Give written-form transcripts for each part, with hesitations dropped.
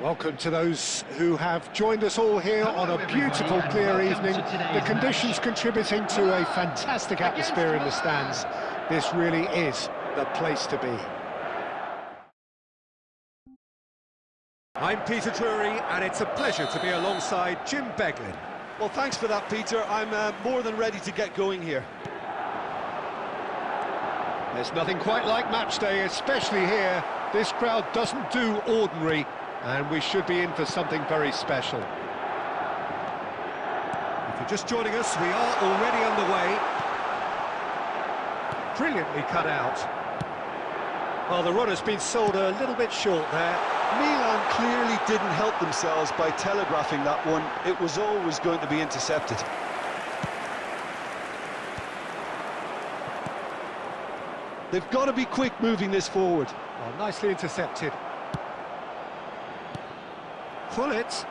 Welcome to those who have joined us all here on a beautiful, clear evening. The conditions contributing to a fantastic atmosphere in the stands. This really is the place to be. I'm Peter Drury, and it's a pleasure to be alongside Jim Beglin. Well, thanks for that, Peter. I'm more than ready to get going here. There's nothing quite like match day, especially here. This crowd doesn't do ordinary, and we should be in for something very special. If you're just joining us, we are already underway. Brilliantly cut out. Well, the run has been sold a little bit short there. Milan clearly didn't help themselves by telegraphing that one. It was always going to be intercepted. They've got to be quick moving this forward. Oh, nicely intercepted. Pull it.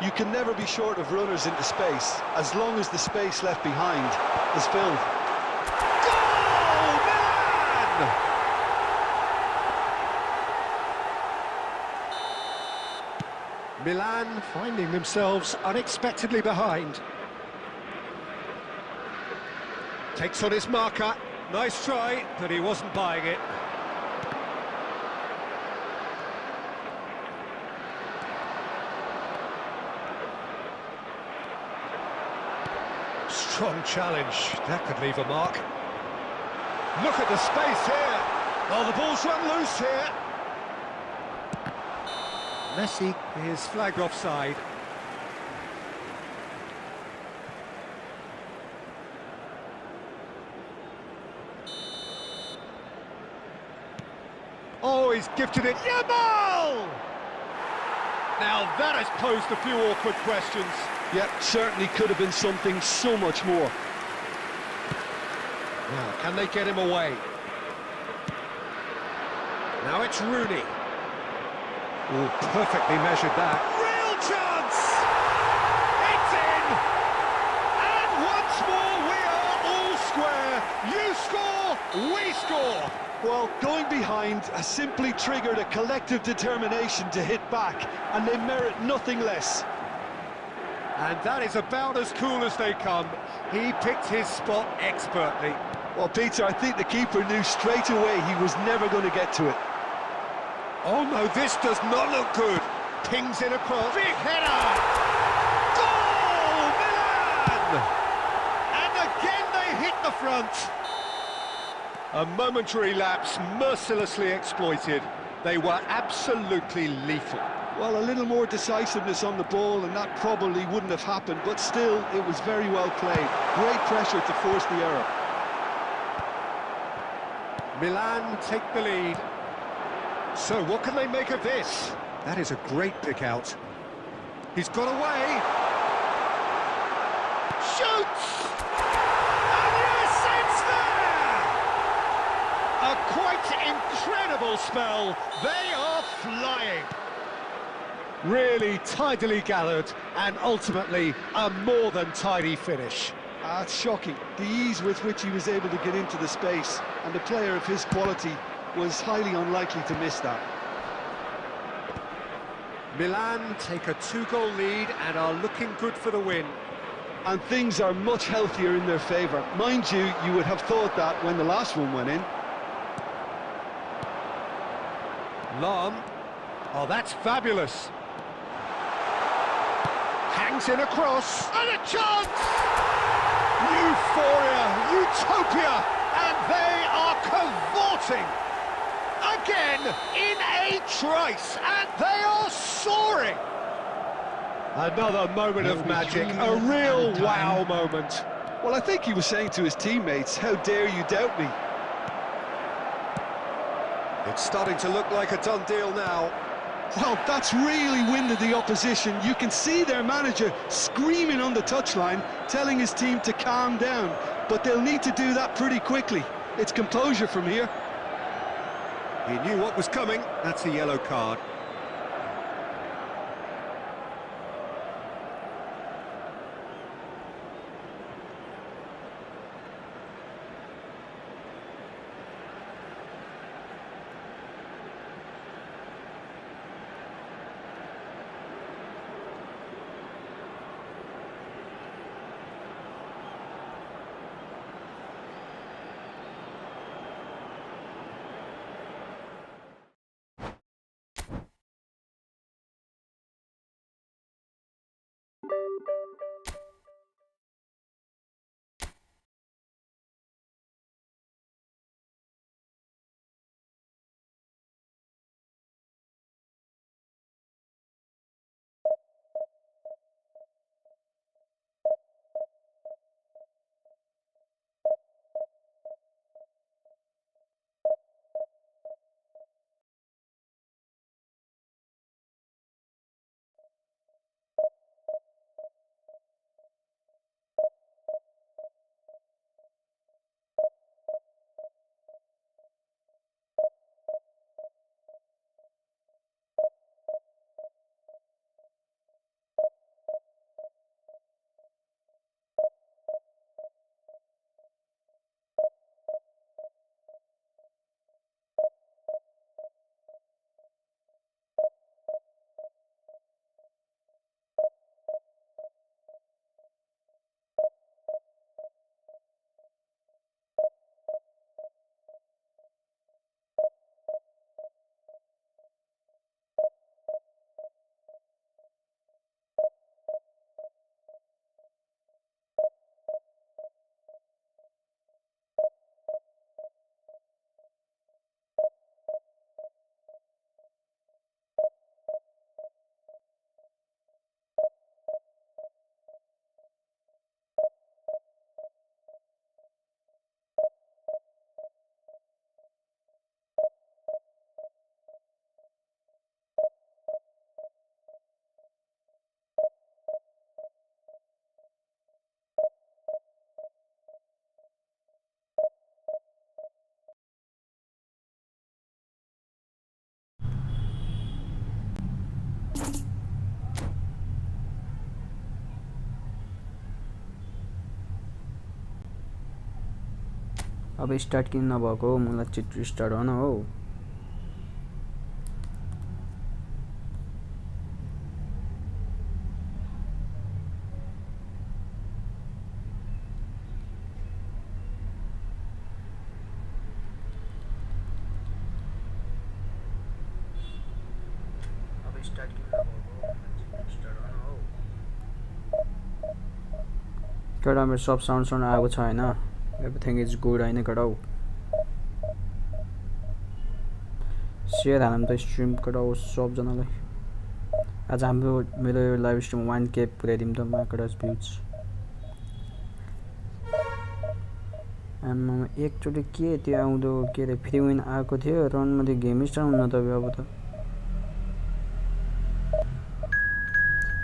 You can never be short of runners into space, as long as the space left behind is filled. Goal, Milan! Milan finding themselves unexpectedly behind. Takes on his marker. Nice try, but he wasn't buying it. Strong challenge. That could leave a mark. Look at the space here. Oh, the ball's run loose here. Messi is flagged offside. Oh, he's gifted it. Yamal! Now that has posed a few awkward questions. Yep, certainly could have been something so much more. Now, can they get him away? Now it's Rooney. Oh, perfectly measured that. Real chance! It's in! And once more we are all square. You score, we score. Well, going behind has simply triggered a collective determination to hit back, and they merit nothing less. And that is about as cool as they come. He picked his spot expertly. Well, Peter, I think the keeper knew straight away he was never going to get to it. Oh no, this does not look good. Pings in across. Big header! Goal, Milan! And again they hit the front. A momentary lapse mercilessly exploited. They were absolutely lethal. Well, a little more decisiveness on the ball and that probably wouldn't have happened, but still, it was very well played. Great pressure to force the error. Milan take the lead. So, what can they make of this? That is a great pick out. He's got away. Shoots! And yes, it's there! A quite incredible spell. They are flying. Really tidily gathered, and ultimately a more than tidy finish. It's shocking, the ease with which he was able to get into the space, and a player of his quality was highly unlikely to miss that. Milan take a 2-goal lead and are looking good for the win. And things are much healthier in their favour. Mind you, you would have thought that when the last one went in. Lam. Oh, that's fabulous. Hangs in a cross, and a chance! Euphoria, utopia, and they are cavorting. Again, in a trice, and they are soaring. Another moment of magic, a real wow moment. Well, I think he was saying to his teammates, how dare you doubt me? It's starting to look like a done deal now. Well, that's really winded the opposition. You can see their manager screaming on the touchline, telling his team to calm down. But they'll need to do that pretty quickly. It's composure from here. He knew what was coming. That's a yellow card. अब start किन नभएको मलाई छिटो start हुन हो केटा मेरो सब साउन्ड आएको छ हैन एभ्रिथिङ इज गुड हैन केटा हो शेयर हालौँ त स्ट्रिम केटा हो सबजनालाई आज हाम्रो मेरो लाइभ स्ट्रिम 1k पुर्याइदिउँ त मार्केटर्स भ्यूज आम्मा एकचोटि के त्यो आउँदो के रे फ्री विन आएको थियो रनमा त्यो गेम स्टार्ट हुन त अब त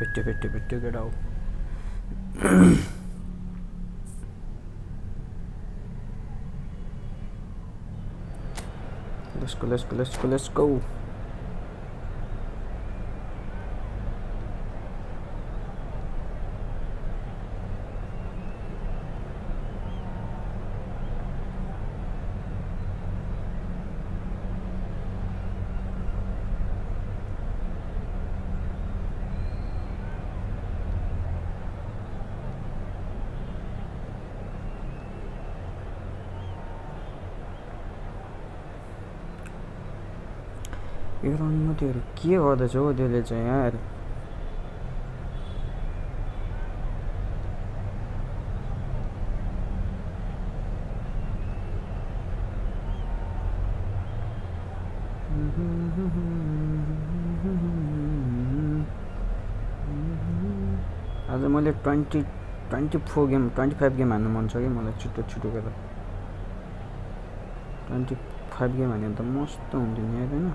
पेट्यो केटा हो Let's go. यो रनमा त्योहरू के गर्दैछ हो त्यसले चाहिँ यार आज मैले 24 गेम 25 गेम हान्नु मन छ कि मलाई छिटो गरेर 25 गेम हान्यो त मस्त हुन्थ्यो नि हैन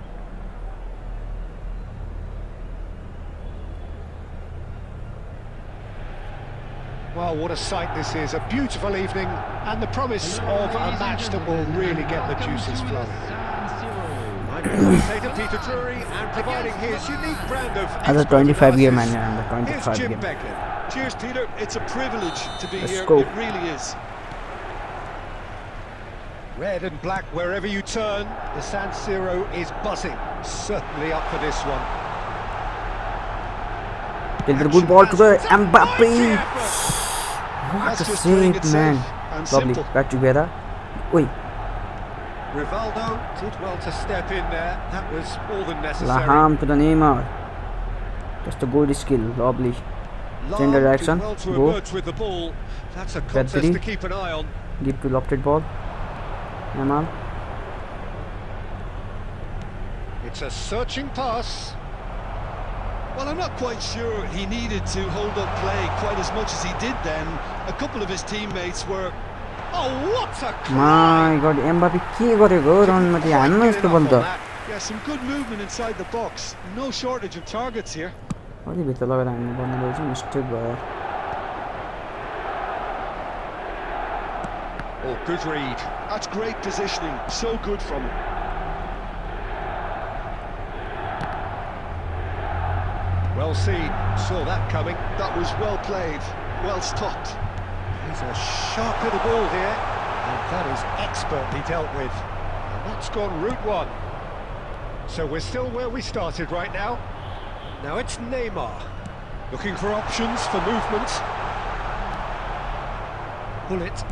Well, what a sight this is. A beautiful evening and the promise of a match that will really get the juices flowing. I'm commentator Peter Drury and providing his unique brand of... As a 25-year man, and the 25 Jim game. Beckham. Cheers, Peter. It's a privilege to be Let's here. go. It really is. Red and black wherever you turn, the San Siro is buzzing. Certainly up for this one. Good ball to the Mbappe. What a save, man. Lovely. Back together. Oi. Rivaldo did well to step in there. That was more than necessary. Laham to the Neymar. Just a good skill. Lovely. Change direction. Well to Go. emerge with the ball. That's a contest to keep an eye on. Give to lofted ball. Neymar. It's a searching pass. Well, I'm not quite sure he needed to hold up play quite as much as he did then. A couple of his teammates were... Oh, what a My God, Mbappe के गरेको रनमा त्यो हान्नु यस्तो बल त Yeah, some good movement inside the box. No shortage of targets here. अलि भित्र लगाएर हान्नु पर्ने रहेछ मिस्टेक भयो Oh, good read. That's great positioning. So good from him. Well seen. Saw that coming. That was well played. Well stopped. He's a sharp little ball here. And that is expertly dealt with. And that's gone route one. So we're still where we started right now. Now it's Neymar. Looking for options for movement. Pull it.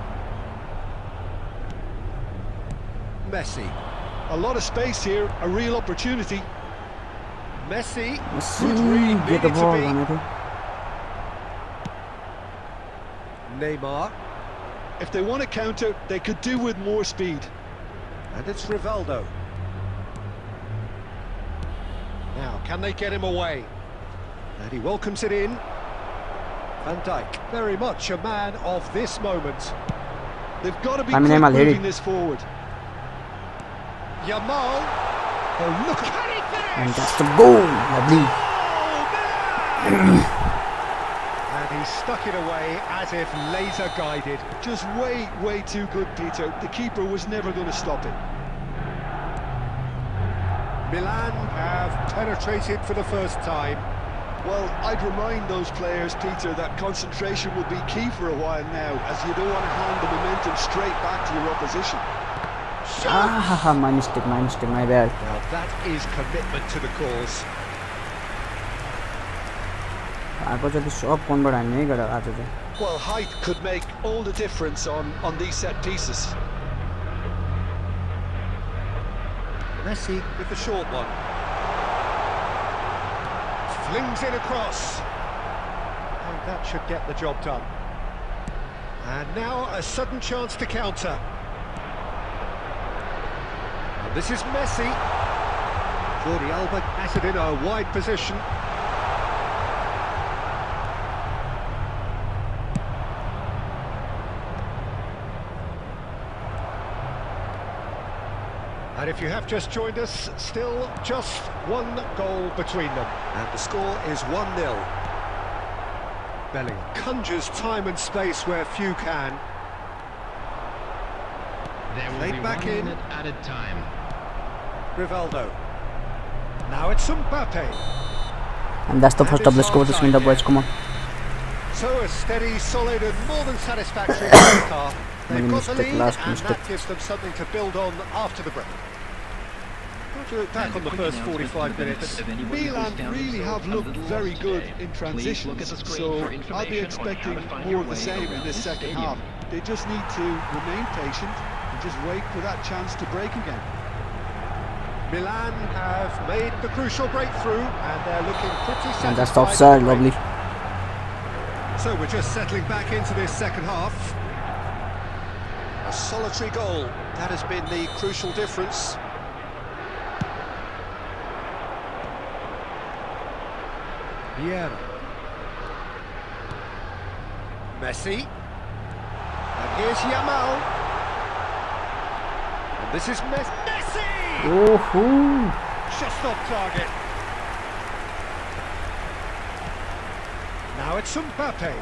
Messi. A lot of space here. A real opportunity. Messi. Good read, get the needed ball to be. भनेको Neymar. If they want to counter, they could do with more speed. And it's Rivaldo. Now, can they get him away? And he welcomes it in. Van Dijk, very much a man of this moment. They've got to be Neymar, quick hit moving it. this forward. Yamal. Oh, look at it there! and that's the goal lovely And he stuck it away as if laser guided. Just way too good, Peter. The keeper was never going to stop it. Milan have penetrated for the first time. Well, I'd remind those players, Peter, that concentration will be key for a while now, as you don't want to hand the momentum straight back to your opposition. My mistake, my bad. Now that is commitment to the cause. आको चाहिँ सब कोनबाट हान्ने है गरे आज चाहिँ. Well, height could make all the difference on these set pieces. Messi with the short one. Flings it across. And that should get the job done. And now a sudden chance to counter. And this is Messi. Jordi Alba has it in a wide position. And if you have just joined us, still just one goal between them. And the score is 1-0. Bellingham conjures time and space where few can. There will Played be back 1 in. minute added time. Rivaldo. Now it's Mbappe. And that's the first of the score this window, boys. Come on. So a steady, solid and more than satisfactory first half. They've got the lead and that gives them something to build on after the break. If you look back on the first 45 minutes, Milan really have looked very good in transitions, so I'll be expecting more of the same in this second half. They just need to remain patient and just wait for that chance to break again. Milan have made the crucial breakthrough and they're looking pretty satisfied. And that's the offside, lovely. So we're just settling back into this second half. A solitary goal, that has been the crucial difference. Vieira. Messi. And here's Yamal. And this is Messi! Woohoo! Just off target. Now it's Mbappe.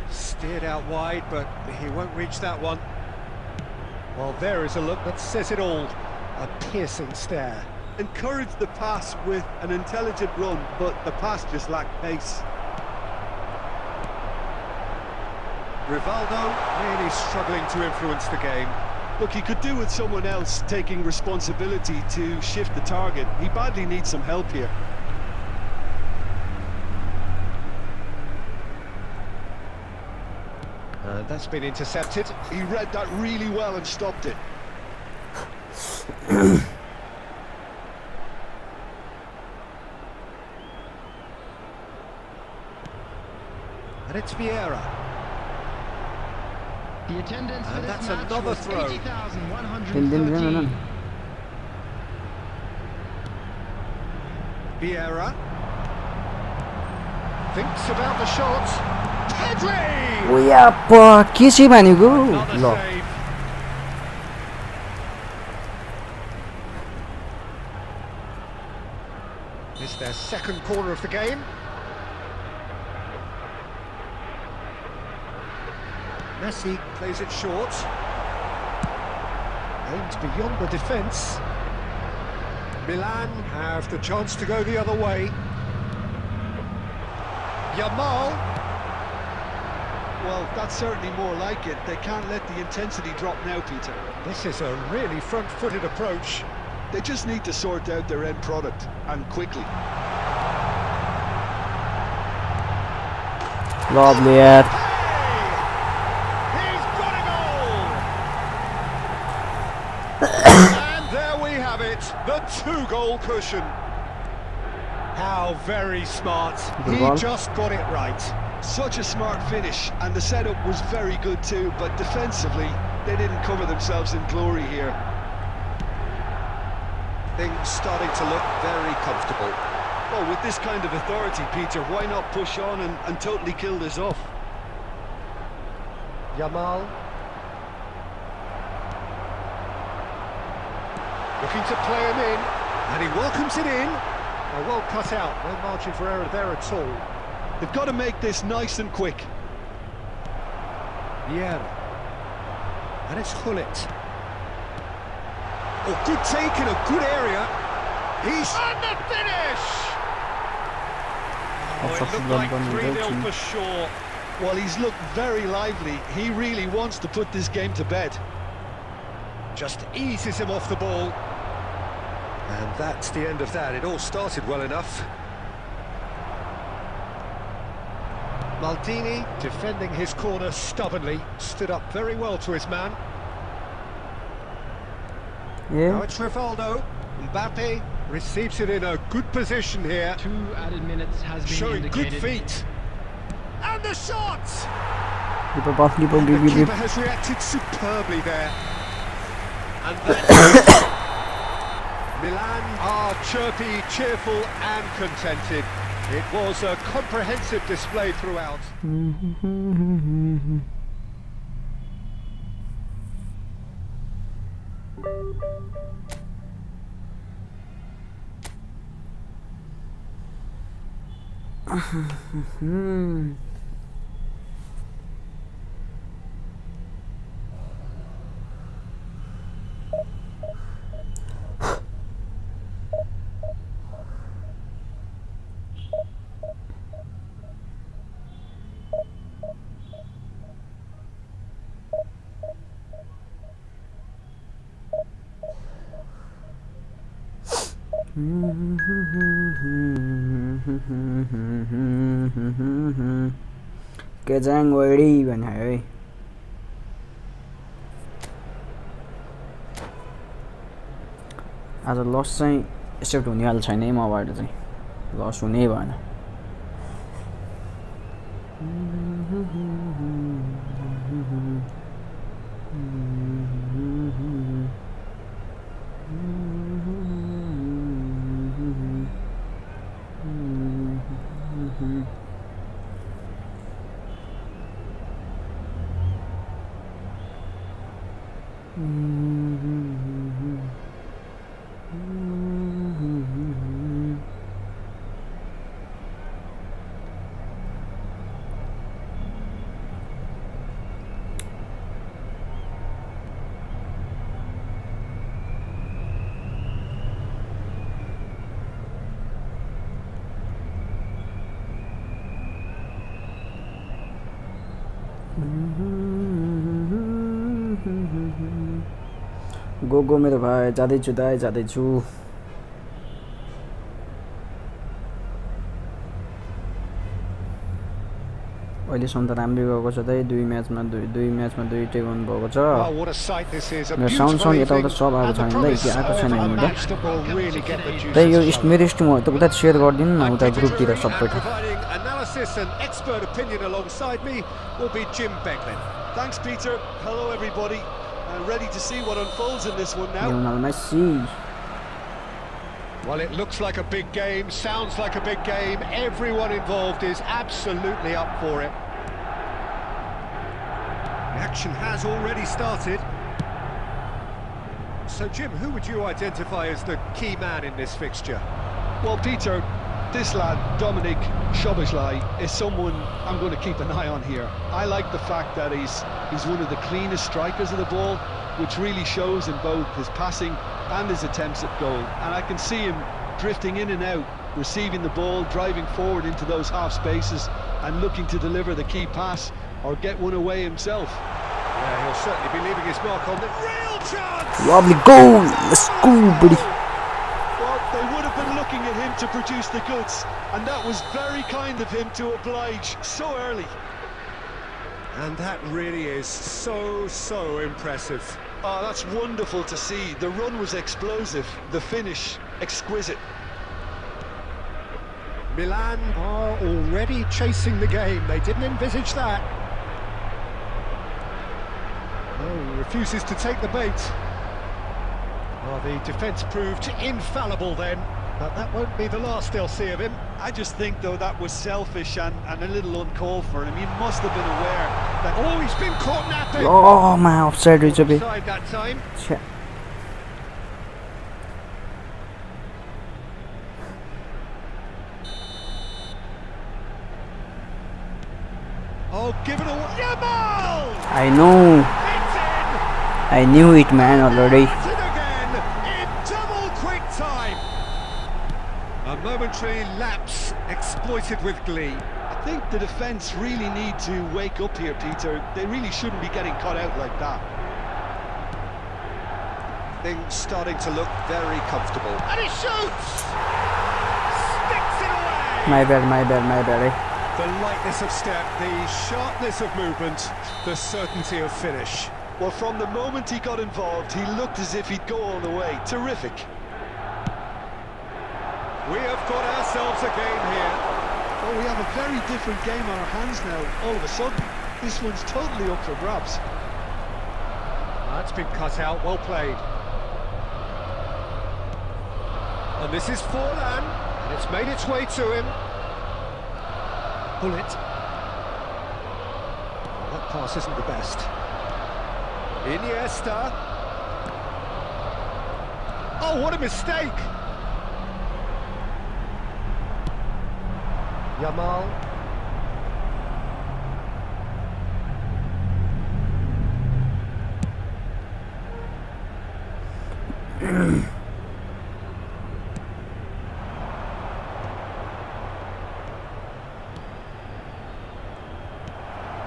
Steered out wide, but he won't reach that one. Well, there is a look that says it all. A piercing stare. Encourage the pass with an intelligent run, but the pass just lacked pace. Rivaldo really struggling to influence the game. Look, he could do with someone else taking responsibility to shift the target. He badly needs some help here. That's been intercepted. He read that really well and stopped it. And it's Vieira. The attendance for And this that's match another was throw. 80,113. Vieira. Thinks about the shot. Pedri! Uia, pô, que sim, mano. Another Lo. save. It's their second corner of the game. Messi plays it short. Aimed beyond the defence. Milan have the chance to go the other way. Yamal. Well, that's certainly more like it. They can't let the intensity drop now, Peter. This is a really front-footed approach. They just need to sort out their end product, and quickly. Lovely, yeah. He's got a goal! And there we have it, the two-goal cushion. How very smart. Good He ball. just got it right. Such a smart finish, and the setup was very good too, but defensively, they didn't cover themselves in glory here. Things starting to look very comfortable. Well, with this kind of authority, Peter, why not push on and totally kill this off? Yamal. Looking to play him in, and he welcomes it in. Well cut out, no margin for error there at all. They've got to make this nice and quick. Vieira. And it's Hullet. Oh, good take in a good area. He's on the finish! Oh, it looked like 3-0 for sure. Well, he's looked very lively. He really wants to put this game to bed. Just eases him off the ball. And that's the end of that. It all started well enough. Maldini defending his corner stubbornly. Stood up very well to his man. Now Yeah. it's Rivaldo. Mbappe receives it in a good position here. 2 added minutes has been Showing good indicated. feet. And the shot! Keeper ball, keeper And the give. keeper has reacted superbly there. And that's Milan are chirpy, cheerful and contented. It was a comprehensive display throughout. Kejang ready भने है आज लस चाहिँ accept हुनेवाला छैन है मबाट चाहिँ लस हुनै भएन गो मेरो भाइ जाँदैछु दाइ जाँदैछु अहिलेसम्म त राम्रै गएको छ दाइ दुई म्याचमा दुईटै गर्नु भएको छ मेरो साउन्ड यताउता सब आएको छैन दाइ के आएको छैन हेर्नु त दाइ यो मेरो स्ट्रिम हो त उता सेयर गरिदिनु न उता ग्रुपतिर सबै Thanks, Peter. Hello, everybody. Ready to see what unfolds in this one now. Lionel Messi. Well, it looks like a big game, sounds like a big game. Everyone involved is absolutely up for it. The action has already started. So, Jim, who would you identify as the key man in this fixture? Well, Peter, this lad, Dominic Szoboszlai, is someone I'm going to keep an eye on here. I like the fact that he's one of the cleanest strikers of the ball, which really shows in both his passing and his attempts at goal. And I can see him drifting in and out, receiving the ball, driving forward into those half spaces and looking to deliver the key pass or get one away himself. Yeah, he'll certainly be leaving his mark on the real chance! Lovely goal! Let's go, buddy! Well, they would have been looking at him to produce the goods, and that was very kind of him to oblige so early. And that really is so impressive. Oh, that's wonderful to see. The run was explosive, the finish exquisite. Milan are already chasing the game. They didn't envisage that. No, he refuses to take the bait. Well, the defence proved infallible then, but that won't be the last they'll see of him. I just think, though, that was selfish and a little uncalled for him. He must have been aware that... Oh, he's been caught napping! Oh, my offside रहेछ बे Offside that time. छ्या Oh, given away. Yamal! I know It's in! I knew it man already It's in again! momentary lapse exploited with glee. I think the defence really need to wake up here, Peter. They really shouldn't be getting caught out like that. Things starting to look very comfortable. And he shoots! Sticks it away! My bad. The lightness of step, the sharpness of movement, the certainty of finish. Well, from the moment he got involved, he looked as if he'd go all the way. Terrific. We have got ourselves a game here. Oh, we have a very different game on our hands now, all of a sudden. This one's totally up for grabs. That's been cut out, well played. And this is Forlan, and it's made its way to him. Bullet. Oh, that pass isn't the best. Iniesta. Oh, what a mistake! Yamal.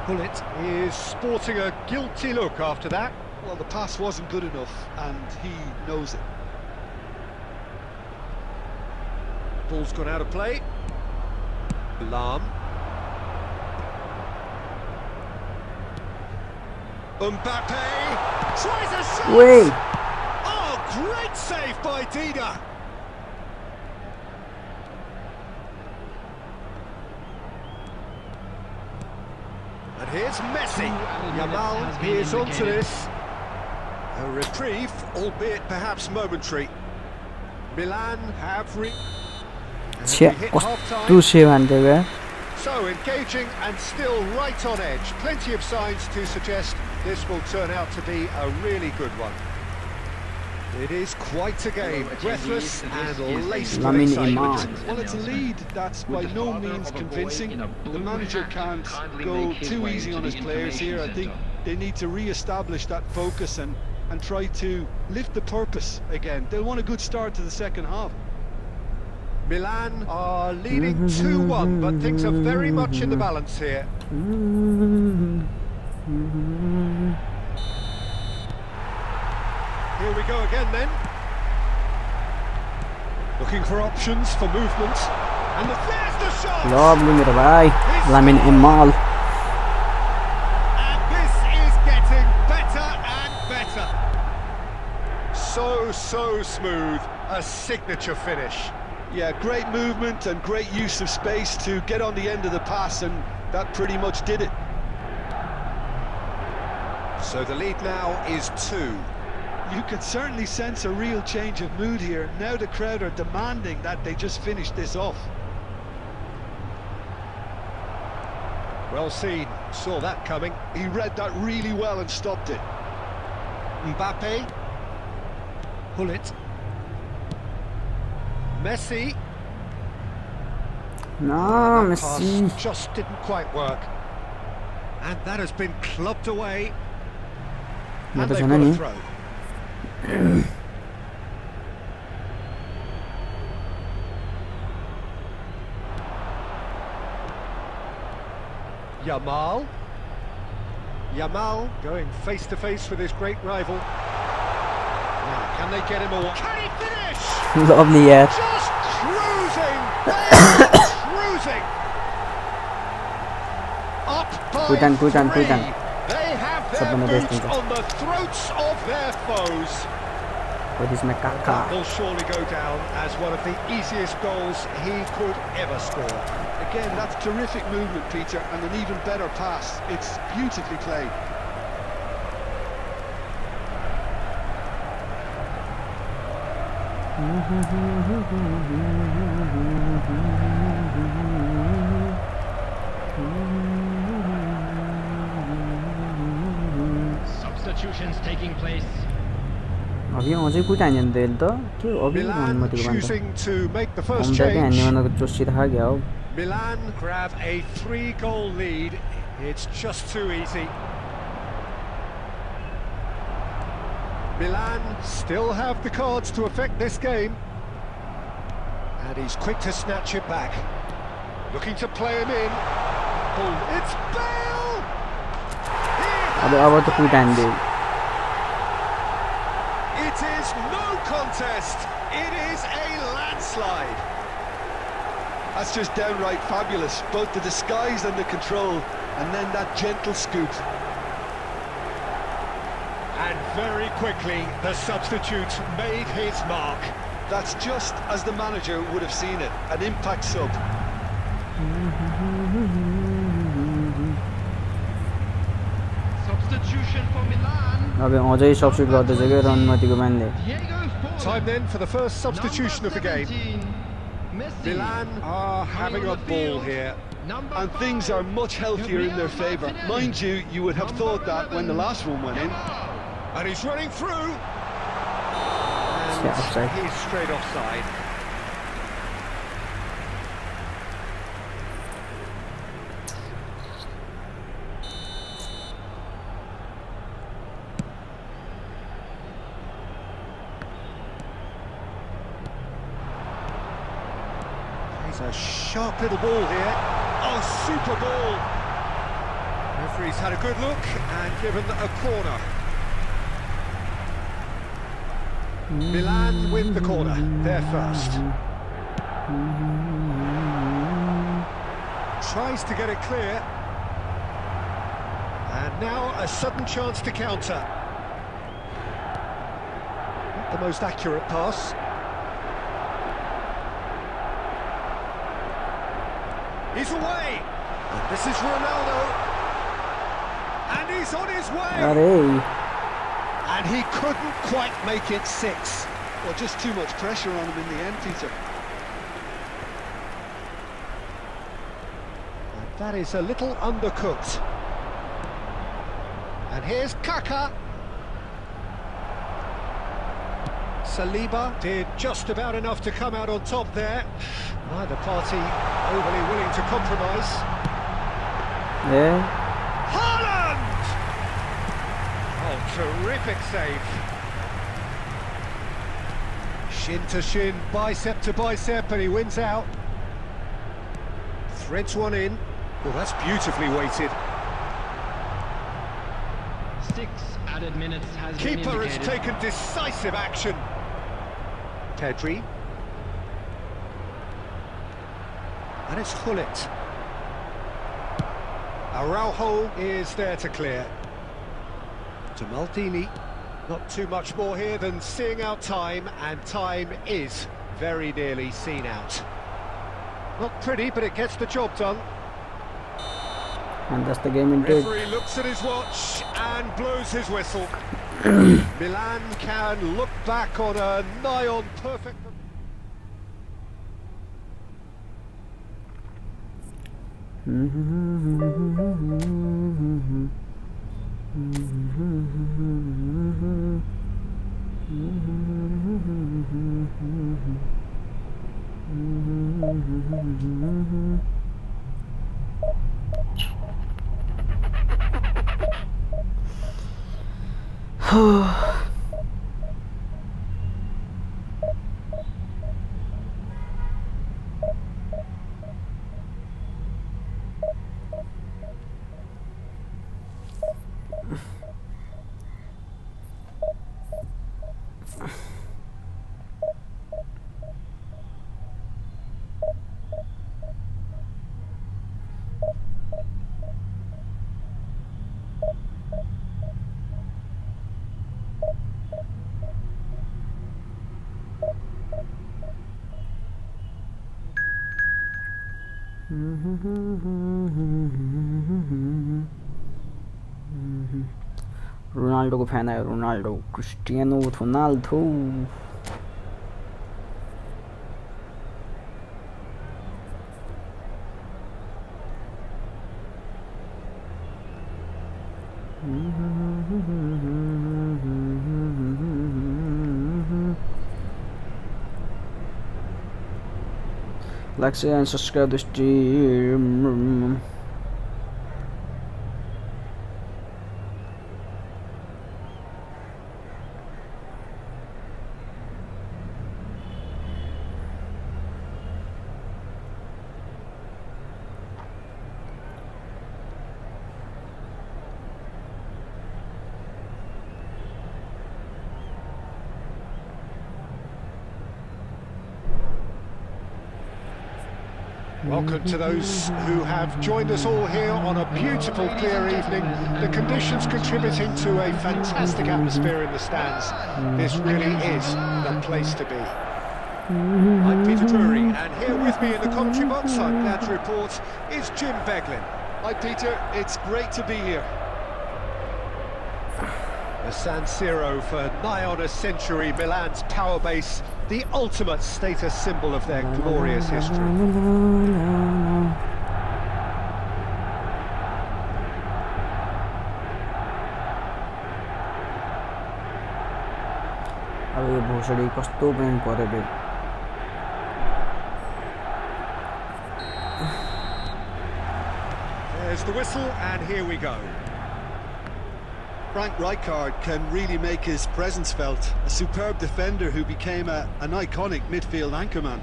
Bullet is sporting a guilty look after that. Well, the pass wasn't good enough, and he knows it. Ball's gone out of play. Lam. Mbappe tries a shot. Wait. Oh, great save by Dida. And here's Messi. Yamal is onto this. A reprieve, albeit perhaps momentary. Milan have छ्या कस्तो save हान्थ्यो क्या So engaging and still right on edge. Plenty of signs to suggest this will turn out to be a really good one. It is quite a game, breathless and laced with excitement. Well, it's a lead that's by no means convincing. The manager can't go too easy on his players here. I think they need to re-establish that focus and try to lift the purpose again. They'll want a good start to the second half. Milan are leading 2-1, but things are very much in the balance here. Here we go again then. Looking for options for movement. And there's the shot! Lovely मेरो भाइ Lamine Yamal And this is getting better and better. So smooth. A signature finish. Yeah, great movement and great use of space to get on the end of the pass, and that pretty much did it. So the lead now is 2. You can certainly sense a real change of mood here. Now the crowd are demanding that they just finish this off. Well seen, saw that coming. He read that really well and stopped it. Mbappe. Bullet. Messi. No, That Messi pass just didn't quite work. And that has been clubbed away. म And त they've छैन got नि a throw. Yamal going face to face with his great rival. Now, can they get him away? Can he finish? Lovely यार Just cruising, cruising. Up by Kuitan. 3. They have their boots on the throats of their foes. What is my caca Will surely go down as one of the easiest goals he could ever score. Again, that's terrific movement, Peter, and an even better pass. It's beautifully played. Substitutions taking place. अभी अझै कुछ हान्यो नि त यसले त के अभी Milan भन्नु त्यो भन्नु choosing to make the first होमबाट change. हान्यो भनेको जोसिरहेको गयो हौ Milan grab a 3-goal lead. It's just too easy. Milan still have the cards to affect this game. And he's quick to snatch it back. Looking to play him in. Oh, it's Bale! अब तो कोई time they It is no contest. It is a landslide. That's just downright fabulous. Both the disguise and the control, and then that gentle scoop. And very quickly, the substitute made his mark. That's just as the manager would have seen it. An impact sub. Substitution for Milan. अब अझै substitute गर्दैछ के रनमतीको म्यानले Time then for the first substitution of the game. Milan are having a ball here. And things are much healthier in their favour. Mind you, you would have thought that when the last one went in. And he's running through. Yeah, offside. He's straight offside. He's a sharp little ball here. Oh, super ball. Referee's had a good look and given a corner. Milan win the corner, they're first. Tries to get it clear. And now a sudden chance to counter. Not the most accurate pass. He's away! And this is Ronaldo. And he's on his way! अरे And he couldn't quite make it 6. Well, just too much pressure on him in the end, Peter. And that is a little undercooked. And here's Kaka. Saliba did just about enough to come out on top there. Neither party overly willing to compromise. A Haaland! Oh, terrific save. Shin to shin, bicep to bicep, and he wins out. Threads one in. Well, that's beautifully weighted. 6 added minutes has been Keeper has indicated. taken decisive action. Pedri. And it's Hullet. Araujo is there to clear. To Maldini. Not too much more here than seeing out time, and time is very nearly seen out. Not pretty, but it gets the job done. and that's the game into it. Referee looks at his watch and blows his whistle. Milan can look back on a nigh-on perfect... Ronaldo को fan है Ronaldo Cristiano Ronaldo Like, share, and subscribe to the stream. Welcome to those who have joined us all here on a beautiful, clear evening. The conditions contributing to a fantastic atmosphere in the stands. This really is the place to be. I'm Peter Drury, and here with me in the commentary box, I'm glad to report, is Jim Beglin. Hi Peter, it's great to be here. The San Siro for nigh on a century, Milan's power base, the ultimate status symbol of their glorious history. अब यो भोसडी कस्तो brand पर्यो बे There's the whistle, and here we go. Frank Rijkaard can really make his presence felt. A superb defender who became an iconic midfield anchorman.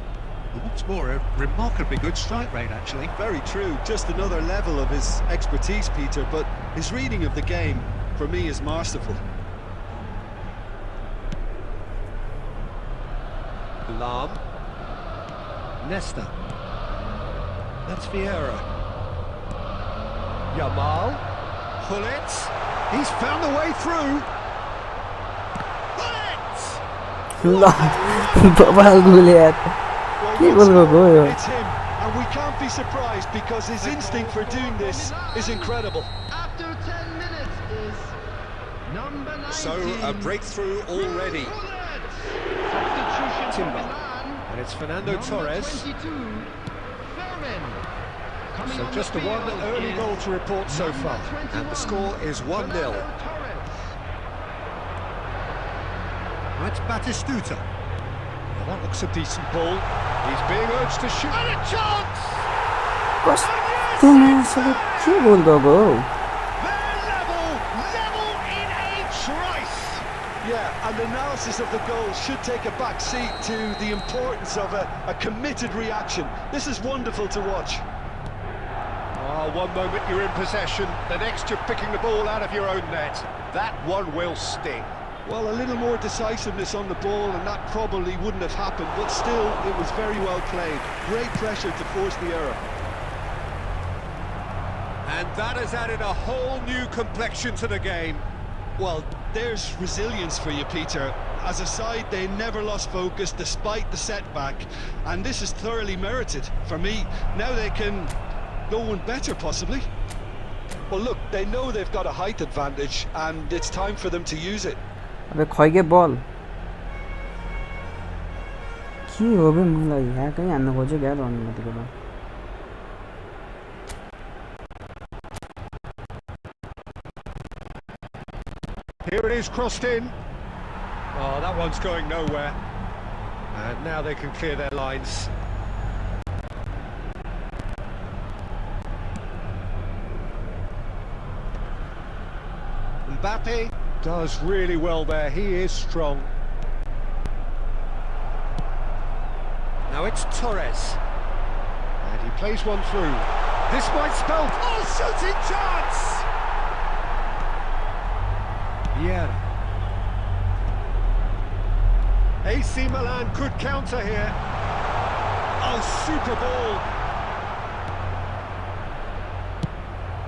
What's more, a remarkably good strike rate, actually. Very true, just another level of his expertise, Peter, but his reading of the game, for me, is masterful. Lam. Nesta. That's Vieira. Yamal. Hullet. He's found the way through. It's him, and we can't be surprised because his instinct for doing this is incredible. After 10 minutes is number 19. So a breakthrough already. Substitution Timber. for Milan. And it's Fernando Number Torres. 22, Fermin. Coming So on just the the one field early is goal to report so number far. And the 21, score is 1-0. Fernando Torres. That's Batistuta. Well, that looks a decent ball. He's being urged to shoot. And a chance! कस्तो मान्छेले के बोल्दो They're level in a trice. Yeah, and the analysis of the goal should take a back seat to the importance of a committed reaction. This is wonderful to watch. Oh, one moment you're in possession, the next you're picking the ball out of your own net. That one will sting. Well, a little more decisiveness on the ball and that probably wouldn't have happened, but still, it was very well played. Great pressure to force the error. And that has added a whole new complexion to the game. Well, there's resilience for you, Peter. As a side, they never lost focus despite the setback, and this is thoroughly merited. For me, now they can go one better, possibly. Well, look, they know they've got a height advantage, and it's time for them to use it. अबे खैगे बल के हो बे मलाई यहाँ कहीं हान्न खोज्यो क्या रन बित्तिकै त Here it is, crossed in. Oh, that one's going nowhere. And now they can clear their lines. Mbappe does really well there. He is strong. Now it's Torres. And he plays one through. This might spell... Oh, shooting chance! Yeah. AC Milan could counter here. Oh, super ball.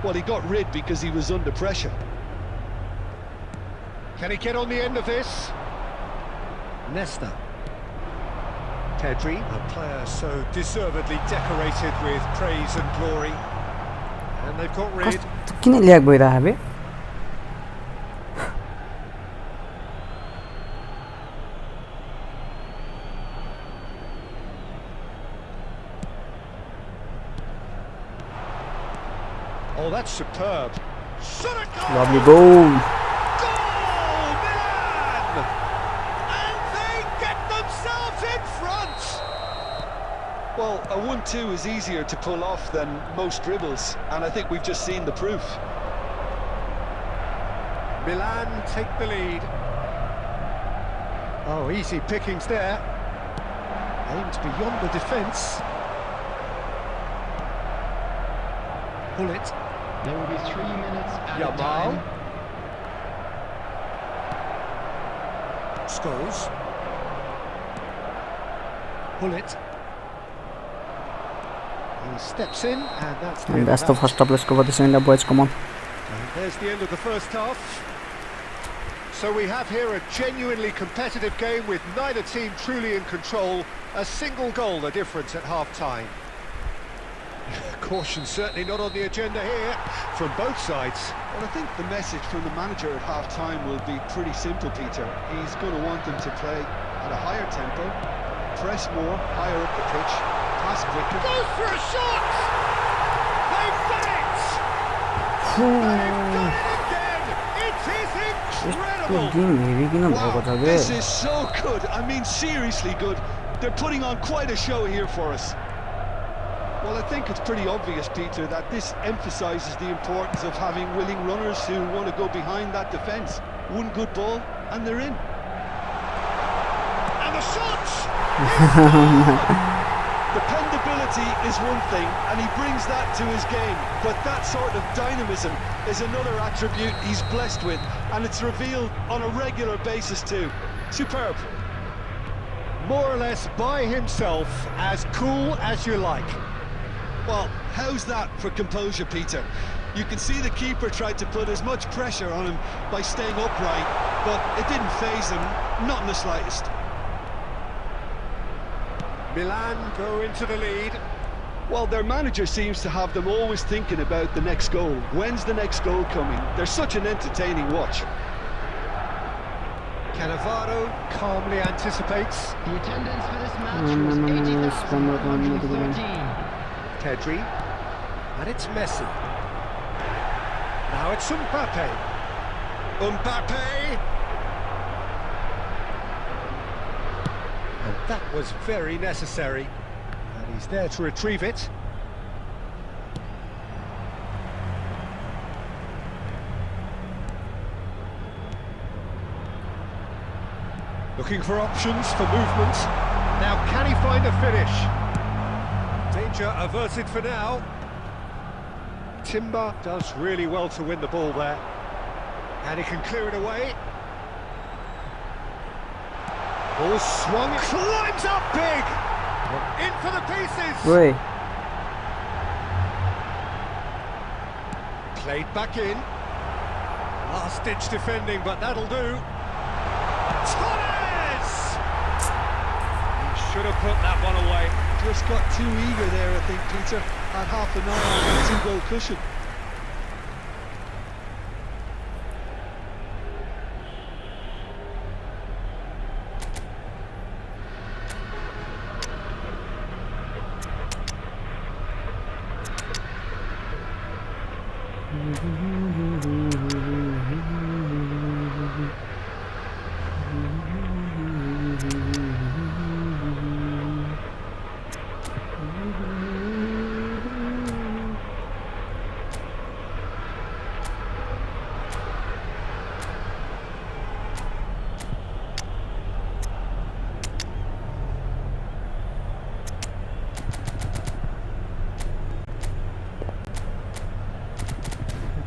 Well, he got rid because he was under pressure. Can he get on the end of this? Nesta. Pedri, a player so deservedly decorated with praise and glory. And they've got rid. किन lag भइरहेको बे Oh, that's superb. Lovely goal. Goal, Milan! And they get themselves in front! Well, a 1-2 is easier to pull off than most dribbles, and I think we've just seen the proof. Milan take the lead. Oh, easy pickings there. Aimed beyond the defence. Pull it. There will be 3 minutes at a Yamal. time. Scholes. Pull it. He steps in, and that's the And end that's of the that. first place cover this end, boys. Come on. And there's the end of the first half. So we have here a genuinely competitive game with neither team truly in control. A single goal the difference at half-time. Caution certainly not on the agenda here from both sides. Well, I think the message from the manager at half-time will be pretty simple, Peter. He's going to want them to play at a higher tempo, press more, higher up the pitch, pass quicker. Goes for a shot! They've done it! They've done it again! It is incredible! Wow, this is so good. I mean, seriously good. They're putting on quite a show here for us. Well, I think it's pretty obvious, Peter, that this emphasises the importance of having willing runners who want to go behind that defence. One good ball, and they're in. And the shot! Dependability is one thing, and he brings that to his game, but that sort of dynamism is another attribute he's blessed with, and it's revealed on a regular basis too. Superb. More or less by himself, as cool as you like. Well, how's that for composure, Peter? You can see the keeper tried to put as much pressure on him by staying upright, but it didn't faze him, not in the slightest. Milan go into the lead. Well, their manager seems to have them always thinking about the next goal. When's the next goal coming? They're such an entertaining watch. Cannavaro calmly anticipates. The attendance for this match was 80,113. Pedri, and it's Messi. Now it's Mbappe. And that was very necessary. And he's there to retrieve it. Looking for options for movement. Now can he find a finish? Danger averted for now. Timber does really well to win the ball there. And he can clear it away. Ball swung, climbs up big! In for the pieces! Oi. Played back in. Last-ditch defending, but that'll do. Torres! He should have put that one away. Just got too eager there, I think, Peter. Had half an eye on that two-goal cushion.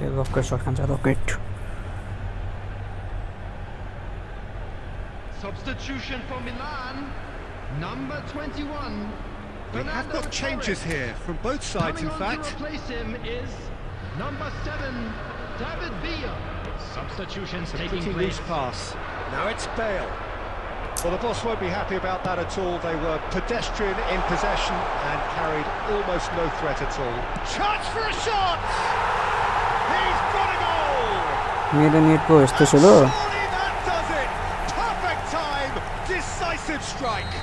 Rocket shot can rocket. Substitution for Milan, number 21. We have got changes here from both sides, in fact. To replace him is number 7, David Villa. Substitutions taking Pretty place. loose pass. Now it's Bale. Well, the boss won't be happy about that at all. They were pedestrian in possession and carried almost no threat at all. Chance for a shot! He's got a goal! मेरो नेटको यस्तो छ ल Surely that does it! Perfect time! Decisive strike!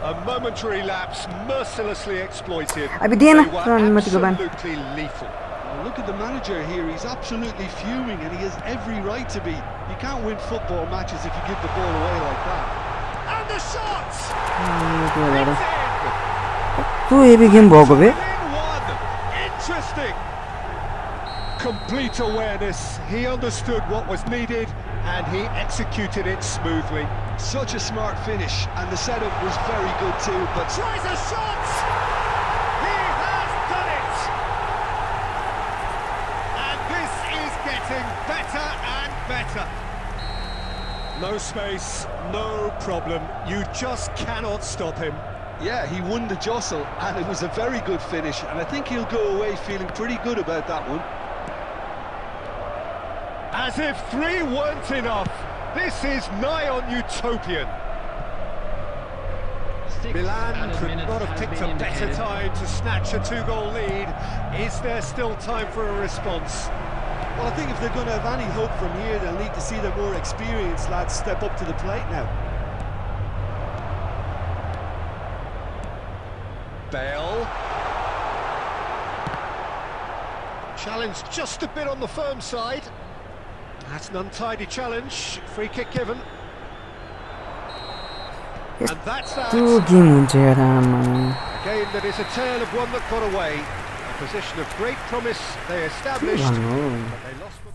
A momentary lapse mercilessly exploited. अबे दिएन They were रनमतिको बान absolutely lethal. Well, look at the manager here. He's absolutely fuming, and he has every right to be. You can't win football matches if you give the ball away like that. And the shot! त्यो भएर It's in! त्यो heavy game भएको भए Within one. Interesting. Complete awareness. He understood what was needed and he executed it smoothly. Such a smart finish, and the setup was very good too, but Tries a shot! He has done it! And this is getting better and better. No space, no problem. You just cannot stop him. Yeah, he won the jostle, and it was a very good finish, and I think he'll go away feeling pretty good about that one. As if 3 weren't enough, this is nigh on utopian. Milan could not have picked a better time to snatch a 2-goal lead. Is there still time for a response? Well, I think if they're going to have any hope from here, they'll need to see their more experienced lads step up to the plate now. Bale. Challenge just a bit on the firm side. That's an untidy challenge. Free kick given. And that's that. A game that is a tale of one that got away. A position of great promise they established. But they lost from...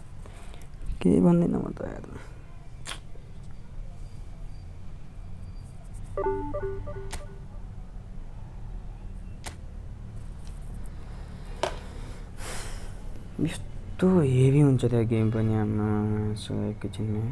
यस्तो heavy हुन्छ त्यो game पनि आमा सो एकैछिनमा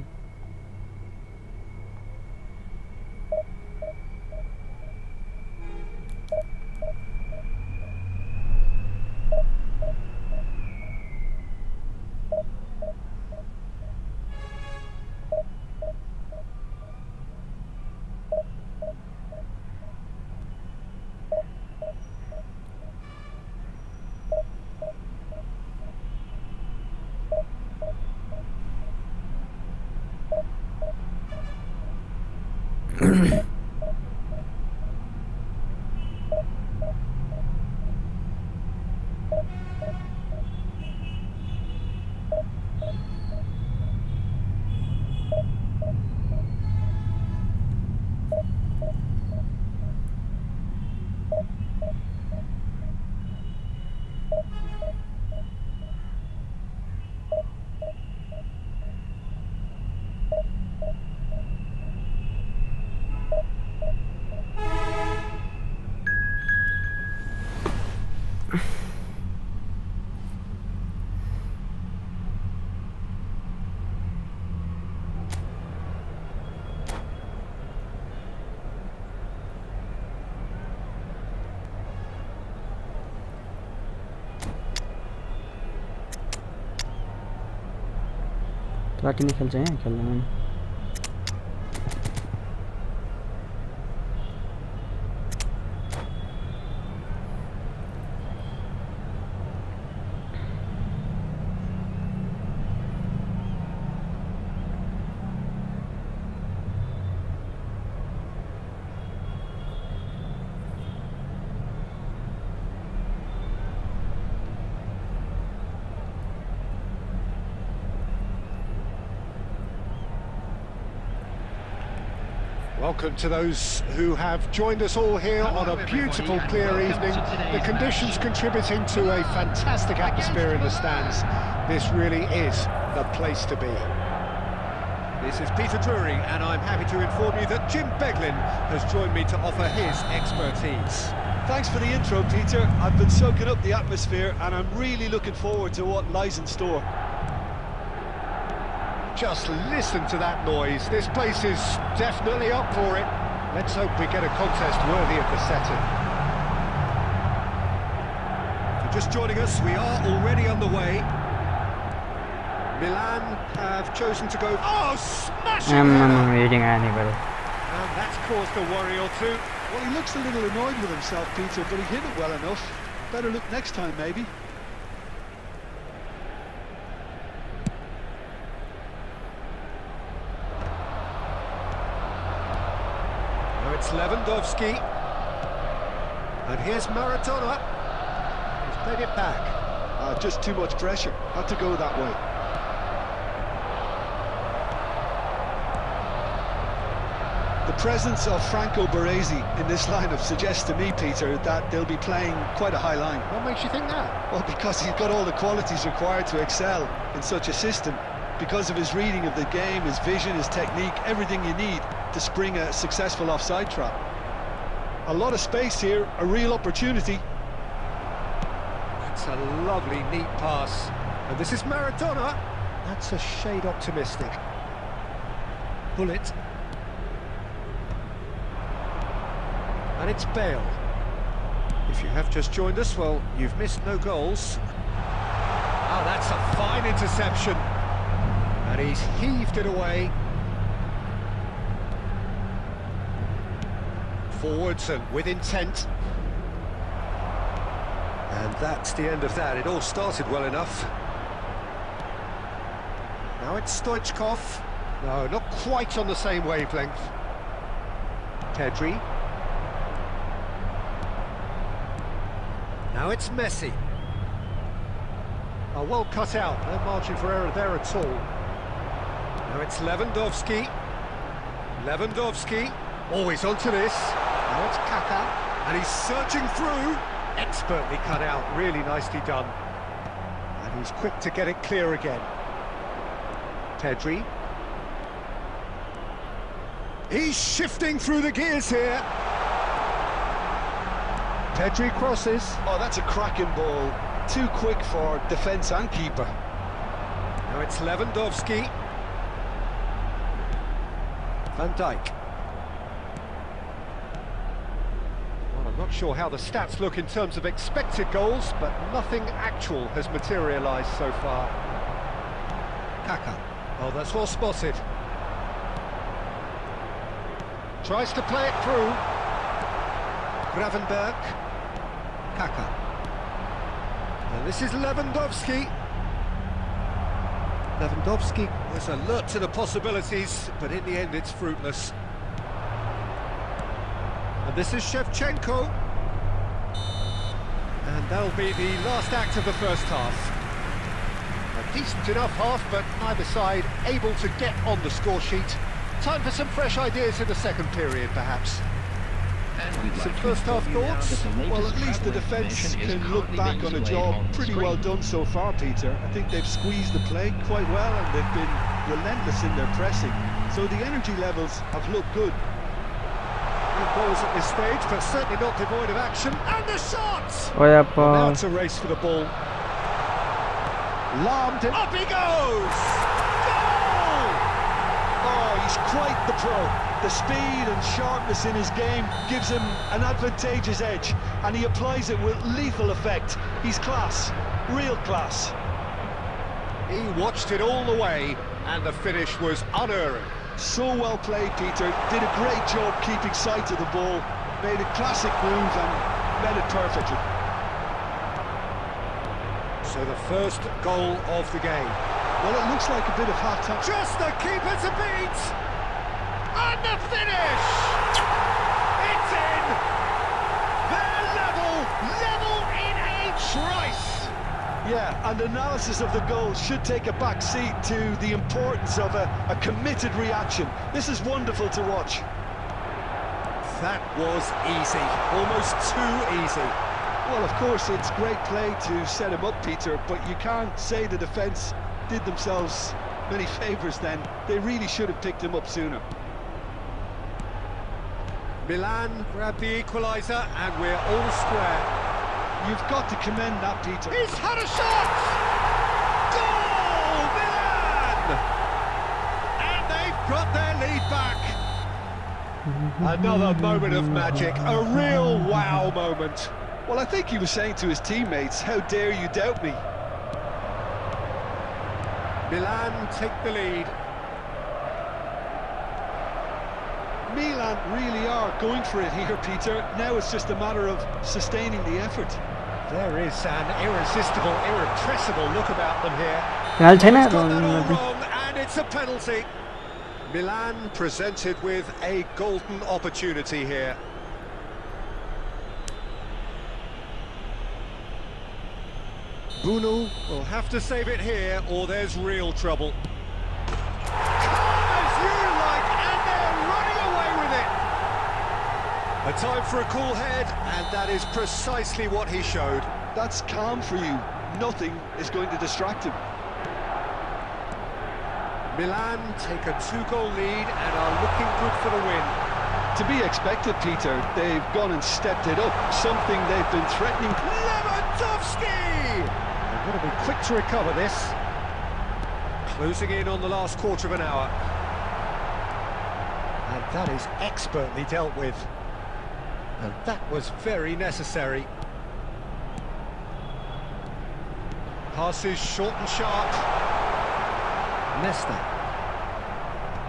लाटी नहीं खेलते हैं खेलने में Welcome to those who have joined us all here on a beautiful, clear evening. The conditions contributing to a fantastic atmosphere in the stands. This really is the place to be. This is Peter Drury, and I'm happy to inform you that Jim Beglin has joined me to offer his expertise. Thanks for the intro, Peter. I've been soaking up the atmosphere, and I'm really looking forward to what lies in store. Just listen to that noise. This place is definitely up for it. Let's hope we get a contest worthy of the setting. If you're just joining us, we are already underway. Milan have chosen to go... Oh, smashing! I'm reading anybody. And that's caused a worry or two. Well, he looks a little annoyed with himself, Peter, but he hit it well enough. Better look next time, maybe. It's Lewandowski, and here's Maradona. He's played it back. Just too much pressure. Had to go that way. The presence of Franco Baresi in this lineup suggests to me, Peter, that they'll be playing quite a high line. What makes you think that? Well, because he's got all the qualities required to excel in such a system. Because of his reading of the game, his vision, his technique, everything you need to spring a successful offside trap. A lot of space here, a real opportunity. That's a lovely, neat pass. And this is Maradona. That's a shade optimistic. Bullet. And it's Bale. If you have just joined us, well, you've missed no goals. Oh, that's a fine interception. And he's heaved it away. Forwards and with intent. And that's the end of that. It all started well enough. Now it's Stoichkov. No, not quite on the same wavelength. Pedri. Now it's Messi. Oh, well cut out. No margin for error there at all. Now it's Lewandowski. Lewandowski. Always onto this. Now it's Kaká. And he's searching through. Expertly cut out. Really nicely done. And he's quick to get it clear again. Pedri. He's shifting through the gears here. Pedri crosses. Oh, that's a cracking ball. Too quick for defence and keeper. Now it's Lewandowski. Van Dijk. Well, I'm not sure how the stats look in terms of expected goals, but nothing actual has materialised so far. Kaká. Oh, that's well spotted. Tries to play it through. Gravenberg. Kaká. And this is Lewandowski. Lewandowski was alert to the possibilities, but in the end it's fruitless. And this is Shevchenko. And that'll be the last act of the first half. A decent enough half, but neither side able to get on the score sheet. Time for some fresh ideas in the second period, perhaps. Some first half thoughts? Well, at least the defence can look back on a job pretty well done so far, Peter. I think they've squeezed the play quite well and they've been relentless in their pressing. So the energy levels have looked good. No goals at this stage, but certainly not devoid of action. And the shots! Well, now it's a race for the ball. Larmed it. Up he goes! Goal! Oh, he's quite the pro. The speed and sharpness in his game gives him an advantageous edge, and he applies it with lethal effect. He's class, real class. He watched it all the way, and the finish was unerring. So well played, Peter. Did a great job keeping sight of the ball. Made a classic move and met it perfectly. So the first goal of the game. Well, it looks like a bit of half-time. Just the keeper to beat! And the finish! It's in! They're level in a trice! Yeah, and analysis of the goal should take a back seat to the importance of a committed reaction. This is wonderful to watch. That was easy, almost too easy. Well, of course, it's great play to set him up, Peter, but you can't say the defence did themselves many favours then. They really should have picked him up sooner. Milan grabbed the equaliser and we're all square. You've got to commend that, Peter. He's had a shot! Goal! Milan! And they've got their lead back. Another moment of magic, a real wow moment. Well, I think he was saying to his teammates, how dare you doubt me? Milan take the lead. Milan really are going for it here, Peter. Now it's just a matter of sustaining the effort. There is an irresistible, irrepressible look about them here. Penalty छैन He's got that all wrong, and it's a penalty. Milan presented with a golden opportunity here. Bunu will have to save it here, or there's real trouble. A time for a cool head, and that is precisely what he showed. That's calm for you. Nothing is going to distract him. Milan take a 2-goal lead and are looking good for the win. To be expected, Peter. They've gone and stepped it up, something they've been threatening. Lewandowski! They're going to be quick to recover this. Closing in on the last quarter of an hour. And that is expertly dealt with. And that was very necessary. Passes short and sharp. Nesta.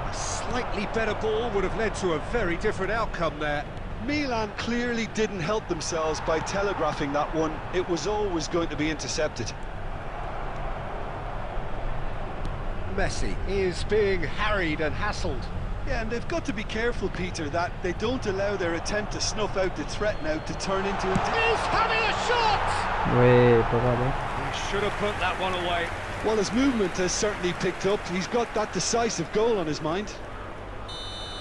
A slightly better ball would have led to a very different outcome there. Milan clearly didn't help themselves by telegraphing that one. It was always going to be intercepted. Messi is being harried and hassled. Yeah, and they've got to be careful, Peter, that they don't allow their attempt to snuff out the threat now to turn into a... He's having a shot! He should have put that one away. Well, his movement has certainly picked up. He's got that decisive goal on his mind.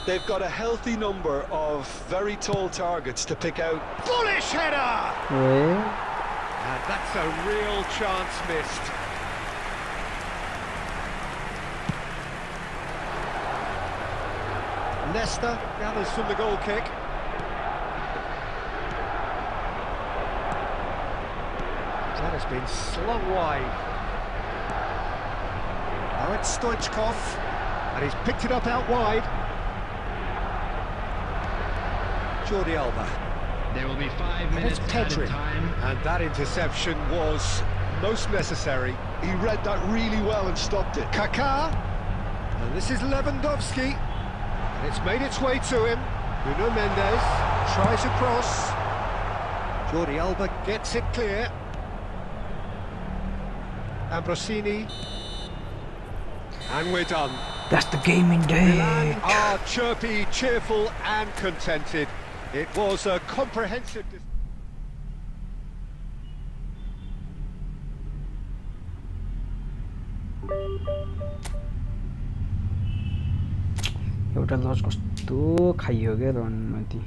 They've got a healthy number of very tall targets to pick out. Bullish header! And that's a real chance missed. Nesta gathers from the goal kick. That has been slung wide. Now it's Stoichkov, and he's picked it up out wide. Jordi Alba. There will be 5 minutes added time. And that interception was most necessary. He read that really well and stopped it. Kaká. And this is Lewandowski. And it's made its way to him. Nuno Mendes tries across. Jordi Alba gets it clear. Ambrosini. And we're done. That's the game indeed. Milan are chirpy, cheerful and contented. It was a comprehensive... एउटा लज कस्तो खाइयो क्या रनमाथि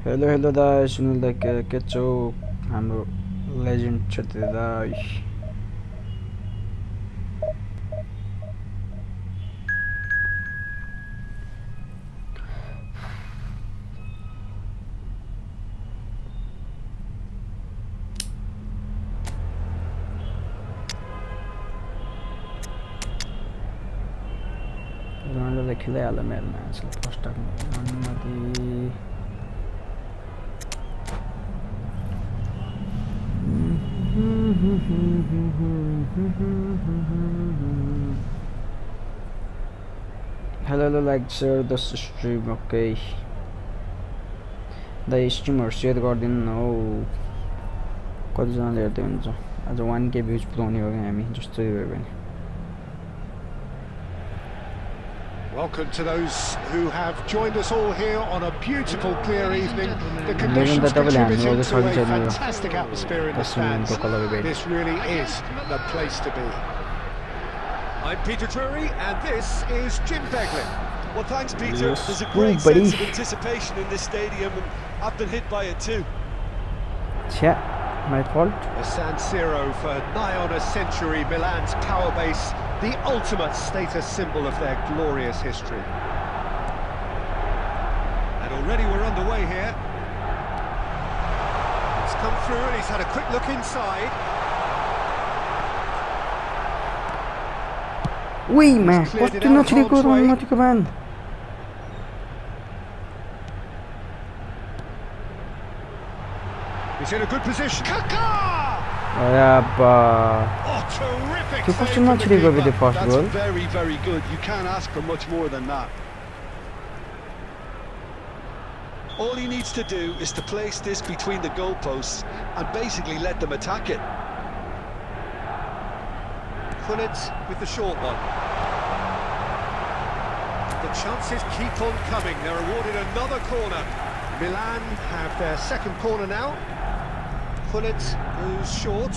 hello दा सुनिल दा के छौ हाम्रो लेजेन्ड छ त्यो दा Ronaldo खेल्दै हाल्यो मेरो म्याचले फर्स्ट हाफमा अनुमति Hello, like share the stream, okay. The streamer share गरिदिनु न हौ कतिजनाले हेर्दै हुन्छ आज 1k भ्युज पुऱ्याउने हो हामी जस्तो भयो भने Welcome to those who have joined us all here on a beautiful, clear evening. The conditions contributing to a fantastic atmosphere in the stands. This really is the place to be. I'm Peter Drury, and this is Jim Beglin. Well, thanks, Peter. There's a great sense of anticipation in this stadium, and I've been hit by it too. Yeah, my fault. The San Siro for nigh on a century, Milan's power base, the ultimate status symbol of their glorious history. And already we're underway here. It's come through and he's had a quick look inside. Oui, man. कति नछिरेको रनमाथिको म्यान He's in a good position. Kaká! Oh, terrific! That's very, very good. You can't ask for much more than that. All he needs to do is to place this between the goalposts and basically let them attack it. Gullit with the short one. The chances keep on coming. They're awarded another corner. Milan have their second corner now. Pullet goes short.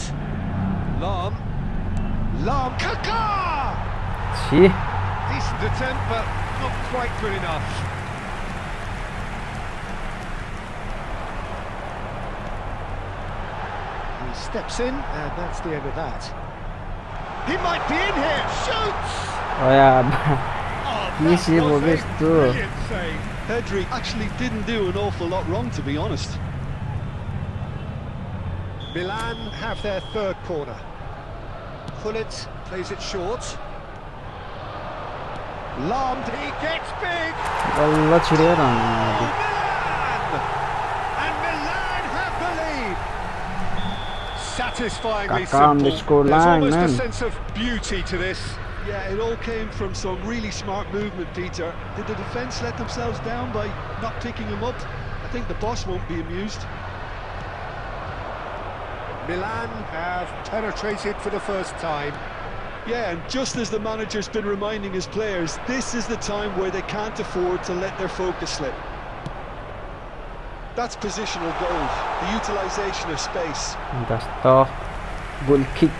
Lahm, Kaká! छि Decent attempt, but not quite good enough. He steps in, and that's the end of that. He might be in here. Shoots! Oh yeah. Oh, that Easy was this a too. brilliant save. Pedri actually didn't do an awful lot wrong, to be honest. Milan have their third corner. Pullet plays it short. Lahm, he gets big. बल्ल छिरेर Oh, Milan! And Milan have the lead. Satisfyingly Kaká on the simple. There's scoreline, almost a man. sense of beauty to this. Yeah, it all came from some really smart movement, Peter. Did the defence let themselves down by not picking him up? I think the boss won't be amused. Milan have penetrated for the first time. Yeah, and just as the manager's been reminding his players, this is the time where they can't afford to let their focus slip. That's positional gold, the utilisation of space. That's the goal kick.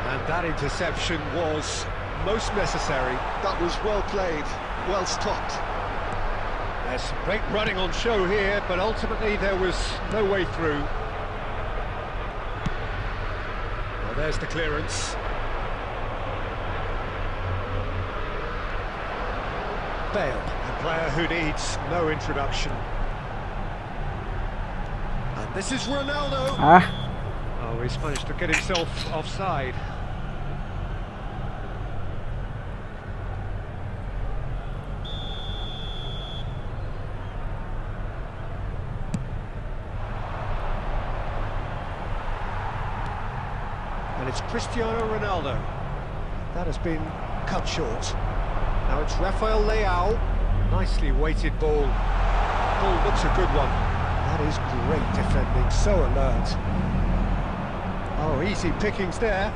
And that interception was most necessary. That was well played, well stopped. There's great running on show here, but ultimately there was no way through. Well, there's the clearance. Bale, a player who needs no introduction. And this is Ronaldo. Ah, Oh, he's managed to get himself offside. And it's Cristiano Ronaldo. That has been cut short. Now it's Rafael Leao. Nicely weighted ball. Ball looks a good one. That is great defending, so alert. Oh, easy pickings there.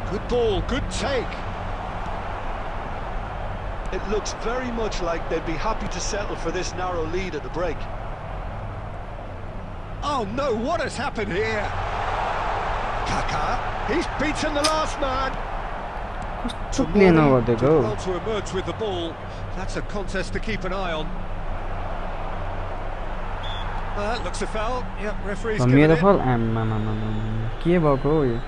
Good ball, good take. It looks very much like they'd be happy to settle for this narrow lead at the break. Oh no, what has happened here? Kaká, he's beaten the last man. कस्तो play नगर्दिएको Well to emerge with the ball. That's a contest to keep an eye on. That looks a foul. Yep, referee's given मेरो it. फल आम्मामा के भएको हो यो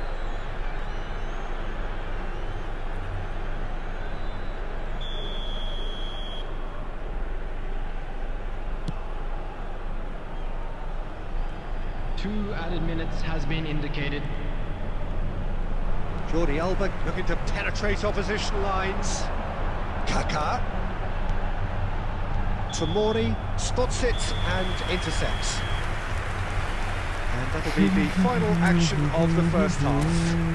Two added minutes has been indicated. Jordi Alba looking to penetrate opposition lines. Kaká. Tomori spots it and intercepts. And that'll be the final action of the first half.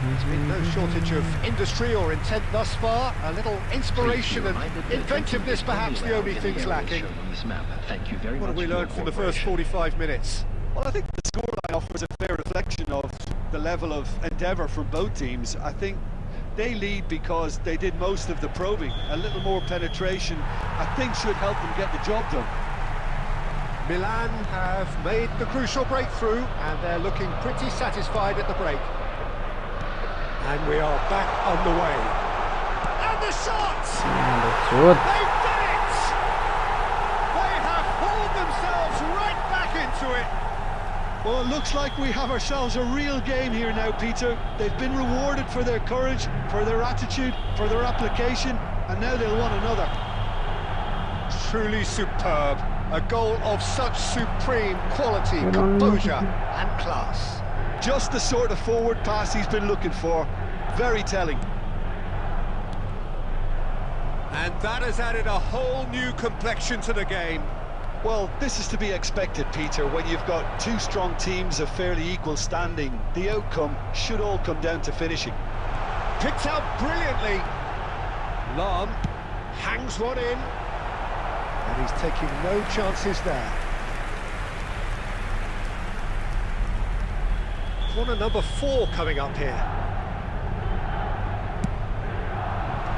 There's been no shortage of industry or intent thus far. A little inspiration and inventiveness perhaps the only things lacking. What have we learned from the first 45 minutes? Well, I think the scoreline offers a fair reflection of the level of endeavour from both teams. I think they lead because they did most of the probing. A little more penetration, I think, should help them get the job done. Milan have made the crucial breakthrough and they're looking pretty satisfied at the break. And we are back on the way. And the shots! Good. They've done it! They have hauled themselves right back into it. Well, it looks like we have ourselves a real game here now, Peter. They've been rewarded for their courage, for their attitude, for their application, and now they'll want another. Truly superb. A goal of such supreme quality, composure and class. Just the sort of forward pass he's been looking for. Very telling. And that has added a whole new complexion to the game. Well, this is to be expected, Peter, when you've got two strong teams of fairly equal standing. The outcome should all come down to finishing. Picked out brilliantly. Lahm hangs one in. And he's taking no chances there. Corner number 4 coming up here.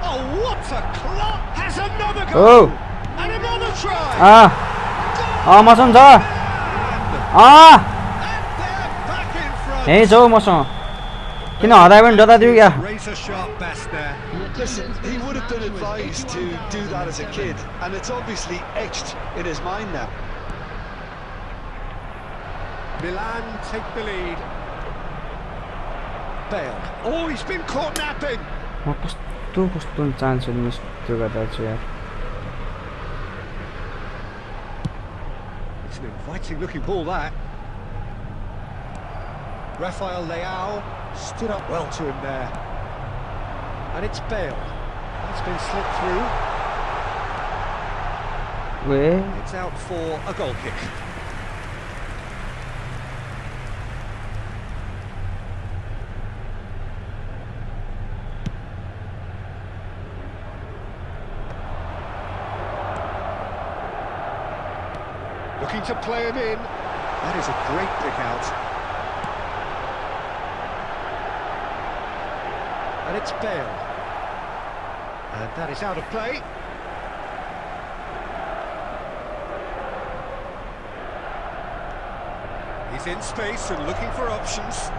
Oh, what a clock! Has another goal! Oh! And another try! मसँग छ And they're back in front! यही छौ मसँग किन हरायो भने जता दिउ क्या Razor sharp best there. Listen, he would have been advised to do that as a kid, and it's obviously etched in his mind now. Milan take the lead. Bale. Oh, he's been caught napping. म कस्तो chance miss त्यो गर्दा चाहिँ यार It's an inviting looking ball that. Rafael Leao stood up well to him there. And it's Bale. That's been slipped through. Way It's out for a goal kick. Looking to play him in. That is a great pick out. And it's Bale. And that is out of play. He's in space and looking for options.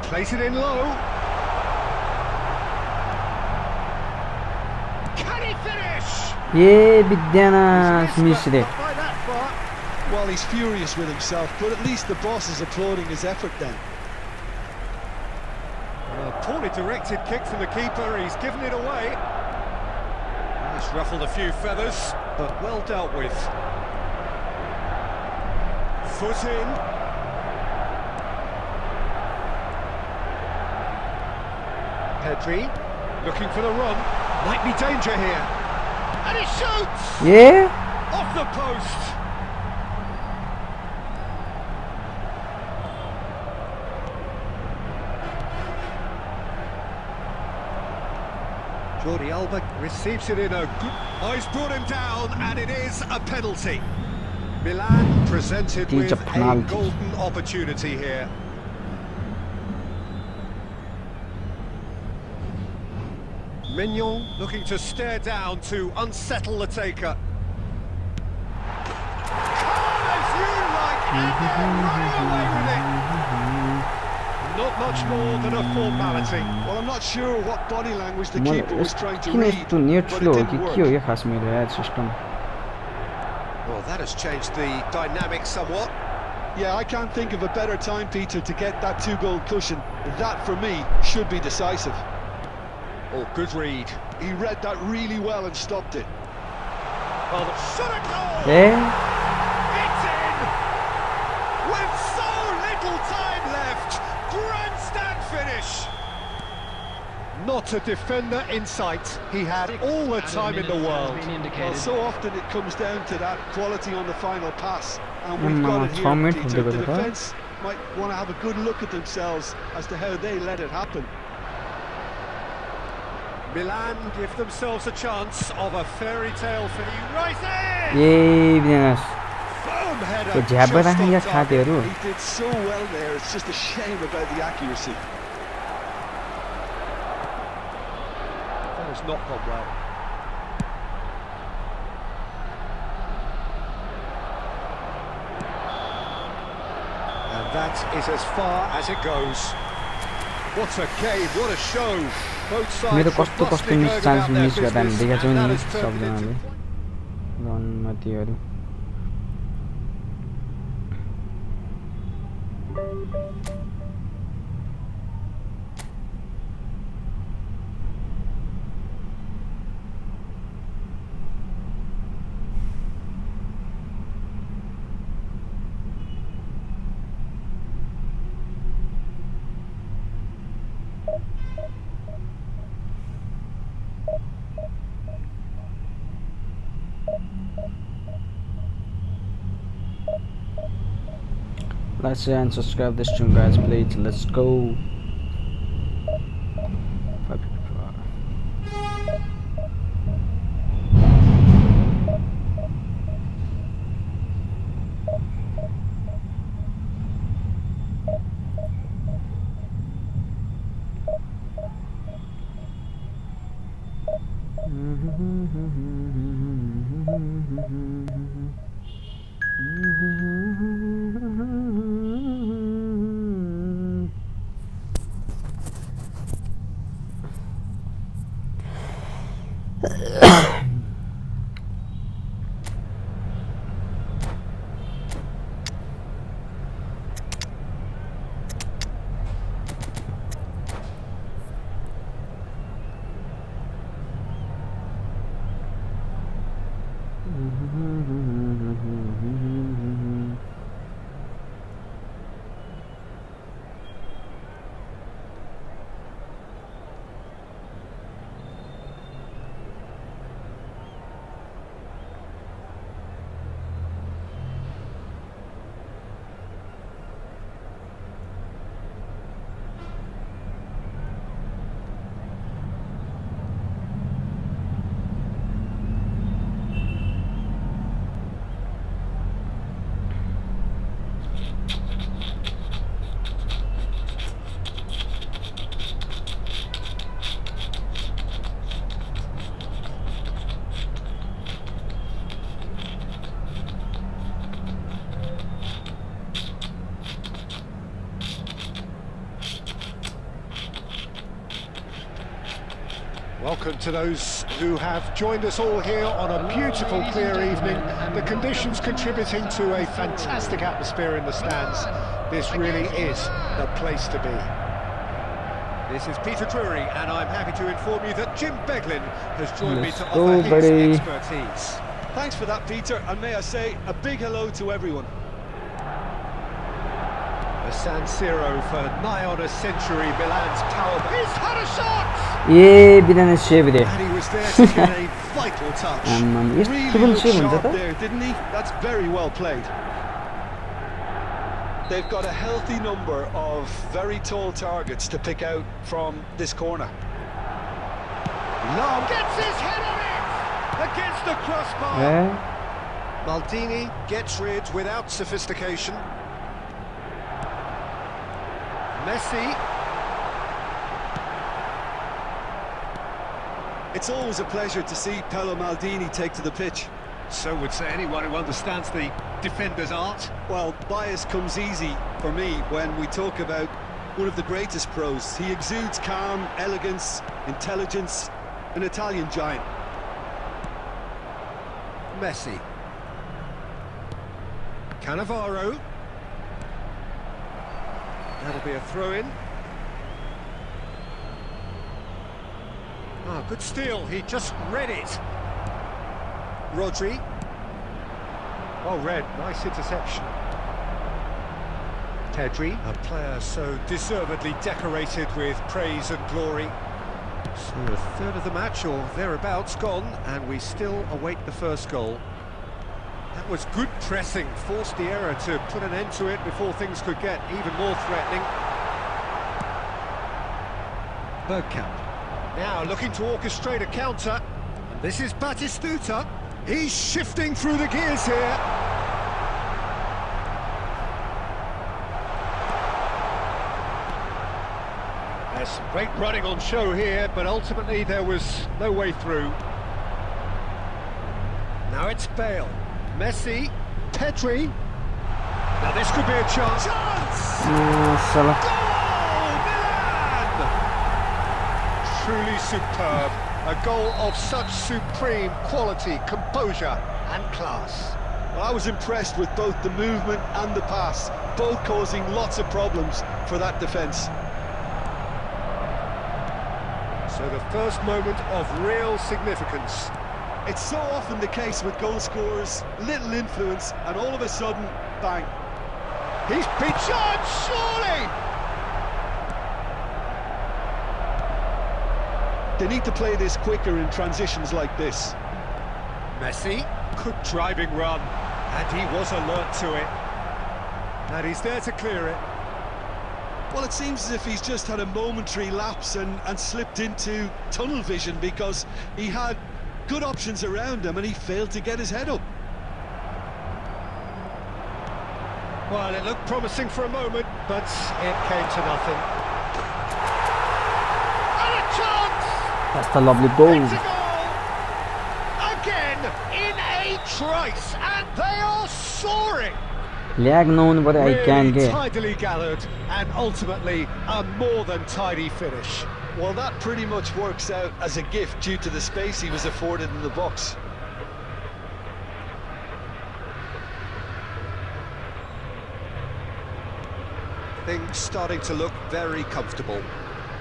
Plays it in low. Can he finish? ये Vidyanath मिश्रे Not by that far. Well, he's furious with himself, but at least the boss is applauding his effort then. A poorly directed kick from the keeper, he's given it away. He's ruffled a few feathers, but well dealt with. Foot in. Pedri, looking for the run. Might be danger here. And he shoots! ये Off the post! Jordi Alba receives it in a good... Oh, he's brought him down, and it is a penalty. Milan presented It's with a a penalty. golden opportunity here. Mignon looking to stare down to unsettle the taker. Calm as you like, and they're running away with it. Not much more than a formality. Well, I'm not sure what body language the मलाई keeper was trying to किन read, यस्तो net but slow it हो कि didn't के हो work. यो खास मेरो यार system Well, that has changed the dynamic somewhat. Yeah, I can't think of a better time, Peter, to get that 2-goal cushion. That, for me, should be decisive. Oh, good read. He read that really well and stopped it. Oh, the shot at goal! A It's in! With so little time left! Grandstand finish! Not a defender in sight. He had all the time in the world. Well, so often it comes down to that quality on the final pass. And we've got it Tom here, Mitchell Peter. did The it, huh? defence might want to have a good look at themselves as to how they let it happen. Milan give themselves a chance of a fairy tale finish. Right in! ये Vidyanath Firm header. त्यो झ्याप just राखेका on या target. खातेहरू He did so well there. It's just a shame about the accuracy. That has not gone well. And that is as far as it goes. What a game, what a show. Both sides मेरो were कस्तो कस्तो bustling miss erg chance about their miss गर्दा हामी business, देखेको छौँ and that नि has turned सबजनाले into रनमा त्योहरू Like, share and subscribe this channel, guys, please. Let's go. Welcome to those who have joined us all here on a beautiful, clear evening. The conditions contributing to a fantastic atmosphere in the stands. This really is the place to be. This is Peter Drury, and I'm happy to inform you that Jim Beglin has joined me to offer his expertise. Thanks for that, Peter, and may I say a big hello to everyone. San Siro for nigh on a century, Milan's power. He's had a shot! Bir tane şey bir de. And he was there to get a vital touch. Really looked sharp there, didn't he? That's very well played. They've got a healthy number of very tall targets to pick out from this corner. Long gets his head on it against the crossbar. Maldini gets rid without sophistication. Messi. It's always a pleasure to see Paolo Maldini take to the pitch. So would say anyone who understands the defender's art. Well, bias comes easy for me when we talk about one of the greatest pros. He exudes calm, elegance, intelligence, an Italian giant. Messi. Cannavaro. That'll be a throw-in. Ah, good steal. He just read it. Rodri. Well read. Nice interception. Pedri, a player so deservedly decorated with praise and glory. So a third of the match or thereabouts gone, and we still await the first goal. That was good pressing, forced the error to put an end to it before things could get even more threatening. Bergkamp. Now looking to orchestrate a counter. And this is Batistuta. He's shifting through the gears here. There's some great running on show here, but ultimately there was no way through. Now it's Bale. Messi, Pedri. Now this could be a chance. Salah. Goal, Milan! Truly superb. A goal of such supreme quality, composure and class. Well, I was impressed with both the movement and the pass, both causing lots of problems for that defence. So the first moment of real significance. It's so often the case with goal scorers, little influence, and all of a sudden, bang. He's been charged, surely! They need to play this quicker in transitions like this. Messi, good driving run, and he was alert to it. And he's there to clear it. Well, it seems as if he's just had a momentary lapse and slipped into tunnel vision because he had good options around him and he failed to get his head up. Well, it looked promising for a moment, but it came to nothing. And a chance! That's a lovely goal. It's a goal! Trice, and they are soaring. Lag नहुनु पर्यो आई क्यान Really के tidily gathered, and ultimately a more than tidy finish. Well, that pretty much works out as a gift due to the space he was afforded in the box. Things starting to look very comfortable.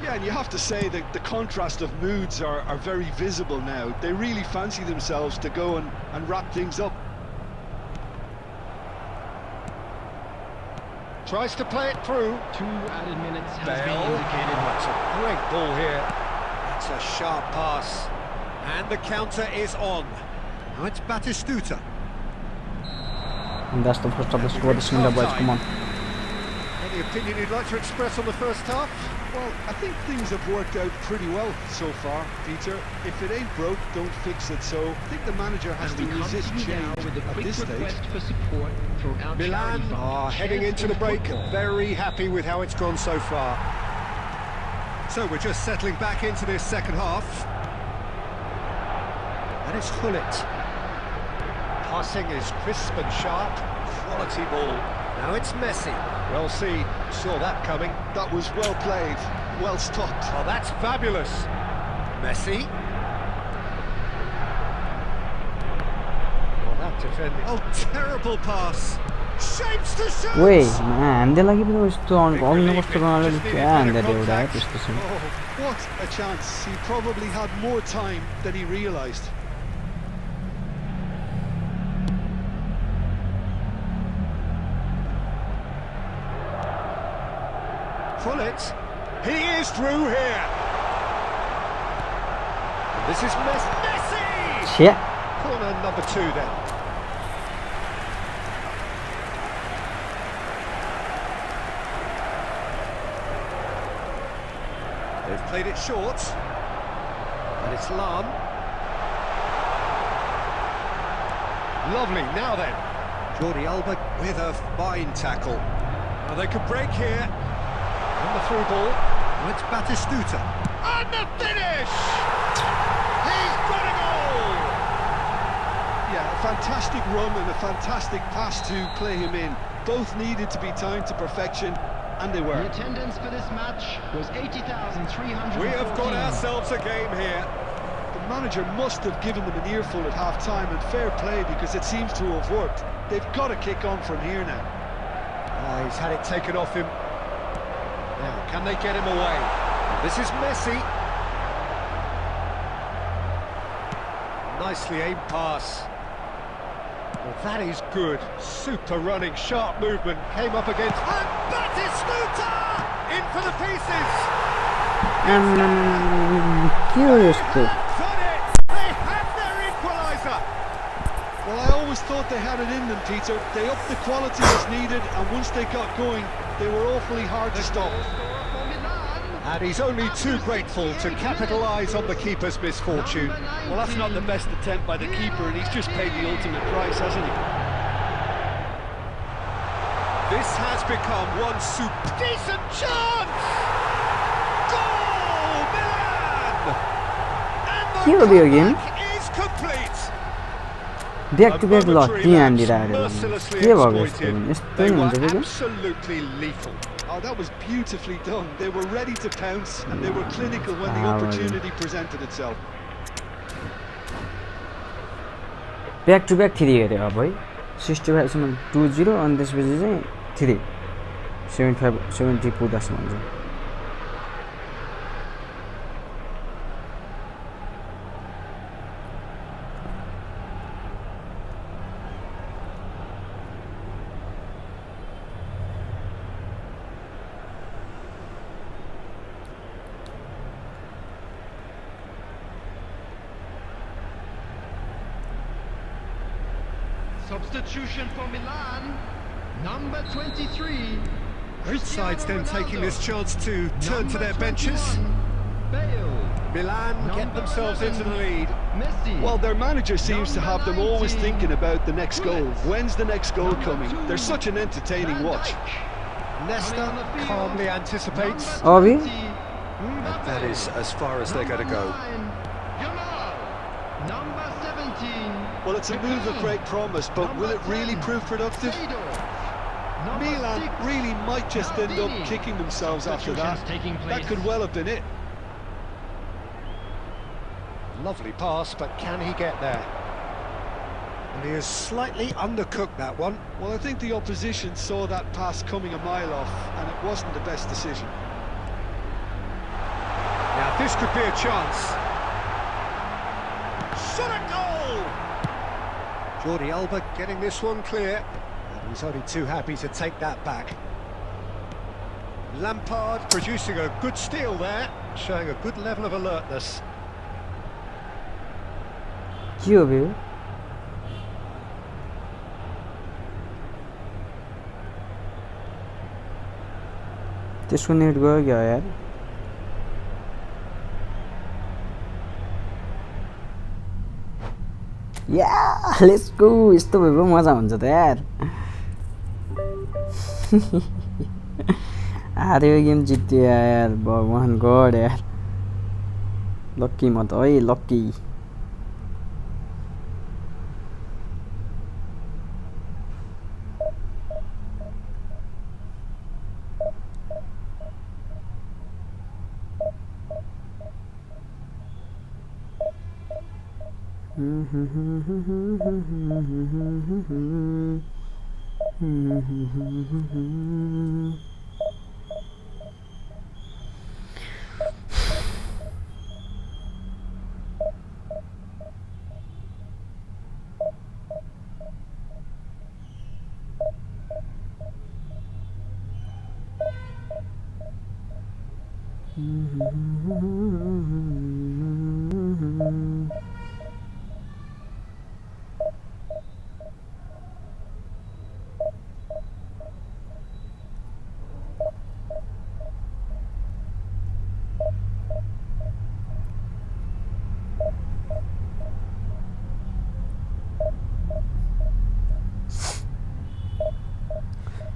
Yeah, and you have to say that the contrast of moods are very visible now. They really fancy themselves to go and wrap things up. Tries to play it through. 2 added minutes has Bale. been indicated. That's a great ball here. It's a sharp pass. And the counter is on. Now it's Batistuta. And that's the first of the score, the Singer boys, come on. Any opinion you'd like to express on the first half? Well, I think things have worked out pretty well so far, Peter. If it ain't broke, don't fix it. So I think the manager has to resist change with a at quick this stage. request for support from our Milan charity fund. are heading Chance into the for break, football. very happy with how it's gone so far. So we're just settling back into this second half. And it's Hullet. Passing is crisp and sharp, quality ball. Now it's Messi. Well seen, saw that coming. That was well played, well stopped. Oh, that's fabulous. Messi. Oh, that defending. Oh, terrible pass. Shapes to shoot. Wait, man, they like even यस्तो अल्ने कस्तो गर्नाले क्या हान्दै थियो एउटा त्यस्तो छ Oh, what a chance. He probably had more time than he realised. Hullet. He is through here. And this is Messi. छ्या Corner number 2 then. They've played it short. And it's Lam. Lovely, now then. Jordi Alba with a fine tackle. Now they could break here. And the through ball. Now it's Batistuta. And the finish! He's got a goal! Yeah, a fantastic run and a fantastic pass to play him in. Both needed to be timed to perfection, and they were. The attendance for this match was 80,300. We have got ourselves a game here. The manager must have given them an earful at half-time, and fair play because it seems to have worked. They've got to kick on from here now. He's had it taken off him. Now, can they get him away? This is Messi. Nicely aimed pass. Well, that is good. Super running, sharp movement. Came up against... And Batistuta! In for the pieces! के हो यस्तो Done it! They have their equaliser! Well, I always thought they had it in them, Peter. They upped the quality as needed, and once they got going, they were awfully hard to stop. And he's only too grateful to capitalise on the keeper's misfortune. Well, that's not the best attempt by the keeper, and he's just paid the ultimate price, hasn't he? This has become one decent chance! Goal, Milan! And के हो यो game comeback is complete! Back to back ल Momentary के lapse, हान्दिरहेको mercilessly के भएको exploited. यस्तो यस्तै They हुन्छ were कि absolutely lethal. Oh, that was beautifully done. They were ready to pounce, and they were clinical when the Ah, well. opportunity presented itself. Back to back 3 हेऱ्यो अब है 65सम्म 2-0 अनि त्यसपछि चाहिँ 3 75 70 पुग्दासम्म हुन्छ Substitution for Milan, number 23. Both sides then taking this chance to turn to their Number benches. 21, Bale. Milan get Number themselves 11, into the lead. Messi. Well, their manager seems to have them always 19, thinking about the next goal. Hullet. When's the next goal Number coming? 2, They're such an entertaining Van watch. Dijk. Nesta Coming on the field, calmly anticipates. number Obi? 20, That is as far as they're going to go. Number 9, Jamal. Number 17. Well, it's a move of great promise, but will it really prove productive? Milan really might just end up kicking themselves after that. That could well have been it. Lovely pass, but can he get there? And he has slightly undercooked that one. Well, I think the opposition saw that pass coming a mile off, and it wasn't the best decision. Now this could be a chance. Shot a goal! Jordi Alba getting this one clear. And he's only too happy to take that back. Lampard producing a good steal there, showing a good level of alertness. के हो बे त्यसको net गयो क्या यार या let's go यस्तो भए मजा हुन्छ त यार हार्यो गेम जित्यो यार भगवान गॉड यार लक्की म त है लक्की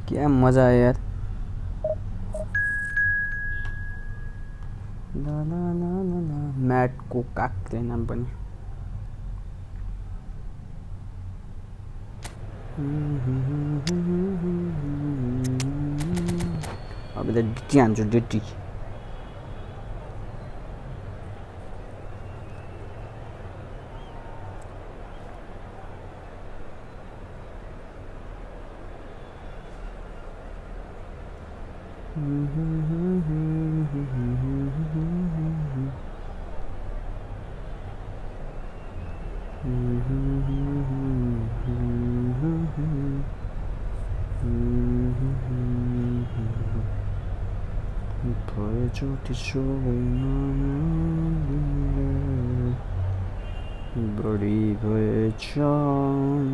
क्या मजा आयो यार ला ला ला ला ला मैट को काक्ले नाम पनि अब त डिटी हान्छु डिटी बड़ी पहचान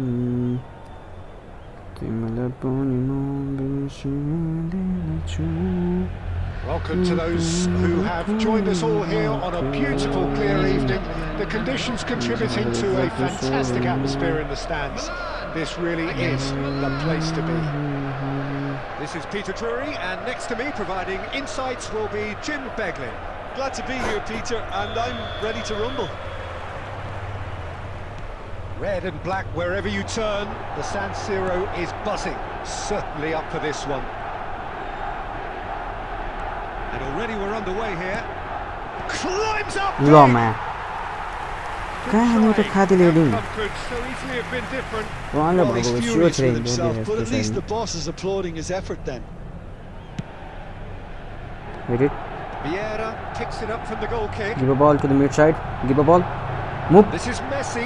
तिमीलाई पनि म बिर्सिँदैछु Welcome to those who have joined us all here on a beautiful, clear evening. The conditions contributing to a fantastic atmosphere in the stands. This really is the place to be. This is Peter Drury, and next to me, providing insights, will be Jim Beglin. Glad to be here, Peter, and I'm ready to rumble. Red and black wherever you turn, the San Siro is buzzing. Certainly up for this one. And already we're underway here. Climbs up! Yo, man. कहाँनिर khadi leading उहाँले भएको सियो छ but at least the boss is applauding his effort then. Vieira picks it up from the goal kick. Give a ball to the mid side. Give a ball. Move. This is Messi.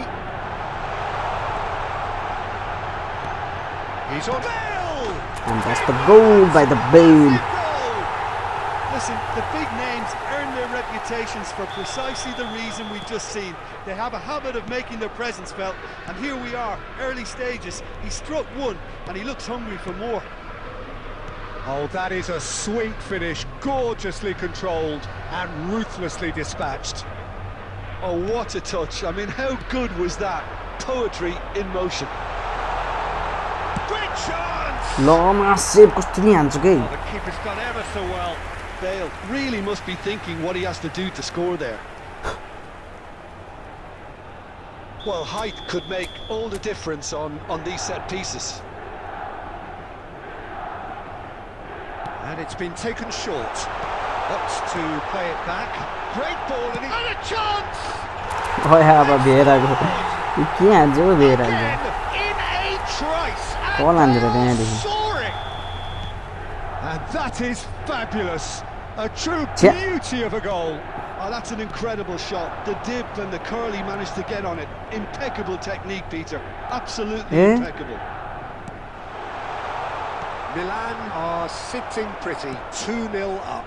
He's on Bale! And that's the goal by the Bale. Listen, the big names earn their reputations for precisely the reason we've just seen. They have a habit of making their presence felt, and here we are, early stages. He struck one, and he looks hungry for more. Oh, that is a sweet finish, gorgeously controlled and ruthlessly dispatched. Oh, what a touch. I mean, how good was that? Poetry in motion. Great chance! Massive कस्तो नि हान्छ के The keeper's done ever so well. Bale really must be thinking what he has to do to score there. Well, height could make all the difference on these set pieces. And it's been taken short. Opts to play it back. Great ball and a chance! ओए अब भेराको के हान्छ हो भेराको Again, in a trice. कल हान्छ र त्यहाँदेखि Soaring. And that is fabulous. A true Chea. beauty of a goal. Oh, that's an incredible shot. The dip and the curl he managed to get on it. Impeccable technique, Peter. Absolutely impeccable. Milan are sitting pretty, 2-0 up.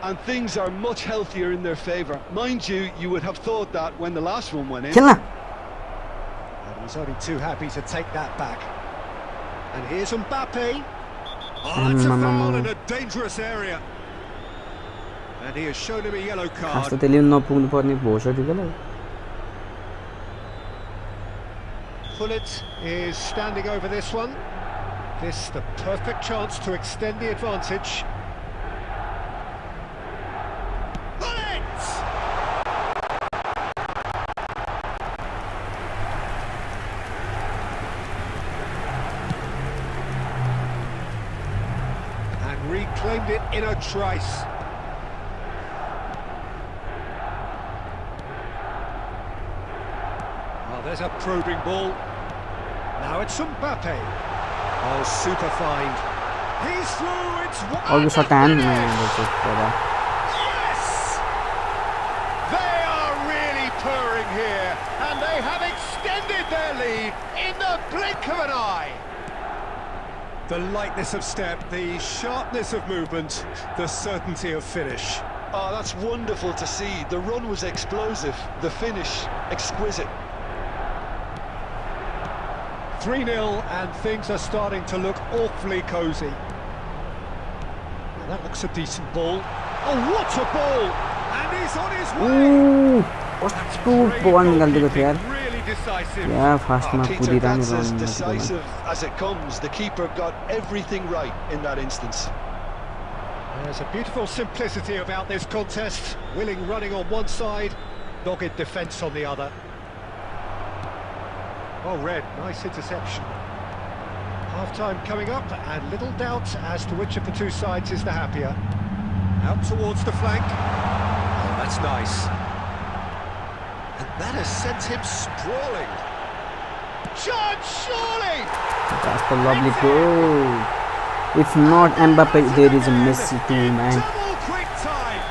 And things are much healthier in their favour. Mind you, you would have thought that when the last one went in. खेल्न And he's only too happy to take that back. And here's Mbappe. Oh, that's a foul in a dangerous area. And he has shown him a yellow खास त card. त्यसले नपुग्नु पर्ने भोसटिकल Pullet is standing over this one. This the perfect chance to extend the advantage. Pullet! And reclaimed it in a trice. Oh, there's a probing ball. Now it's Mbappe. Oh, super find. He's through, it's अघि सटान Yes! They are really purring here, and they have extended their lead in the blink of an eye. The lightness of step, the sharpness of movement, the certainty of finish. Oh, that's wonderful to see. The run was explosive, the finish exquisite. 3-0 and things are starting to look awfully cosy. Well, that looks a decent ball. Oh, what a ball! And he's on his way! कस्तो बल निकालिदिएको थियो यार Really decisive. या फास्टमा Peter, कुदिरहने that's as run decisive as it comes. The keeper got everything right in that instance. There's a beautiful simplicity about this contest. Willing running on one side, dogged defence on the other. Oh, Red, nice interception. Half-time coming up, and little doubt as to which of the two sides is the happier. Out towards the flank. Oh, that's nice. And that has sent him sprawling. Chance, surely! That's a lovely goal. If not Mbappe, there is a Messi too, man. Double quick time.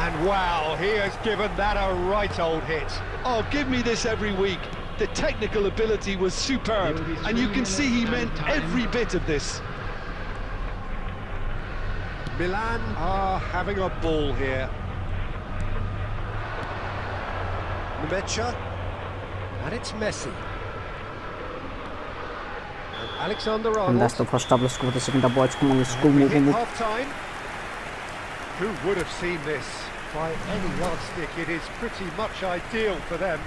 And wow, he has given that a right old hit. Oh, give me this every week. The technical ability was superb, and you can see he meant every bit of this. Milan are having a ball here. Nemecha, and it's Messi. And Alexander And Arnold. that's the first double score, the second double score, We hit move. half-time. Who would have seen this? By any yardstick, it is pretty much ideal for them.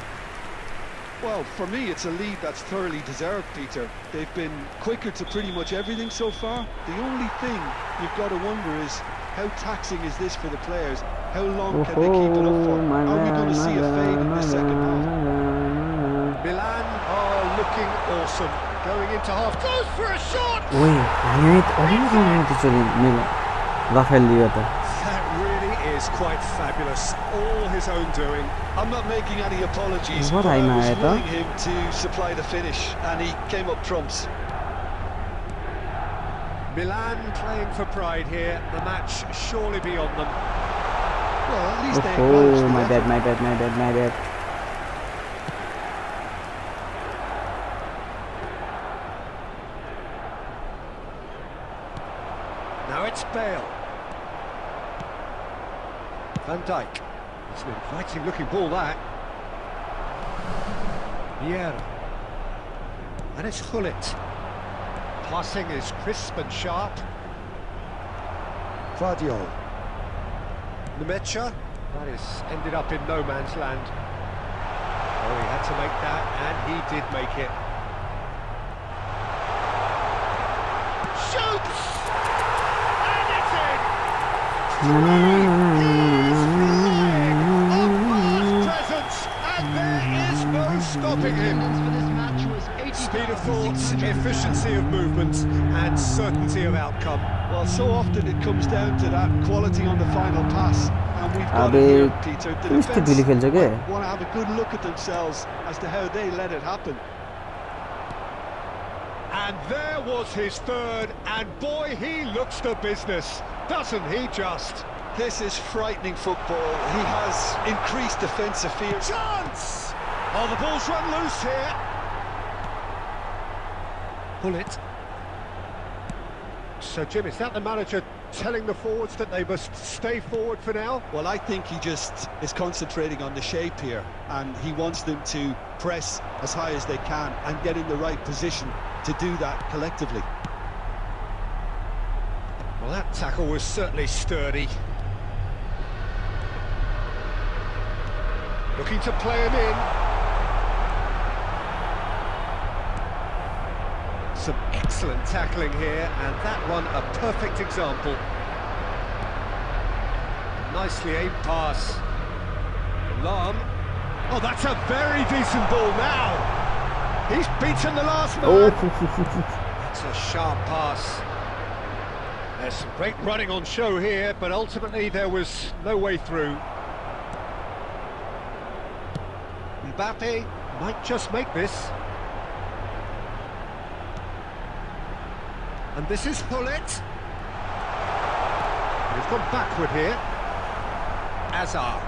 Well, for me, it's a lead that's thoroughly deserved, Peter. They've been quicker to pretty much everything so far. The only thing you've got to wonder is, how taxing is this for the players? How long can they keep it up for? Are we going to see a fade in the second half? Milan are looking awesome. Going into half, goes for a shot! That really is quite fabulous. All his own doing. I'm not making any apologies, What but I I was made, wanting him to supply the finish, and he came up trumps. Milan playing for pride here. The match surely beyond them. Well, at least they Oh, acknowledged my the bad, effort. my bad. Now it's Bale. Van Dijk. It's an inviting looking ball, that. Vieira. And it's Gullit. Passing is crisp and sharp. Guardiola. Nemecha. That is ended up in no man's land. Oh, he had to make that, and he did make it. Shoots! And it's in! Presence, and there is pace, efficiency of movement and certainty of outcome. Well, so often it comes down to that quality on the final pass, and we've got it here, Peter. The defence want to have a good look at themselves as to how they let it happen. And there was his third, and boy, he looks the business, doesn't he just? This is frightening football. He has increased defensive fear. Chance! Oh, the ball's run loose here. Pull it. So, Jim, is that the manager telling the forwards that they must stay forward for now? Well, I think he just is concentrating on the shape here, and he wants them to press as high as they can and get in the right position to do that collectively. Well, that tackle was certainly sturdy. Looking to play him in. Some excellent tackling here, and that one a perfect example. Nicely aimed pass. Lam. Oh, that's a very decent ball now. He's beaten the last man. That's a sharp pass. There's some great running on show here, but ultimately there was no way through. Mbappe might just make this. And this is Hullet. He's gone backward here. Azar.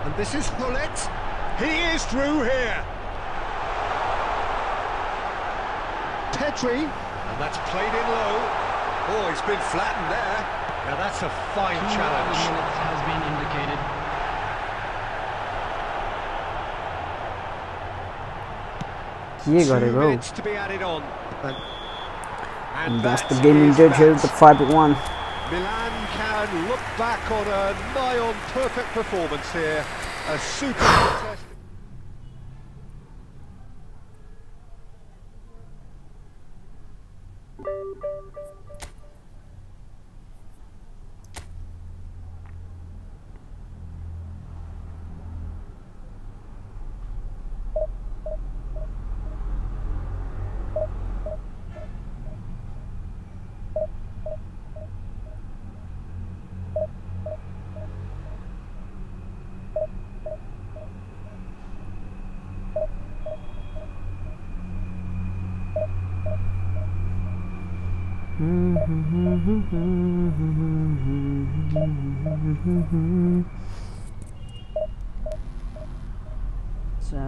And this is Hullet. He is through here. Pedri. And that's played in low. Oh, he's been flattened there. Now that's a fine challenge. 2 minutes has been indicated. Two minutes to be added on. And that's the game ended here with the 5-1. Milan can look back on a nigh-on perfect performance here. A super contest.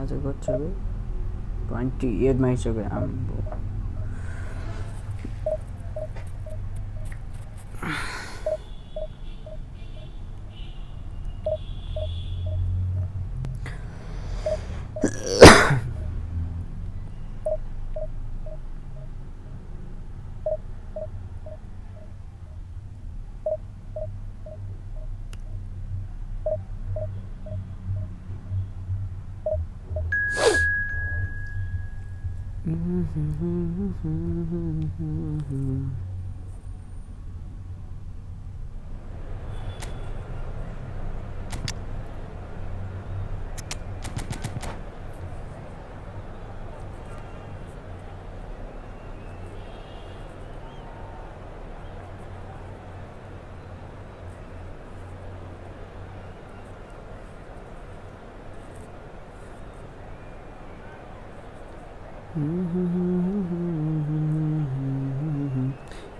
आज गच्छबै 28 मा आइसक्यो आम्बो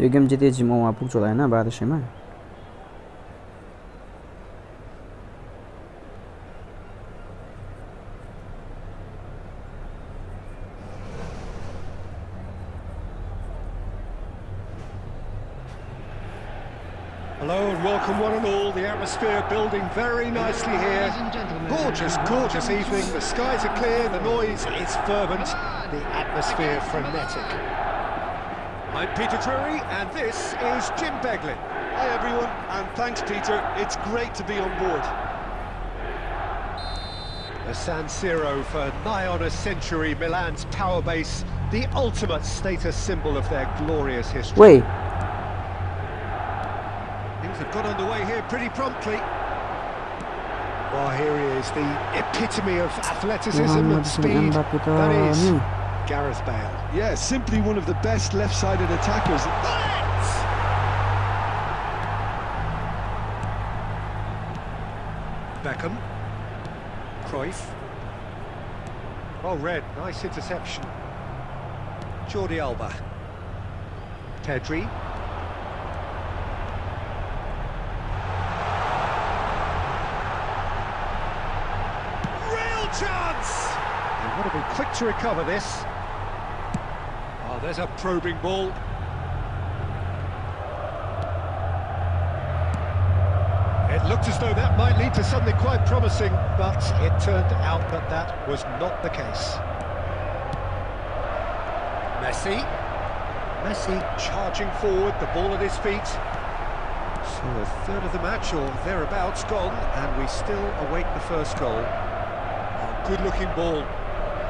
यो game जितेपछि म वहाँ पुग्छु होला हैन 1200 मा Hello and welcome one and all. The atmosphere building very nicely here. Gorgeous, gorgeous evening. The skies are clear, the noise is fervent, the atmosphere frenetic. I'm Peter Drury and this is Jim Beglin. Hi everyone, and thanks Peter, it's great to be on board. The San Siro for nigh on a century, Milan's power base, the ultimate status symbol of their glorious history. Wait. Things have got underway here pretty promptly. Well, here he is, the epitome of athleticism and speed. That is Gareth Bale. Yeah, simply one of the best left-sided attackers. Beckham. Cruyff. Oh, Red, nice interception. Jordi Alba. Pedri. Real chance! They want to be quick to recover this. Oh, there's a probing ball. It looked as though that might lead to something quite promising, but it turned out that that was not the case. Messi charging forward, the ball at his feet. So a third of the match or thereabouts gone, and we still await the first goal. Oh, good looking ball.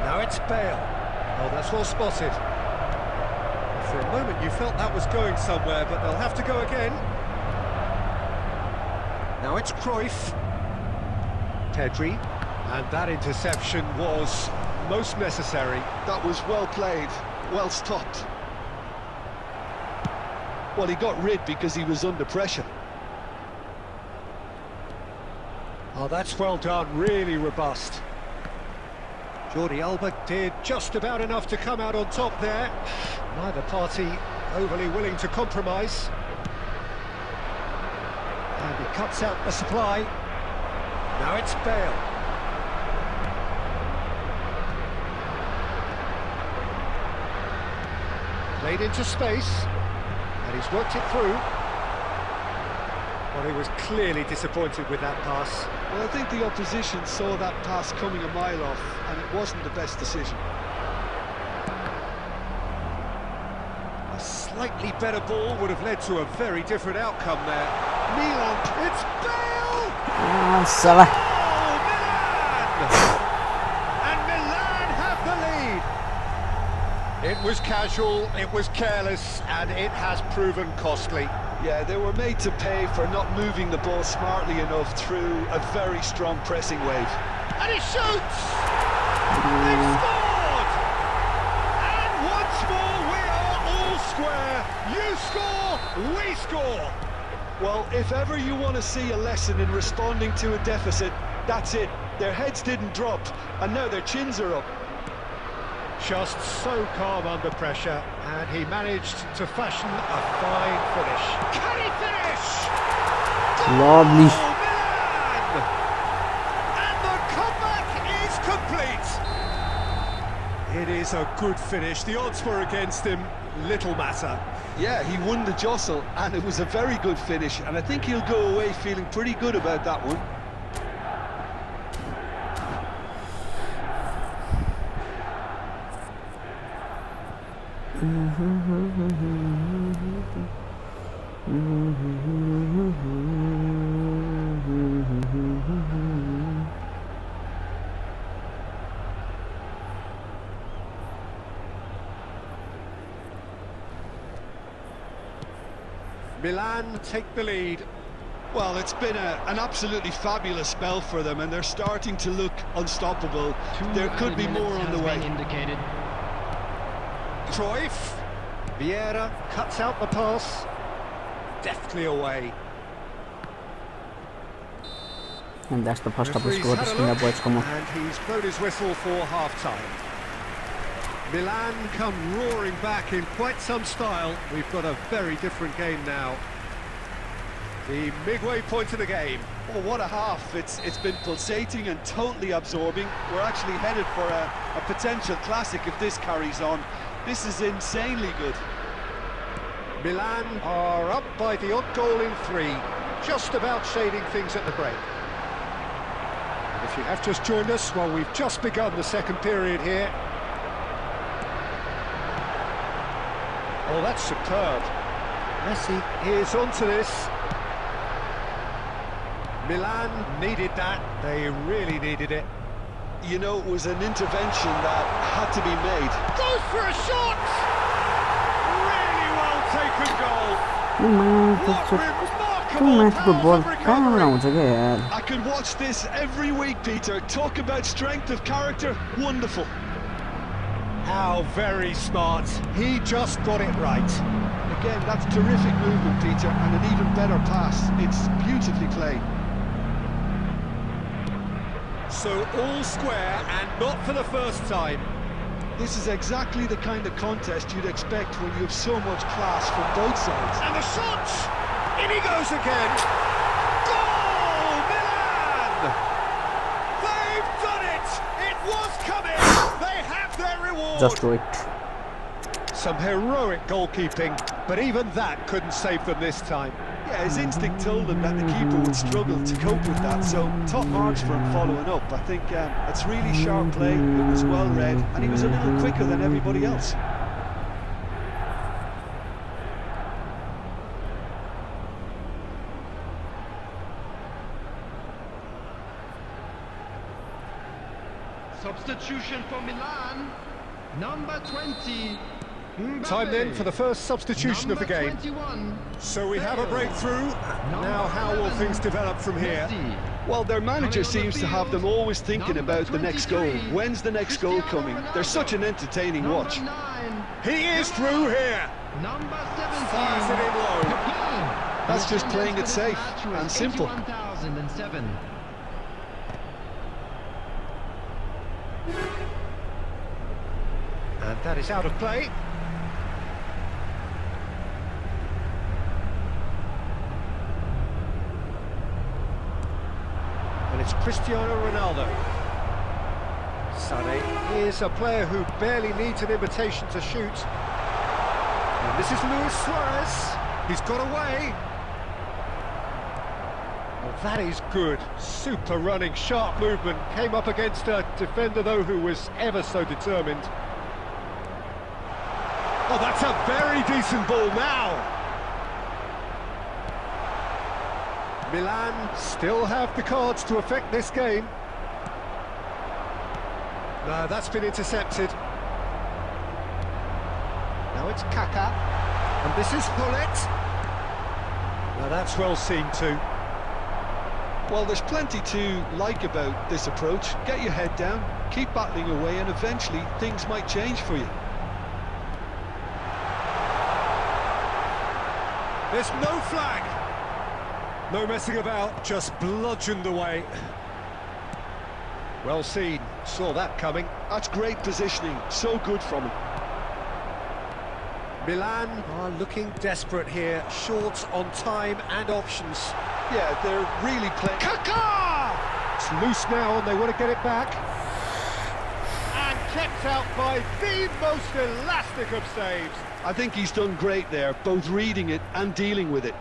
Now it's Bale. Oh, that's well spotted. For a moment you felt that was going somewhere, but they'll have to go again. Now it's Cruyff. Pedri. And that interception was most necessary. That was well played, well stopped. Well, he got rid because he was under pressure. Oh, that's well done, really robust. Jordi Alba did just about enough to come out on top there. Neither party overly willing to compromise. And he cuts out the supply. Now it's Bale. Played into space. And he's worked it through. Well, he was clearly disappointed with that pass. Well, I think the opposition saw that pass coming a mile off, and it wasn't the best decision. A slightly better ball would have led to a very different outcome there. Milan, it's Bale! Salah. Oh, Milan! And Milan have the lead. It was casual, it was careless, and it has proven costly. Yeah, they were made to pay for not moving the ball smartly enough through a very strong pressing wave. And he shoots! They've scored! And once more we are all square. You score, we score. Well, if ever you want to see a lesson in responding to a deficit, that's it. Their heads didn't drop, and now their chins are up. Just so calm under pressure, and he managed to fashion a fine finish. Can he finish? Lovely. Oh, Milan! And the comeback is complete. It is a good finish. The odds were against him, little matter. Yeah, he won the jostle, and it was a very good finish, and I think he'll go away feeling pretty good about that one. Milan take the lead. Well, it's been an absolutely fabulous spell for them, and they're starting to look unstoppable. There could be more on the way. Indicated. Cruyff. Vieira cuts out the pass. Deftly away. And that's the first of the Referee's score. had a This thing look, boys come on. and he's blown his whistle for half-time. Milan come roaring back in quite some style. We've got a very different game now. The midway point of the game. Oh, what a half. It's been pulsating and totally absorbing. We're actually headed for a potential classic if this carries on. This is insanely good. Milan are up by the odd goal in 3, just about shading things at the break. If you have just joined us, well, we've just begun the second period here. Oh, that's superb. Messi is onto this. Milan needed that. They really needed it. You know, it was an intervention that had to be made. Goes for a shot! Really well taken goal. What come on, माथिको बल powerful कहाँबाट recovery. आउँछ क्या यार I could watch this every week, Peter. Talk about strength of character. Wonderful. How very smart. He just got it right. Again, that's terrific movement, Peter, and an even better pass. It's beautifully played. So all square and not for the first time. This is exactly the kind of contest you'd expect when you have so much class from both sides. And the shot! In he goes again! Goal! Milan! They've done it! It was coming! They have their reward! Just do it. Some heroic goalkeeping, but even that couldn't save them this time. Yeah, his instinct told him that the keeper would struggle to cope with that, so top marks for him following up. I think it's really sharp play, it was well read, and he was a little quicker than everybody else. Substitution for Milan, number 20. Time then for the first substitution of the game. 21. So we have a breakthrough. Now how will things develop from here? Well, their manager seems to have them always thinking about the next goal. When's the next goal coming? They're such an entertaining watch. He is through here. Number 17. Fires it in low. That's just playing it safe and simple. 81,007. And that is out of play. And it's Cristiano Ronaldo. Sané is a player who barely needs an invitation to shoot. And this is Luis Suarez. He's got away. Well, that is good. Super running, sharp movement. Came up against a defender, though, who was ever so determined. Oh, that's a very decent ball now. Milan still have the cards to affect this game. No, that's been intercepted. Now it's Kaka. And this is Hullet. Now that's well seen too. Well, there's plenty to like about this approach. Get your head down, keep battling away, and eventually things might change for you. There's no flag. No messing about, just bludgeoned away. Well seen, saw that coming. That's great positioning, so good from him. Milan are looking desperate here, short on time and options. Yeah, they're really playing. Kaka! It's loose now and they want to get it back. And kept out by the most elastic of saves. I think he's done great there, both reading it and dealing with it.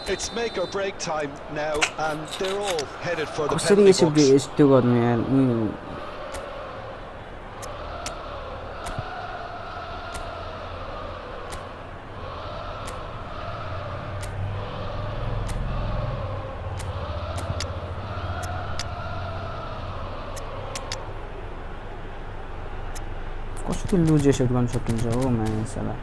It's make or break time now, and they're all headed for the penalty box. यस्तो गर्नु यार कस्तो लुज यसरी गर्न सकिन्छ हो मान्छेलाई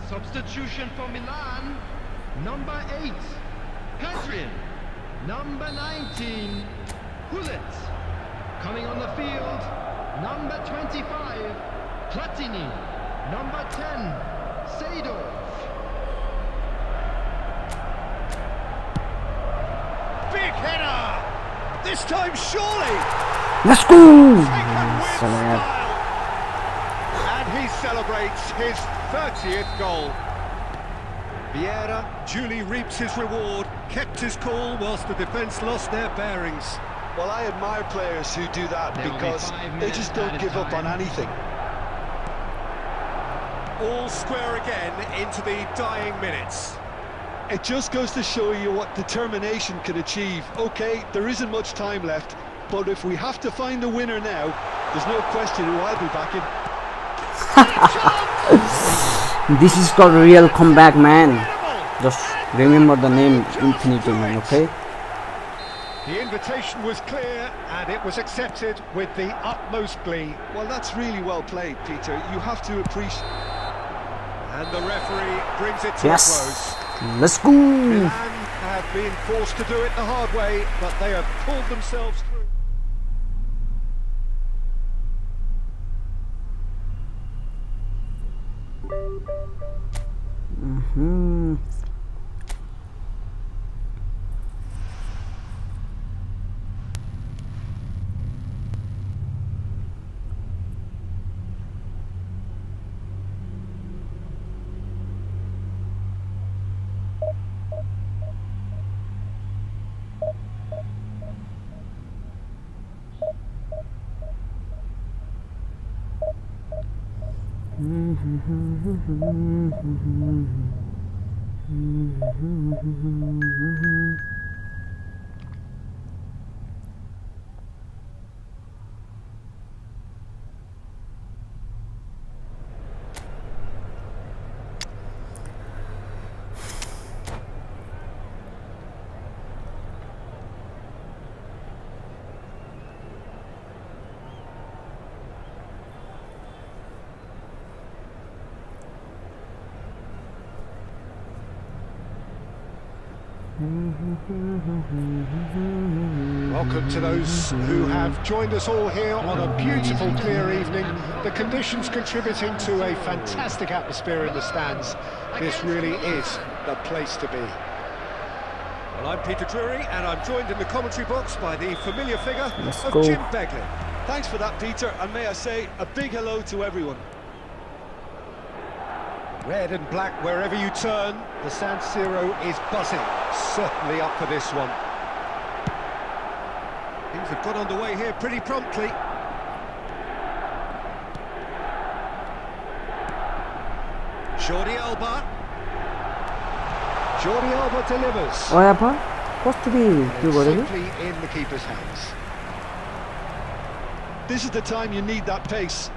Substitution for Milan, number 8, Hadrian, number 19, Hullet. Coming on the field, number 25, Platini, number 10, Seydorf. Big header! This time surely! Let's go! And he celebrates his 30th goal. Vieira duly reaps his reward, kept his cool whilst the defence lost their bearings. Well, I admire players who do that because they just don't give up on anything. all square again into the dying minutes. It just goes to show you what determination can achieve. Okay, there isn't much time left, but if we have to find a winner now, there's no question who I'll be backing. This is called real comeback, man. Just remember the name Infinity, man, okay? The invitation was clear and it was accepted with the utmost glee. Well, that's really well played, Peter. You have to appreciate... And the referee brings it to a Yes, close. let's go. Milan have been forced to do it the hard way, but they have pulled themselves through. Welcome to those who have joined us all here on a beautiful, clear evening. The conditions contributing to a fantastic atmosphere in the stands. This really is the place to be. Well, I'm Peter Drury, and I'm joined in the commentary box by the familiar figure of go. Jim Beglin. Thanks for that, Peter, and may I say a big hello to everyone. Red and black wherever you turn, the San Siro is buzzing. Certainly up for this one. Things have got underway here pretty promptly. Jordi Alba. Jordi Alba delivers. What happened? Supposed to be Safely in the keeper's hands. This is the time you need that pace.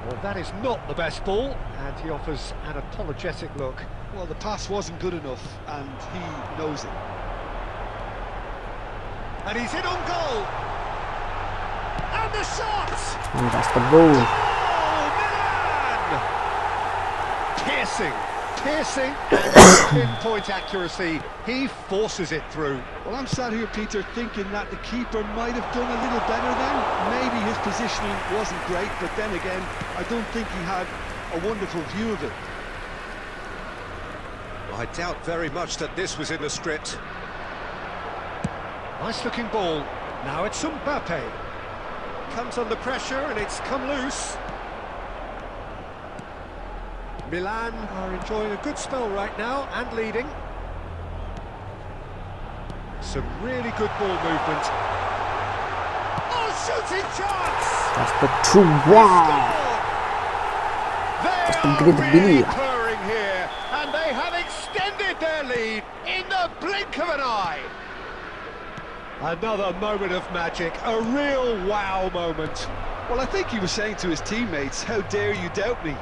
Well, that is not the best ball, and he offers an apologetic look. Well, the pass wasn't good enough, and he knows it. And he's in on goal. And the shot! And that's the goal. Oh, Milan! Piercing, pinpoint accuracy. He forces it through. Well, I'm sat here, Peter, thinking that the keeper might have done a little better then. Maybe his positioning wasn't great, but then again, I don't think he had a wonderful view of it. I doubt very much that this was in the script. Nice looking ball. Now it's Mbappe. Comes under pressure and it's come loose. Milan are enjoying a good spell right now and leading. Some really good ball movement. Oh, shooting chance! That's the true one. That's the great really belief. purring here, and they have extended their lead in the blink of an eye. Another moment of magic, a real wow moment. Well, I think he was saying to his teammates, how dare you doubt me?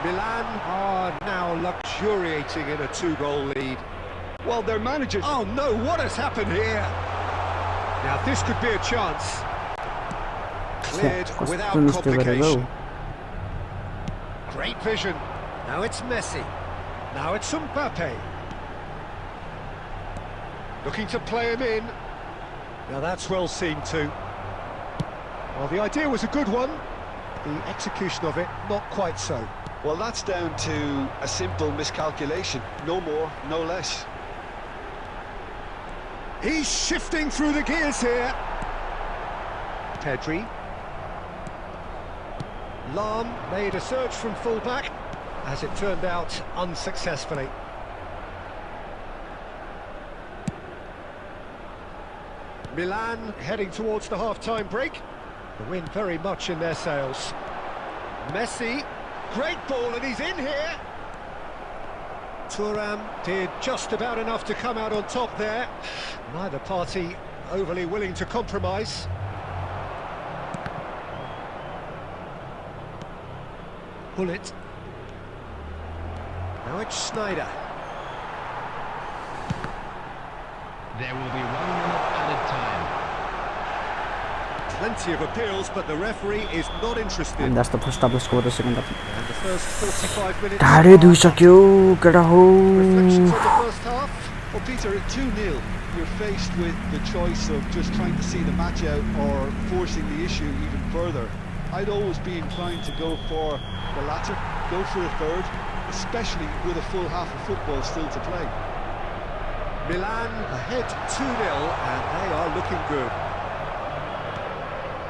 Milan are now luxuriating in a 2-goal lead. Well, their manager... Oh no, what has happened here? Now this could be a chance. Cleared without complication. Great vision. Now it's Messi. Now it's Mbappe. Looking to play him in. Now that's well seen too. Well, the idea was a good one. The execution of it, not quite so. Well, that's down to a simple miscalculation. No more, no less. He's shifting through the gears here. Pedri. Lahm made a search from full-back, as it turned out unsuccessfully. Milan heading towards the half-time break. The wind very much in their sails. Messi, great ball, and he's in here. Thuram did just about enough to come out on top there. Neither party overly willing to compromise. Bullet. Now it's Snyder. There will be 1 minute added time. Plenty of appeals, but the referee is not interested. And that's the first double score, the second double. And the first 45 minutes. Dhare duisakyo केटा हो. Reflections on the first half. Well, Peter, at 2-0, you're faced with the choice of just trying to see the match out or forcing the issue even further. I'd always be inclined to go for the latter, go for a third, especially with a full half of football still to play. Milan ahead 2-0, and they are looking good.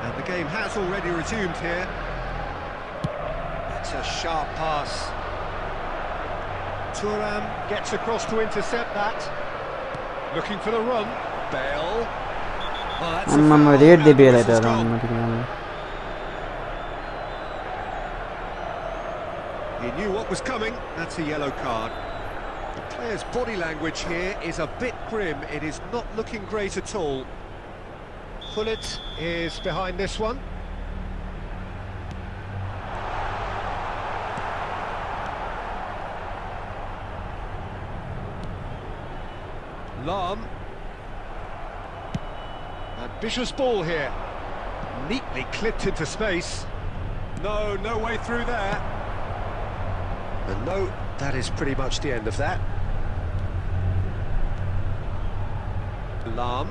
And the game has already resumed here. It's a sharp pass. Thuram gets across to intercept that. Looking for the run. Bale. Oh, that's a foul. red And the debate whistle's it gone. He knew what was coming. That's a yellow card. The player's body language here is a bit grim. It is not looking great at all. Pullet is behind this one. Lahm. Ambitious ball here. Neatly clipped into space. No way through there. And no, that is pretty much the end of that. Lahm.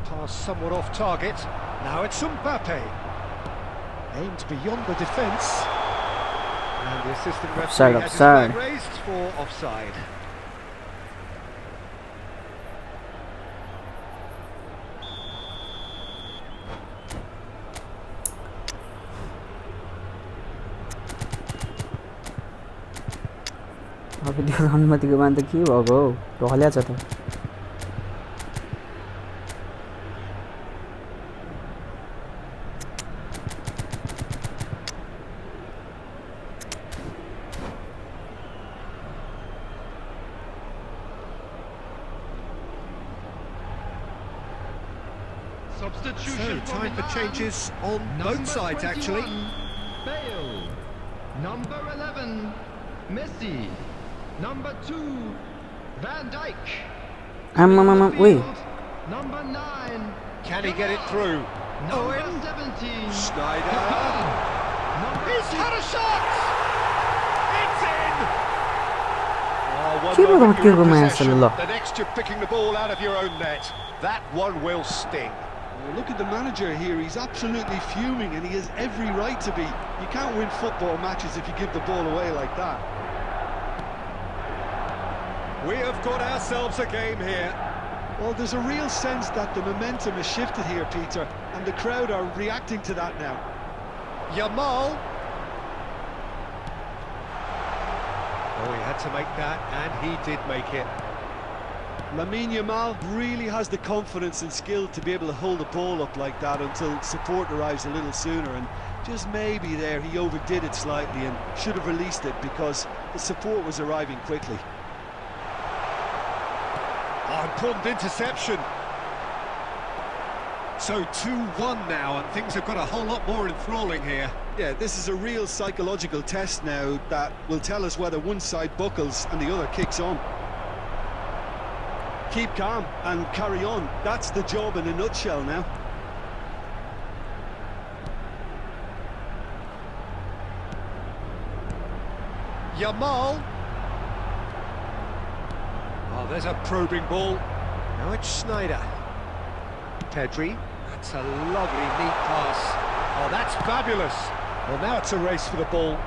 Pass somewhat off target. Now it's Mbappe. Aimed beyond the defence. And the assistant referee has his flag raised for offside. अब त्यो अनुमतिको मान त के भएको हो ढल्या छ त Substitution So, time for changes on both sides, actually. Bale. Number 11, Messi. Number 2, Van Dijk. wait. Number 9. Can he get it through? Number Owen. 17. Snyder. Number He's 6. had a shot! It's in! Oh, one Keep it moment on, you're keep in it, man, possession, Salah. the next you're picking the ball out of your own net. That one will sting. Well, look at the manager here, he's absolutely fuming and he has every right to be. You can't win football matches if you give the ball away like that. We have got ourselves a game here. Well, there's a real sense that the momentum has shifted here, Peter, and the crowd are reacting to that now. Yamal. Oh, he had to make that, and he did make it. Lamine Yamal really has the confidence and skill to be able to hold the ball up like that until support arrives a little sooner, and just maybe there he overdid it slightly and should have released it because the support was arriving quickly. Oh, important interception. So 2-1 now, and things have got a whole lot more enthralling here. Yeah, this is a real psychological test now that will tell us whether one side buckles and the other kicks on. Keep calm and carry on. That's the job in a nutshell now. Yamal. Oh, there's a probing ball. Now it's Snyder. Pedri. That's a lovely, neat pass. Oh, that's fabulous. Well, now it's a race for the ball.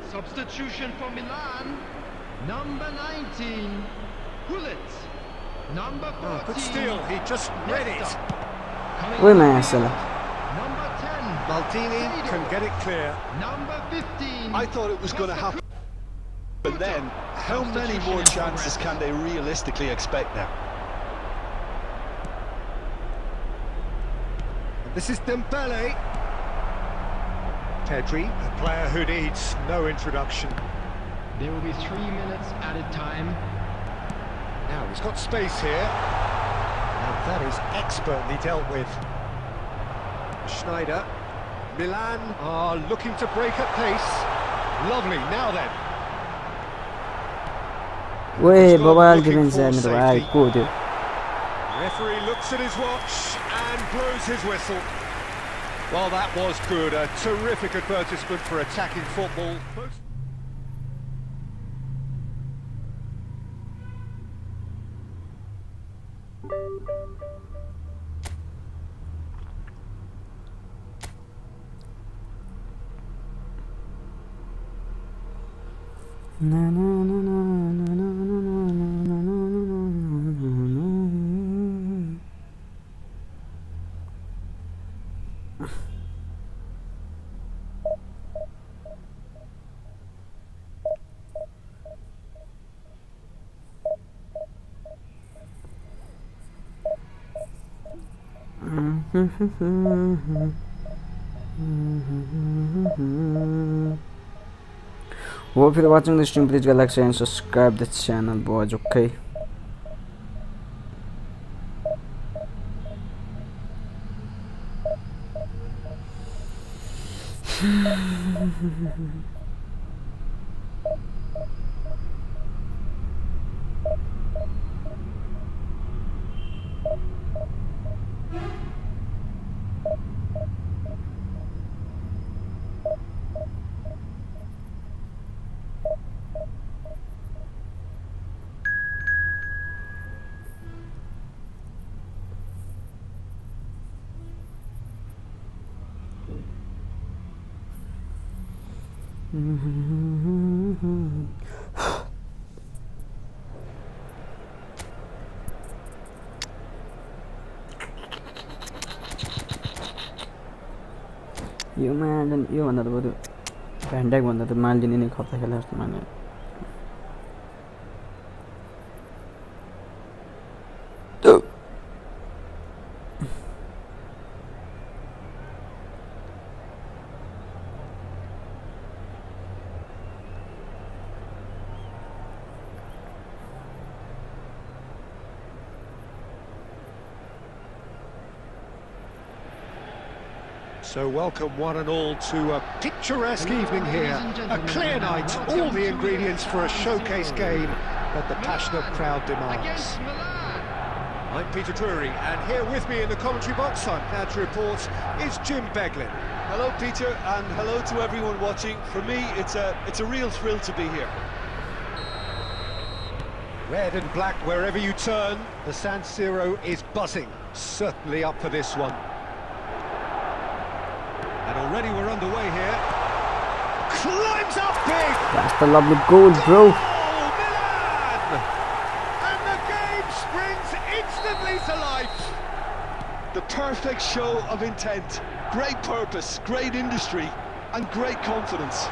Substitution for Milan. Number 19, Hullet. Number 14. Good steal, he just read it. Oi mesela. Number 10, Maldini can get it clear. Number 15. I thought it was going to happen, but then how many more chances can they realistically expect now? This is Dembele. Pedri, a player who needs no introduction. There will be 3 minutes added time. Now he's got space here. And that is expertly dealt with. Schneider. Milan are looking to break at pace. Lovely, now then. Oi, baba defense मेरो भाइ को त्यो. Referee looks at his watch and blows his whistle. Well, that was good. A terrific advertisement for attacking football. Na na na na na na na na na. Well, if you're watching this stream, please get like, share and subscribe the channel, boys, okay? यो भन्दा त बरु भ्यान्डाइक भन्दा त माल्दिनी नै खप्ता खेला जस्तो माने. So welcome one and all to a picturesque evening here. A clear night, all the ingredients for a showcase game that the passionate crowd demands. Against Milan. I'm Peter Drury, and here with me in the commentary box, I'm glad to report, is Jim Beglin. Hello, Peter, and hello to everyone watching. For me, it's a real thrill to be here. Red and black wherever you turn, the San Siro is buzzing. Certainly up for this one. And already we're underway here. Climbs up big! That's the lovely goal, bro. Oh, Milan! And the game springs instantly to life. The perfect show of intent, great purpose, great industry, and great confidence.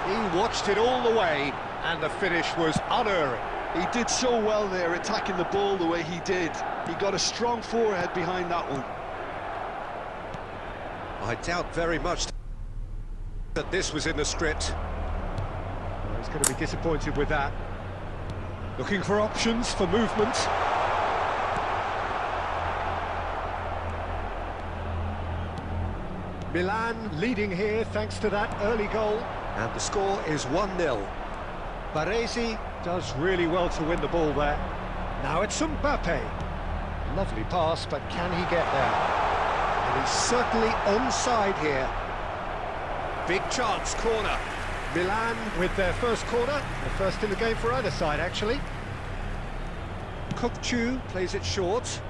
He watched it all the way, and the finish was unerring. He did so well there, attacking the ball the way he did. He got a strong forehead behind that one. I doubt very much that this was in the script. Well, he's going to be disappointed with that. Looking for options for movement. Milan leading here thanks to that early goal. And the score is 1-0. Baresi does really well to win the ball there. Now it's Mbappe. Lovely pass, but can he get there? And he's certainly onside here. Big chance, corner. Milan with their first corner, the first in the game for either side, actually. Kokchu plays it short.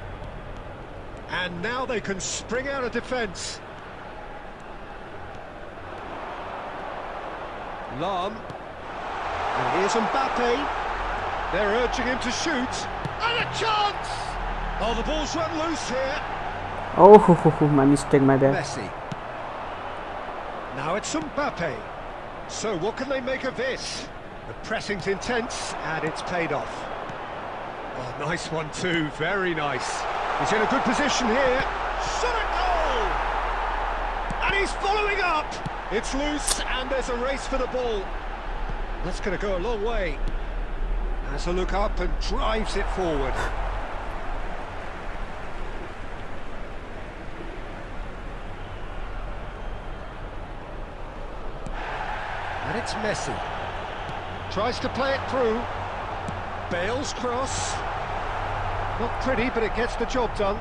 And now they can spring out of defence. Lam. And here's Mbappe. They're urging him to shoot. And a chance! Oh, the ball's run loose here. Oh, my mistake, my bad. Messi. Now it's Mbappe. So what can they make of this? The pressing's intense and it's paid off. Oh, nice one too, very nice. He's in a good position here. Shot at goal! And he's following up. It's loose and there's a race for the ball. That's going to go a long way. Has a look up and drives it forward. And it's Messi. Tries to play it through. Bale's cross. Not pretty, but it gets the job done.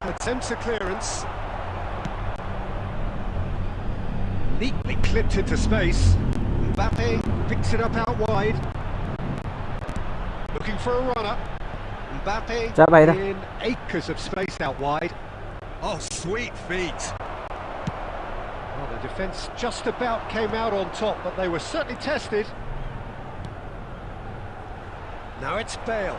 Attempts a clearance. Neatly clipped into space. Mbappe picks it up out wide. Looking for a runner. Mbappe in acres of space out wide. Oh, sweet feet. Well, the defence just about came out on top, but they were certainly tested. Now it's Bale.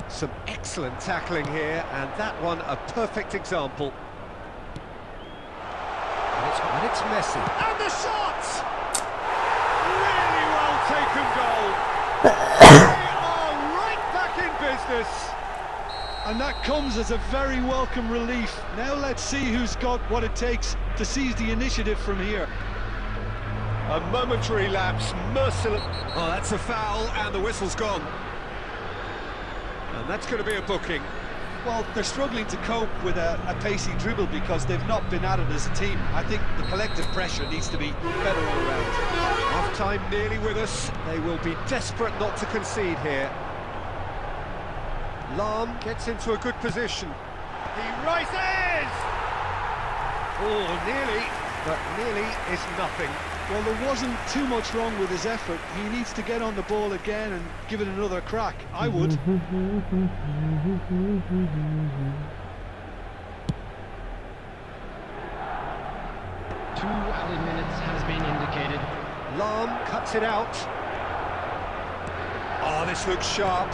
Some excellent tackling here, and that one a perfect example. And it's Messi. And the shot! Really well taken goal. They are right back in business. And that comes as a very welcome relief. Now let's see who's got what it takes to seize the initiative from here. A momentary lapse, merciless. Oh, that's a foul, and the whistle's gone. And that's going to be a booking. Well, they're struggling to cope with a pacey dribble because they've not been at it as a team. I think the collective pressure needs to be better all around. Half-time nearly with us. They will be desperate not to concede here. Lahm gets into a good position. He rises! Oh, nearly, but nearly is nothing. Well, there wasn't too much wrong with his effort. He needs to get on the ball again and give it another crack. I would. 2 added minutes has been indicated. Lahm cuts it out. Oh, this looks sharp.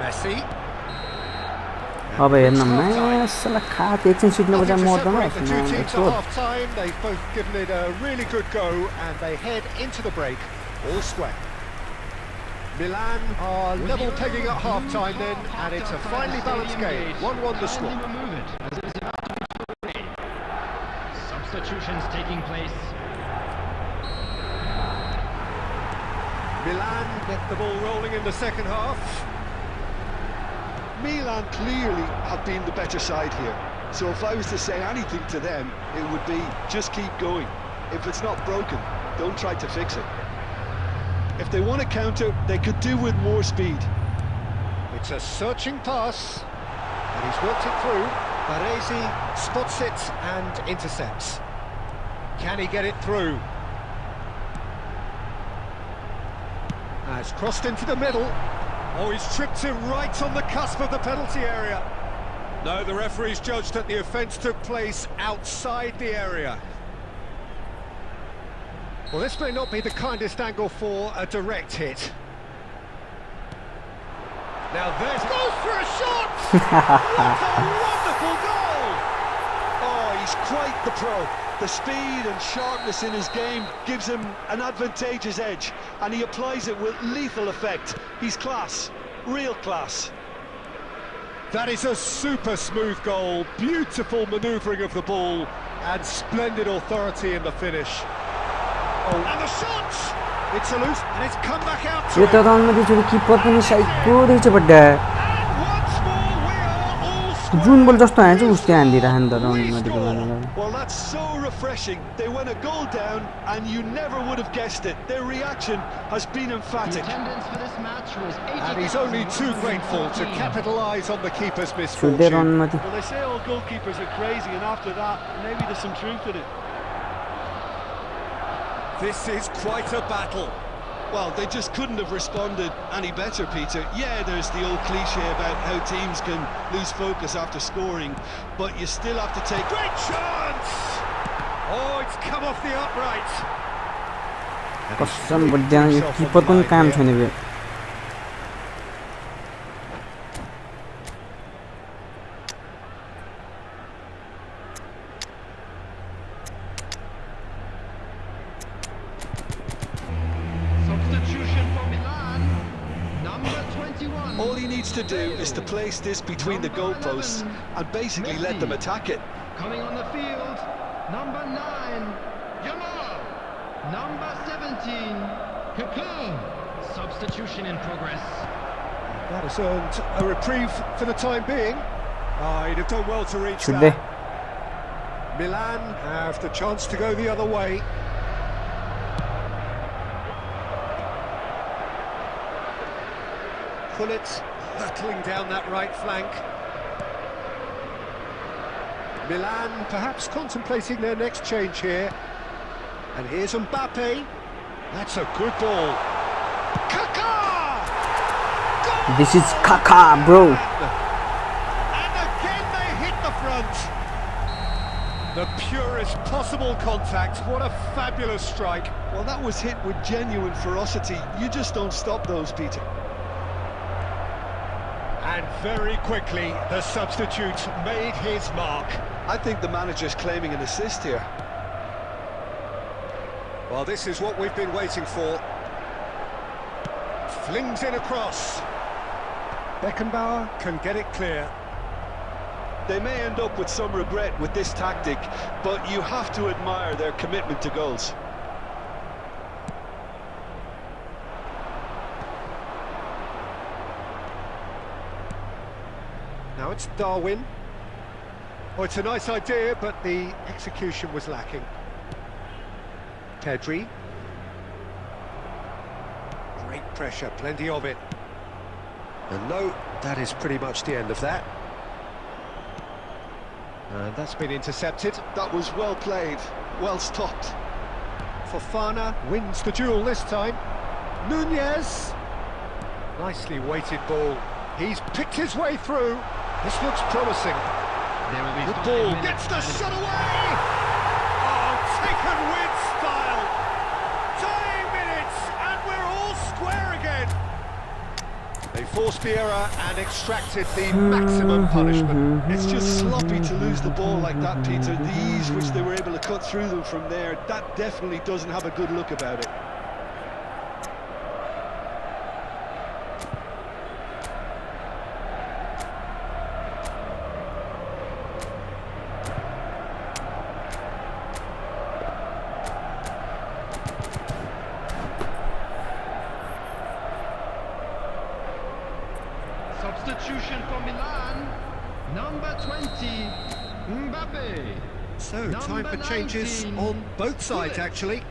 Messi. अब हेर्न म्यासलाई खात एकछिन सुत्नु पर्छ मर्दैन half-time. They've both given it a really good go and they head into the break all square. Milan are level pegging at half-time then, and it's a finely balanced game. 1-1 the score. Substitutions taking place. Milan get the ball rolling in the second half. Milan clearly have been the better side here. So if I was to say anything to them, it would be just keep going. If it's not broken, don't try to fix it. If they want to counter, they could do with more speed. It's a searching pass, and he's worked it through. Baresi spots it and intercepts. Can he get it through? Has crossed into the middle. Oh, he's tripped him right on the cusp of the penalty area. No, the referee's judged that the offence took place outside the area. Well, this may not be the kindest angle for a direct hit. Now there's... goes for a shot! What a wonderful goal! Oh, he's quite the pro. The speed and sharpness in his game gives him an advantageous edge, and he applies it with lethal effect. He's class, real class. That is a super smooth goal, beautiful manoeuvring of the ball, and splendid authority in the finish. Oh, and the shot! It's a loose, and it's come back out to it. And once more we are all square. ball जस्तो हान्छ उस्तै हान्दिरहेको नि त We राउन्डमा score. Well, that's so refreshing. They went a goal down, and you never would have guessed it. Their reaction has been emphatic. Attendance for this match was And he's only too grateful to 80,014. capitalise on the keeper's छुट्दै misfortune. राउन्डमा थियो Well, they say all goalkeepers are crazy, and after that, maybe there's some truth in it. This is quite a battle. Well, they just couldn't have responded any better, Peter. Yeah, there's the old cliche about how teams can lose focus after scoring, but you still have to take... Great chance! Oh, it's come off the upright. कसम बड्यान यो किपरको पनि काम छैन बे Substitution for Milan. Number 21. All he needs to do is to place this between the goalposts and basically let them attack it. Coming on the field, number 9, Jamal. Number 17, Coquelin. Substitution in progress. That has earned a reprieve for the time being. He'd have done well to reach छुट्दै that. Milan have the chance to go the other way. Pullet hurtling down that right flank. Milan perhaps contemplating their next change here. And here's Mbappe. That's a good ball. Kaká! Goal! This is Kaká, bro. And again they hit the front. The purest possible contact. What a fabulous strike. Well, that was hit with genuine ferocity. You just don't stop those, Peter. And very quickly, the substitute made his mark. I think the manager's claiming an assist here. Well, this is what we've been waiting for. Flings in across. Beckenbauer can get it clear. They may end up with some regret with this tactic, but you have to admire their commitment to goals. Now it's Darwin. Oh, it's a nice idea, but the execution was lacking. Pedri. Great pressure, plenty of it. And no, that is pretty much the end of that. And that's been intercepted. That was well played, well stopped. Fofana wins the duel this time. Nunez. Nicely weighted ball. He's picked his way through. This looks promising. There will be The 5 ball minutes gets the added. shot away! Oh, taken with style! Dying minutes, and we're all square again! They forced the error and extracted the maximum punishment. It's just sloppy to lose the ball like that, Peter. The ease which they were able to cut through them from there, that definitely doesn't have a good look about it. Substitution for Milan. Number 20, Mbappe. So, time Number for changes 19, on both sides, Pullet. actually.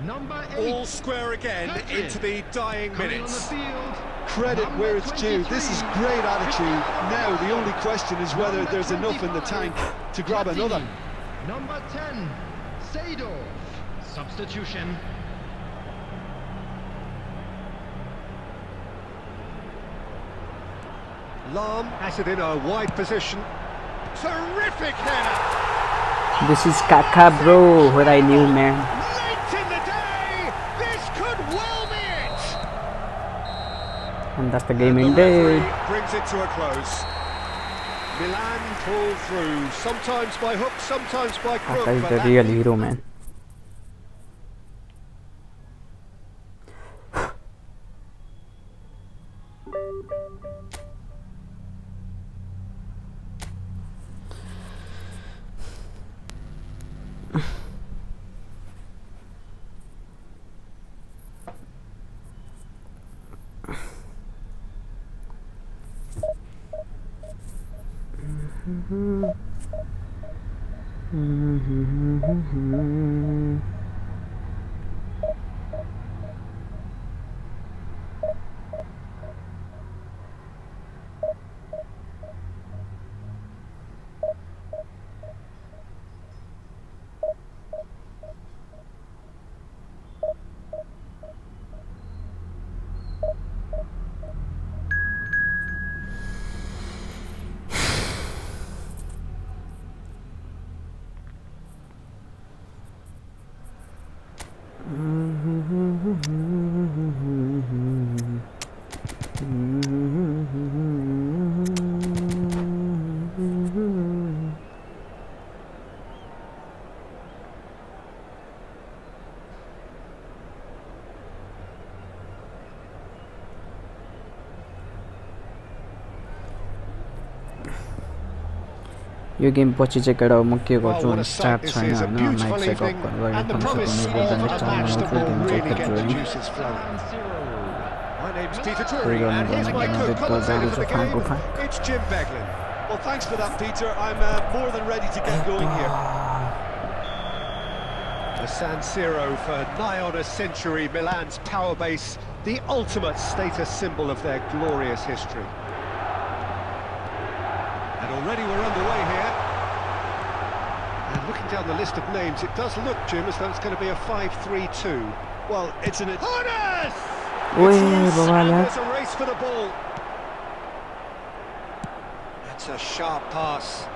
Number 8, All square again Pedri. into the dying coming on the minutes. field. Credit Number where it's due. This is 23, great attitude. Cristiano Now, the Ronaldo. only question is whether Number there's enough in the 25, tank to grab Platini. another. Number 10, Seydorf. Substitution. Lahm has it in a wide position. Terrific header! This is Kaká, bro. What I knew, man. Late in the day, this could well be it! And that's the game And the ended. referee brings it to a close. Milan pull through, sometimes by hook, sometimes by crook. Kaká is but the that real hero, man. Yo game पछि चाहिँ केटा म के गर्छु भने start छैन हैन mic set of गरेर And the promise of a match that will really get the juices flowing. My name's Peter Drury, and here's my co-commentator for the game. It's Jim Beglin. Well, thanks for that, Peter. I'm more than ready to get going here. The San Siro for nigh on a century, Milan's power base, the ultimate status symbol of their glorious history. And already we're underway here. And looking down the list of names, it does look, Jim, as though it's going to be a 5-3-2. Well, it's an... Honest! Oi, There's a race for the ball. That's a sharp pass.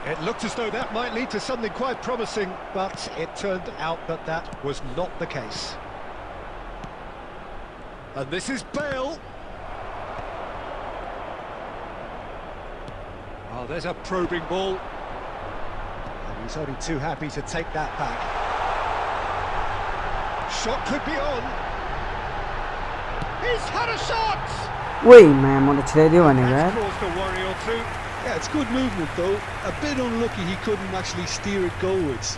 It looked as though that might lead to something quite promising, but it turned out that that was not the case. And this is Bale. Oh, there's a probing ball. And he's only too happy to take that back. Shot could be on. He's had a shot! Wait, man, म त छिराइदियो भनेको यार That's caused a worry or two. Yeah, it's good movement, though. A bit unlucky he couldn't actually steer it goalwards.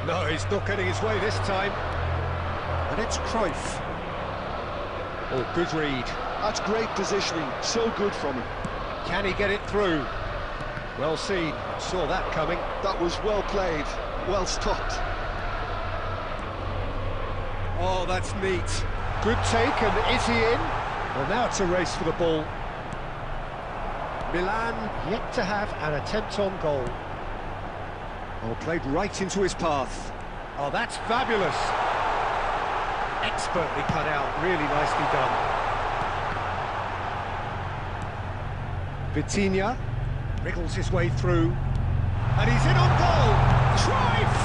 No, he's not getting his way this time. And it's Cruyff. Oh, good read. That's great positioning. So good from him. Can he get it through? Well seen. Saw that coming. That was well played. Well stopped. Oh, that's neat. Good take, and is he in? Well, now it's a race for the ball. Milan yet to have an attempt on goal. Oh, played right into his path. Oh, that's fabulous. Expertly cut out, really nicely done. Vitinha wriggles his way through, and he's in on goal. Cruyff!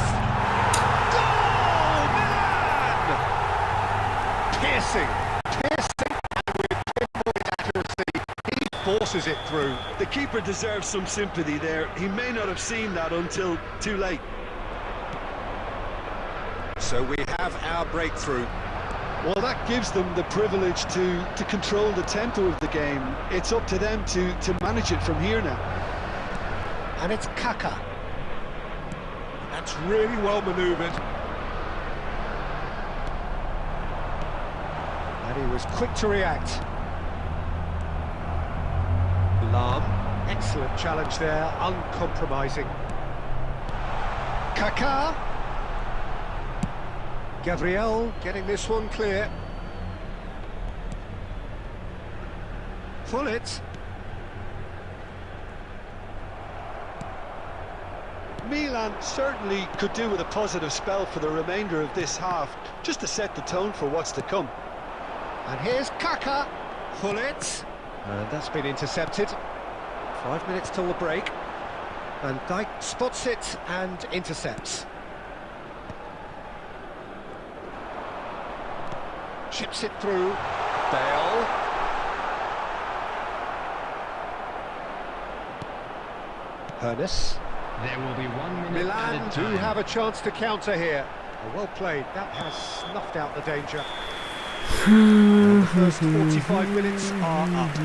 Goal, Milan! Piercing, and with pinpoint accuracy, he forces it through. The keeper deserves some sympathy there. He may not have seen that until too late. So we have our breakthrough. Well, that gives them the privilege to control the tempo of the game. It's up to them to manage it from here now. And it's Kaka. That's really well manoeuvred. And he was quick to react. Lam, excellent challenge there, uncompromising. Kaka. Gabriel getting this one clear. Fullet. Milan certainly could do with a positive spell for the remainder of this half, just to set the tone for what's to come. And here's Kaka. Fullet. And that's been intercepted. 5 minutes till the break. And Dijk spots it and intercepts. Chips it through. Bale. Ernest. There will be 1 minute Milan added do time. have a chance to counter here. Oh, well played. That has snuffed out the danger. The first 45 minutes are up.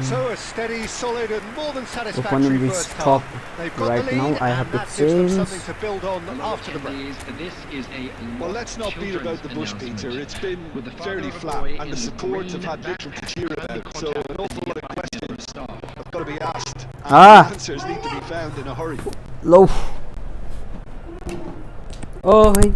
So a steady, solid and more than satisfactory Opponent is first top half. They've got right the now. lead I have and to that gives them change. something to build on after the break. Well, let's not beat about the bush, Peter. It's been fairly flat, and the support have had little to cheer about. So an awful lot of questions have got to be asked, and answers need to be found in a hurry. Low. Oh, hey.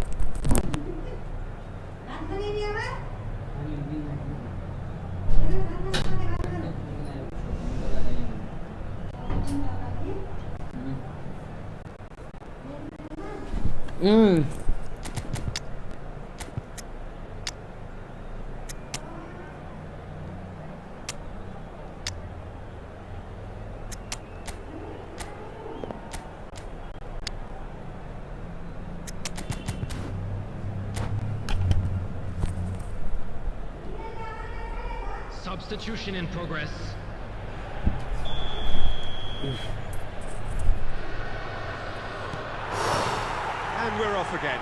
Substitution in progress. And we're off again.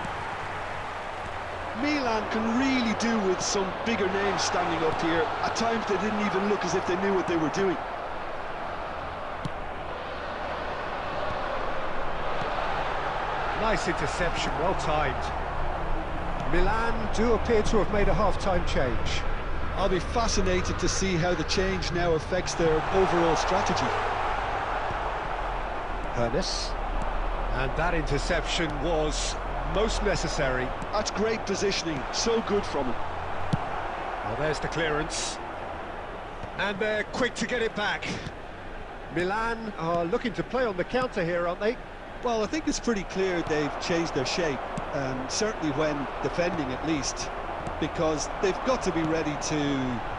Milan can really do with some bigger names standing up here. At times they didn't even look as if they knew what they were doing. Nice interception, well timed. Milan do appear to have made a half-time change. I'll be fascinated to see how the change now affects their overall strategy. Ernest. And that interception was most necessary. That's great positioning, so good from him. Well, there's the clearance. And they're quick to get it back. Milan are looking to play on the counter here, aren't they? Well, I think it's pretty clear they've changed their shape, certainly when defending at least, because they've got to be ready to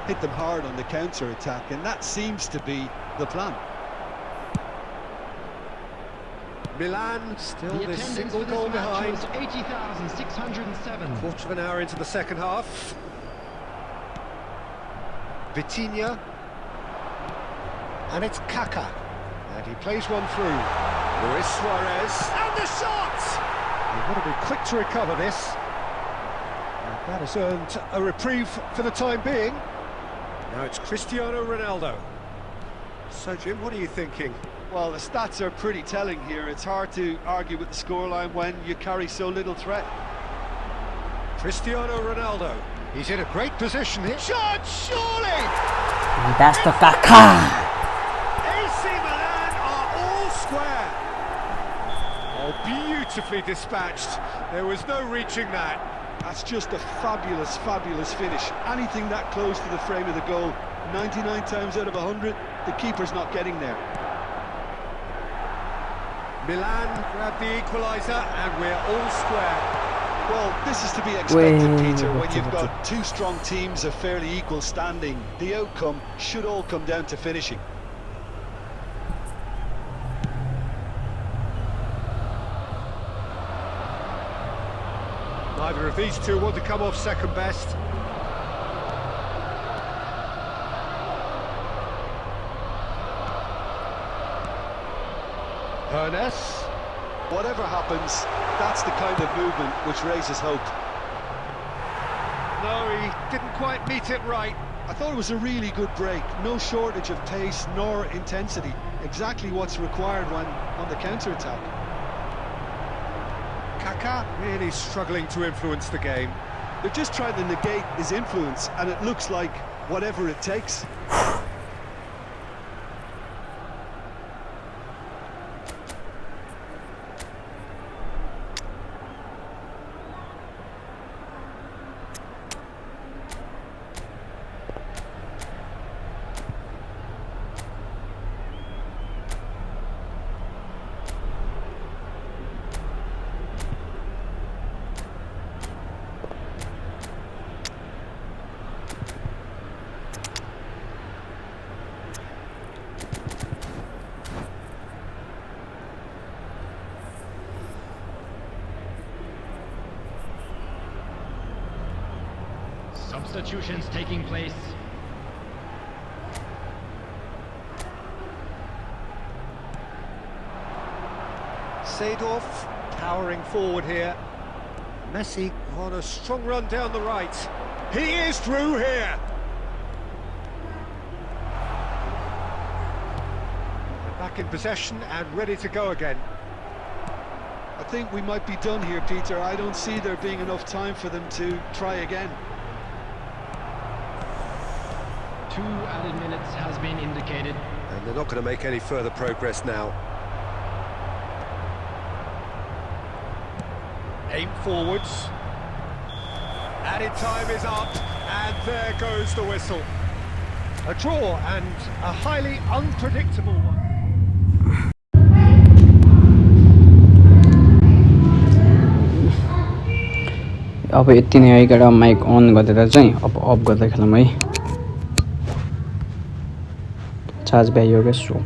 hit them hard on the counter-attack, and that seems to be the plan. Milan still The this attendance single for this goal match behind. was 80,607. Quarter of an hour into the second half. Vitinha. And it's Kaká. And he plays one through. Luis Suarez. And the shot! You've got to be quick to recover this. And that has earned a reprieve for the time being. Now it's Cristiano Ronaldo. So, Jim, what are you thinking? Well, the stats are pretty telling here. It's hard to argue with the scoreline when you carry so little threat. Cristiano Ronaldo. He's in a great position here. Shot, surely! That's the Kaká. AC Milan are all square. Oh, beautifully dispatched. There was no reaching that. That's just a fabulous, fabulous finish. Anything that close to the frame of the goal, 99 times out of 100, the keeper's not getting there. Milan grab the equaliser and we're all square. Well, this is to be expected, Peter, when you've got two strong teams of fairly equal standing. The outcome should all come down to finishing. Neither of these two want to come off second best. Ernest. Whatever happens, that's the kind of movement which raises hope. No, he didn't quite meet it right. I thought it was a really good break. No shortage of pace nor intensity. Exactly what's required when on the counter-attack. Kaká really struggling to influence the game. They're just trying to negate his influence, and it looks like whatever it takes. Substitutions taking place. Seedorf powering forward here. Messi on a strong run down the right. He is through here. They're back in possession and ready to go again. I think we might be done here, Peter. I don't see there being enough time for them to try again. 2 added minutes has been indicated. And they're not going to make any further progress now. Aim forwards. Added time is up, and there goes the whistle. A draw, and a highly unpredictable one. अब यति नै है केटा mic अन गरेर चाहिँ अब of गर्दै खेलौँ है charge भ्याइयो के सो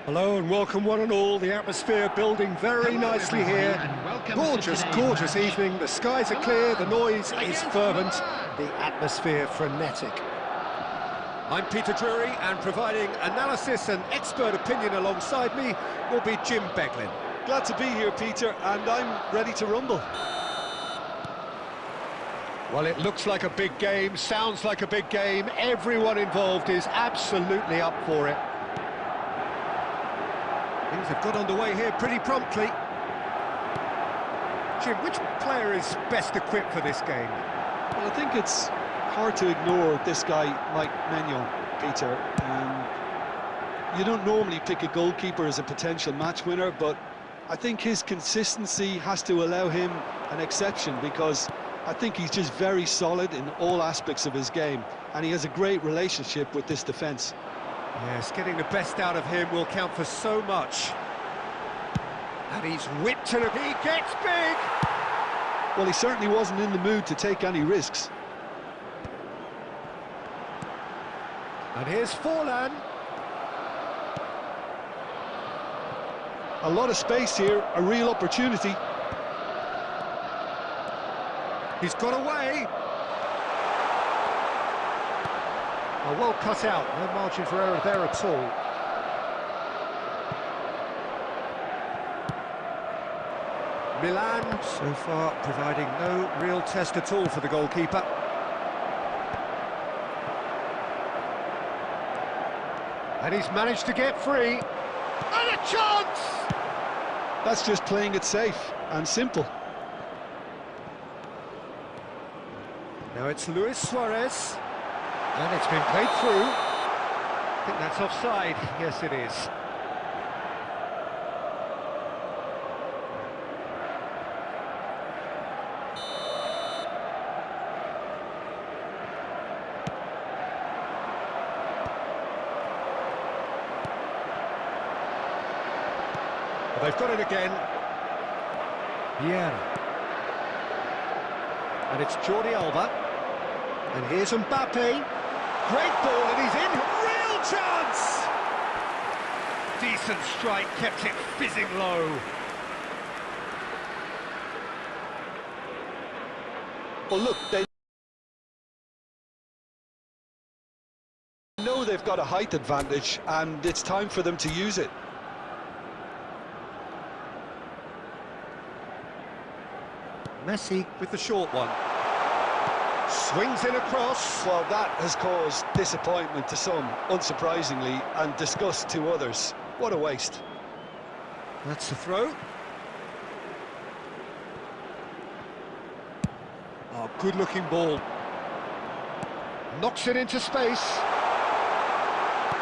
Hello and welcome one and all. The atmosphere building very nicely here. Gorgeous, gorgeous evening. The skies are clear, the noise is fervent, the atmosphere frenetic. I'm Peter Drury, and providing analysis and expert opinion alongside me will be Jim Beglin. Glad to be here, Peter, and I'm ready to rumble. Well, it looks like a big game, sounds like a big game. Everyone involved is absolutely up for it. Things have got underway here pretty promptly. Jim, which player is best equipped for this game? Well, I think it's hard to ignore this guy, Mike Maignan, Peter. You don't normally pick a goalkeeper as a potential match winner, but I think his consistency has to allow him an exception, because I think he's just very solid in all aspects of his game, and he has a great relationship with this defence. Yes, getting the best out of him will count for so much. And he's whipped and he gets big! Well, he certainly wasn't in the mood to take any risks. And here's Forlan. A lot of space here, a real opportunity. He's got away. Oh, well cut out, no margin for error there at all. Milan, so far, providing no real test at all for the goalkeeper. And he's managed to get free. And a chance! That's just playing it safe and simple. Now it's Luis Suarez. And it's been played through. I think that's offside. Yes, it is. They've got it again. Vieira. And it's Jordi Alba. And here's Mbappe. Great ball, and he's in. Real chance! Decent strike, kept it fizzing low. Well, look, they know they've got a height advantage, and it's time for them to use it. Messi with the short one. Swings in across. Well, that has caused disappointment to some, unsurprisingly, and disgust to others. What a waste. That's the throw. Oh, good-looking ball. Knocks it into space.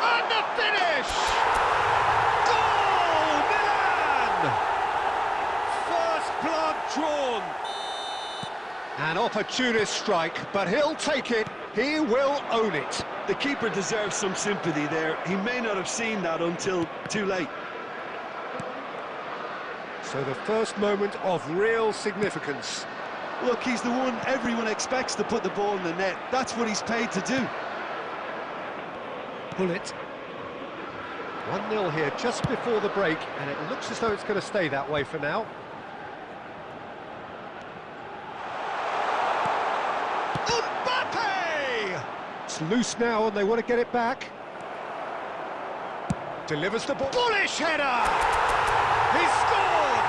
And the finish! Goal, Milan! First blood drawn. An opportunist strike, but he'll take it. He will own it. The keeper deserves some sympathy there. He may not have seen that until too late. So the first moment of real significance. Look, he's the one everyone expects to put the ball in the net. That's what he's paid to do. Pull it. 1-0 here just before the break, and it looks as though it's going to stay that way for now. Mbappe! It's loose now and they want to get it back. Delivers the ball. Bullish header! He scored!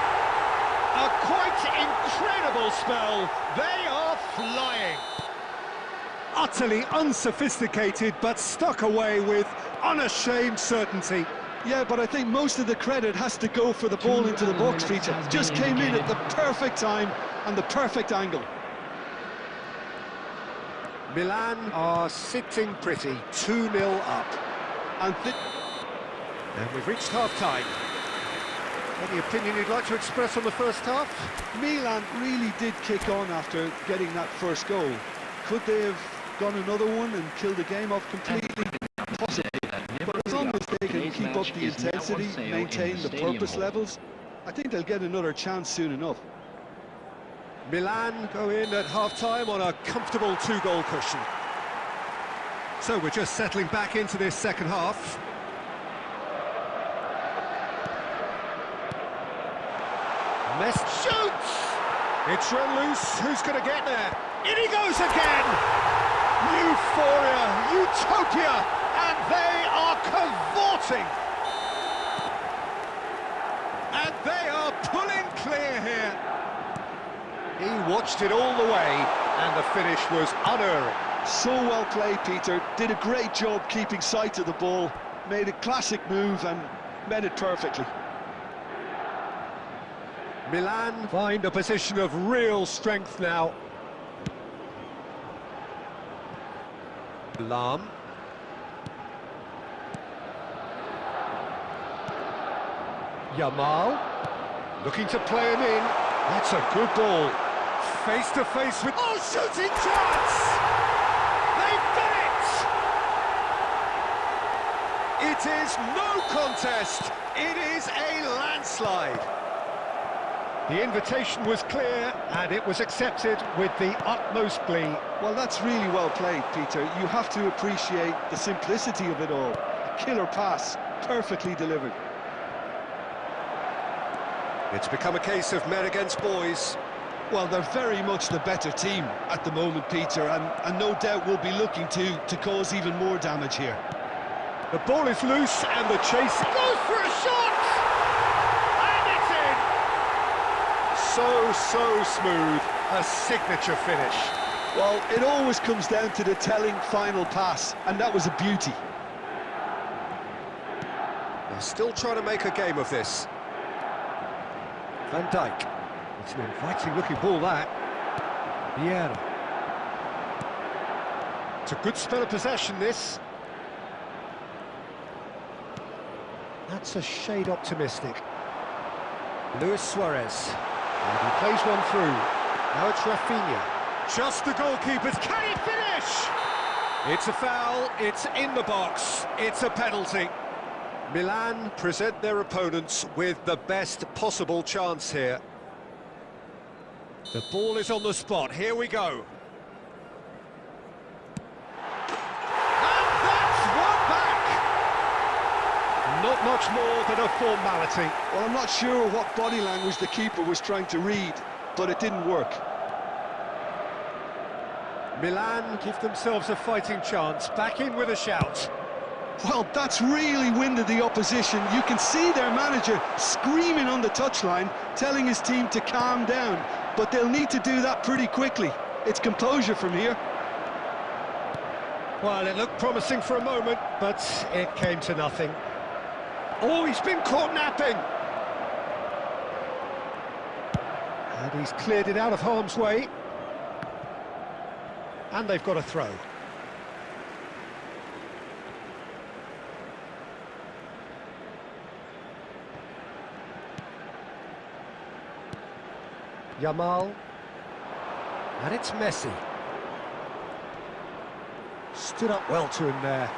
A quite incredible spell. They are flying. Utterly unsophisticated, but stuck away with unashamed certainty. Yeah, but I think most of the credit has to go for the ball into the box, Peter. Just came in at the perfect time and the perfect angle. Milan are sitting pretty, 2-0 up. And we've reached half-time. Any opinion you'd like to express on the first half? Milan really did kick on after getting that first goal. Could they have gone another one and killed the game off completely? Possibly. But as long as they can keep up the intensity, maintain the purpose levels, I think they'll get another chance soon enough. Milan go in at half-time on a comfortable 2-goal cushion. So we're just settling back into this second half. Messi shoots! It's run loose. Who's going to get there? In he goes again! Euphoria, utopia, and they are cavorting! And they are pulling clear here. He watched it all the way, and the finish was unerring. So well played, Peter. Did a great job keeping sight of the ball, made a classic move and met it perfectly. Milan find a position of real strength now. Lam. Yamal. Looking to play him in. That's a good ball. Face to face with... Oh, shooting chance! They've done it! It is no contest. It is a landslide. The invitation was clear, and it was accepted with the utmost glee. Well, that's really well played, Peter. You have to appreciate the simplicity of it all. A killer pass, perfectly delivered. It's become a case of men against boys. Well, they're very much the better team at the moment, Peter, and no doubt will be looking to cause even more damage here. The ball is loose, and the chase goes for a shot! And it's in! So smooth, a signature finish. Well, it always comes down to the telling final pass, and that was a beauty. They're still trying to make a game of this. Van Dijk. It's an inviting-looking ball, that. Vieira. It's a good spell of possession, this. That's a shade optimistic. Luis Suarez. And he plays one through. Now it's Rafinha. Just the goalkeepers. Can he finish? It's a foul. It's in the box. It's a penalty. Milan present their opponents with the best possible chance here. The ball is on the spot, here we go. And that's one back! Not much more than a formality. Well, I'm not sure what body language the keeper was trying to read, but it didn't work. Milan give themselves a fighting chance, back in with a shout. Well, that's really winded the opposition. You can see their manager screaming on the touchline, telling his team to calm down, but they'll need to do that pretty quickly. It's composure from here. Well, it looked promising for a moment, but it came to nothing. Oh, he's been caught napping! And he's cleared it out of harm's way. And they've got a throw. Yamal. And it's Messi. Stood up well to him there.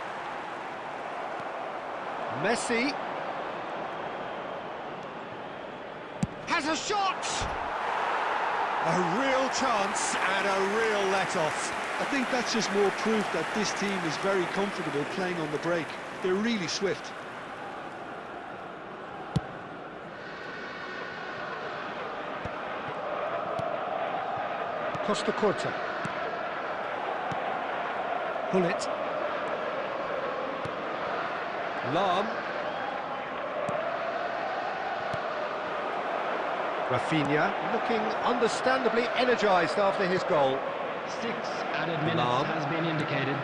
Messi. Has a shot! A real chance and a real let-off. I think that's just more proof that this team is very comfortable playing on the break. They're really swift. Costa Corta. Bullet. Lam. Rafinha looking understandably energised after his goal. 6 added minutes Lam. has been indicated.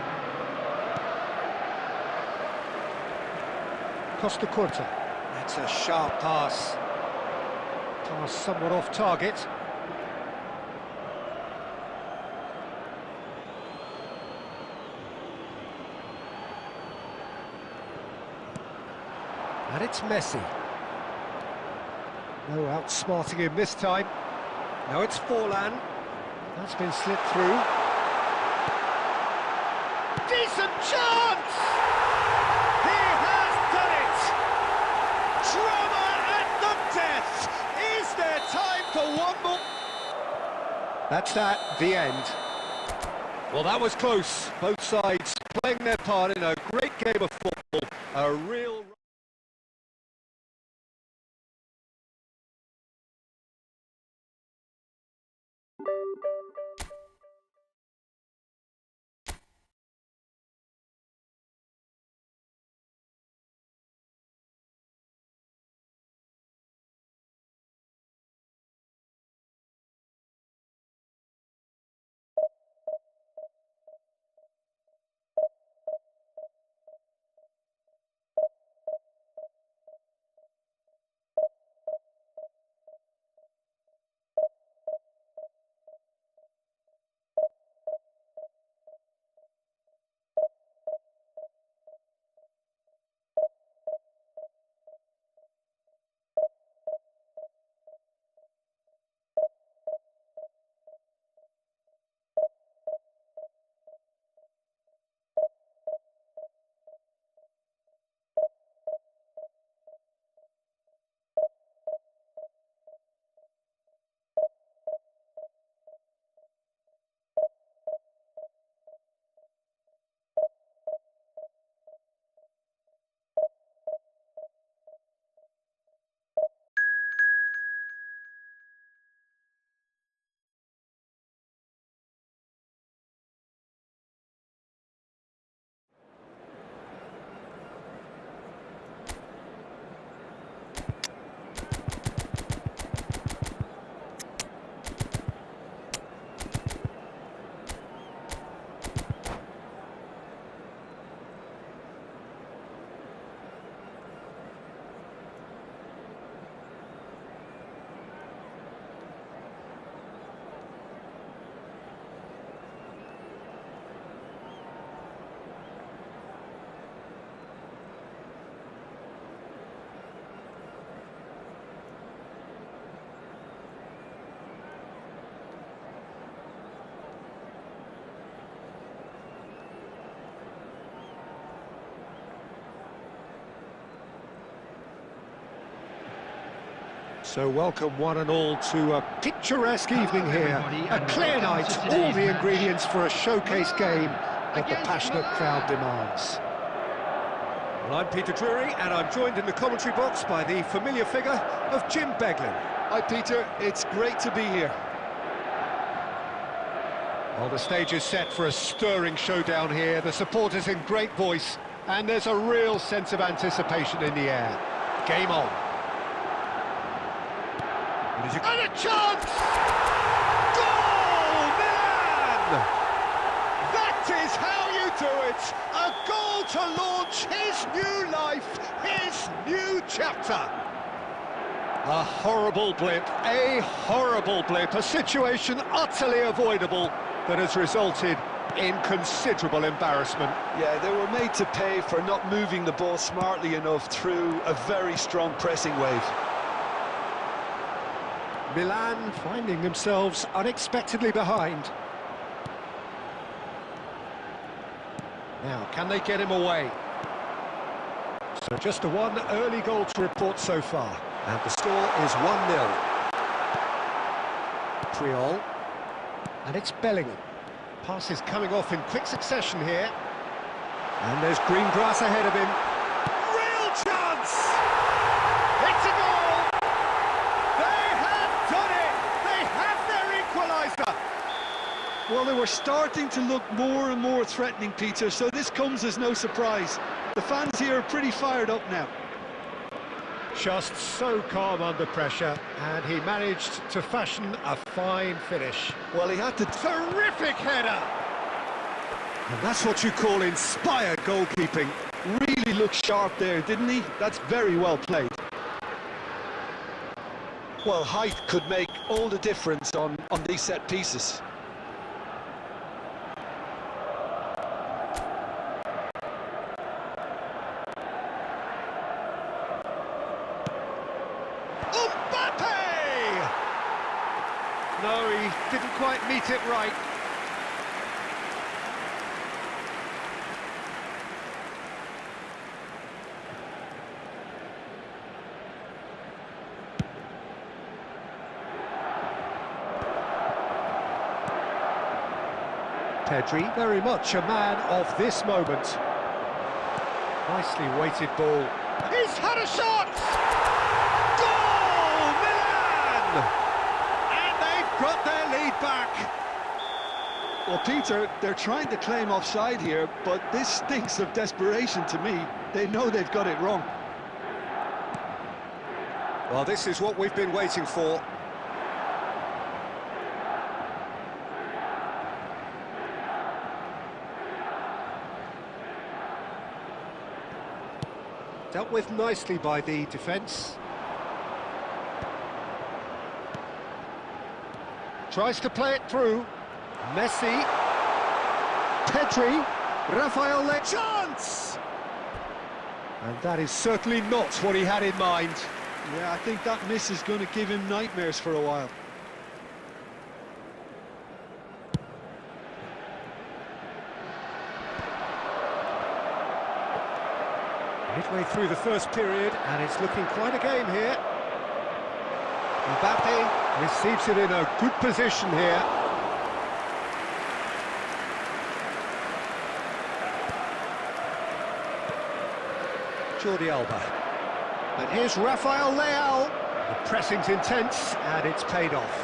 Costa Corta. That's a sharp pass. Pass somewhat off target. And it's Messi. No outsmarting him this time. Now it's Forlan. That's been slipped through. Decent chance! He has done it! Drama at the death! Is there time for one more? That's that, the end. Well, that was close. Both sides playing their part in a great game of football. A real... So welcome one and all to a picturesque evening here. A clear night, all the ingredients for a showcase game that the passionate crowd demands. Well, I'm Peter Drury, and I'm joined in the commentary box by the familiar figure of Jim Beglin. Hi Peter, it's great to be here. Well, the stage is set for a stirring showdown here. The supporters in great voice, and there's a real sense of anticipation in the air. Game on. And a chance! Goal, Milan! That is how you do it! A goal to launch his new life, his new chapter. A horrible blip, a situation utterly avoidable that has resulted in considerable embarrassment. Yeah, they were made to pay for not moving the ball smartly enough through a very strong pressing wave. Milan finding themselves unexpectedly behind. Now, can they get him away? So just the one early goal to report so far. And the score is 1-0. Priol. And it's Bellingham. Pass is coming off in quick succession here. And there's green grass ahead of him. Real chance! It's a goal! They have done it! They have their equaliser! Well, they were starting to look more and more threatening, Peter, so this comes as no surprise. The fans here are pretty fired up now. Just so calm under pressure, and he managed to fashion a fine finish. Well, he had to... Terrific header! And that's what you call inspired goalkeeping. Really looked sharp there, didn't he? That's very well played. Well, height could make all the difference on these set pieces. No, he didn't quite meet it right. Pedri, very much a man of this moment. Nicely weighted ball. He's had a shot! Goal, Milan! Got their lead back. Well, Peter, they're trying to claim offside here, but this stinks of desperation to me. They know they've got it wrong. Well, this is what we've been waiting for. Dealt with nicely by the defence. Tries to play it through. Messi. Pedri. Rafael Le chance! And that is certainly not what he had in mind. Yeah, I think that miss is going to give him nightmares for a while. Midway through the first period, and it's looking quite a game here. Mbappe receives it in a good position here. Jordi Alba. And here's Rafael Leao. The pressing's intense, and it's paid off.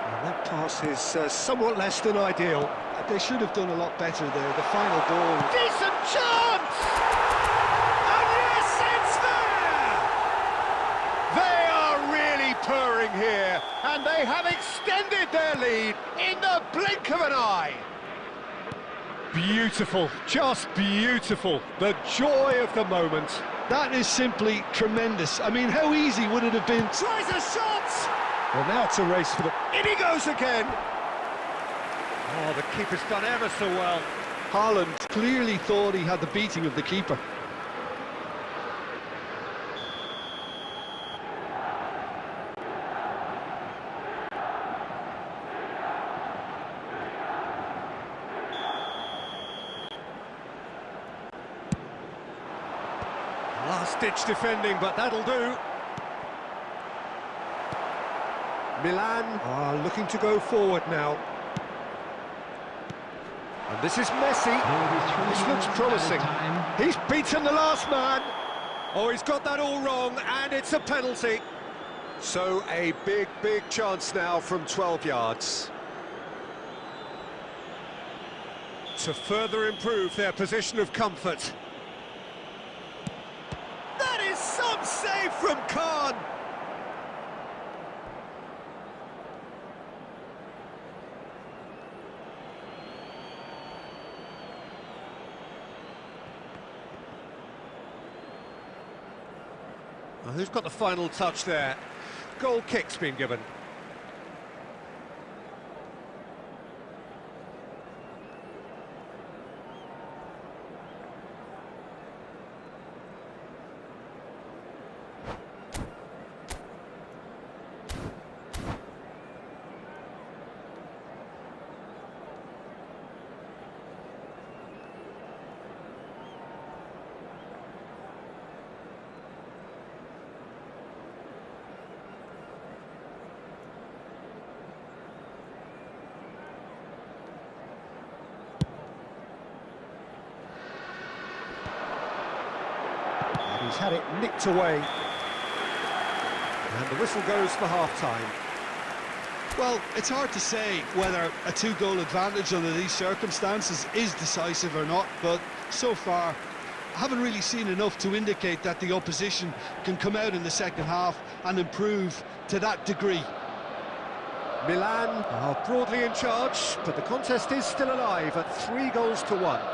And that pass is somewhat less than ideal. They should have done a lot better there. The final ball... Decent chance! And yes, it's there! They are really purring here, and they have extended their lead in the blink of an eye. Beautiful, just beautiful. The joy of the moment. That is simply tremendous. I mean, how easy would it have been? Tries a shot! Well, now it's a race for the... In he goes again! Oh, the keeper's done ever so well. Haaland clearly thought he had the beating of the keeper. last-ditch defending, but that'll do. Milan are looking to go forward now. And this is Messi. This looks promising. He's beaten the last man. Oh, he's got that all wrong, and it's a penalty. So a big, big chance now from 12 yards. To further improve their position of comfort. That is some save from Khan. Well, who's got the final touch there? Goal kick's been given. He's had it nicked away. And the whistle goes for half-time. Well, it's hard to say whether a two-goal advantage under these circumstances is decisive or not, but so far I haven't really seen enough to indicate that the opposition can come out in the second half and improve to that degree. Milan are broadly in charge, but the contest is still alive at 3-1.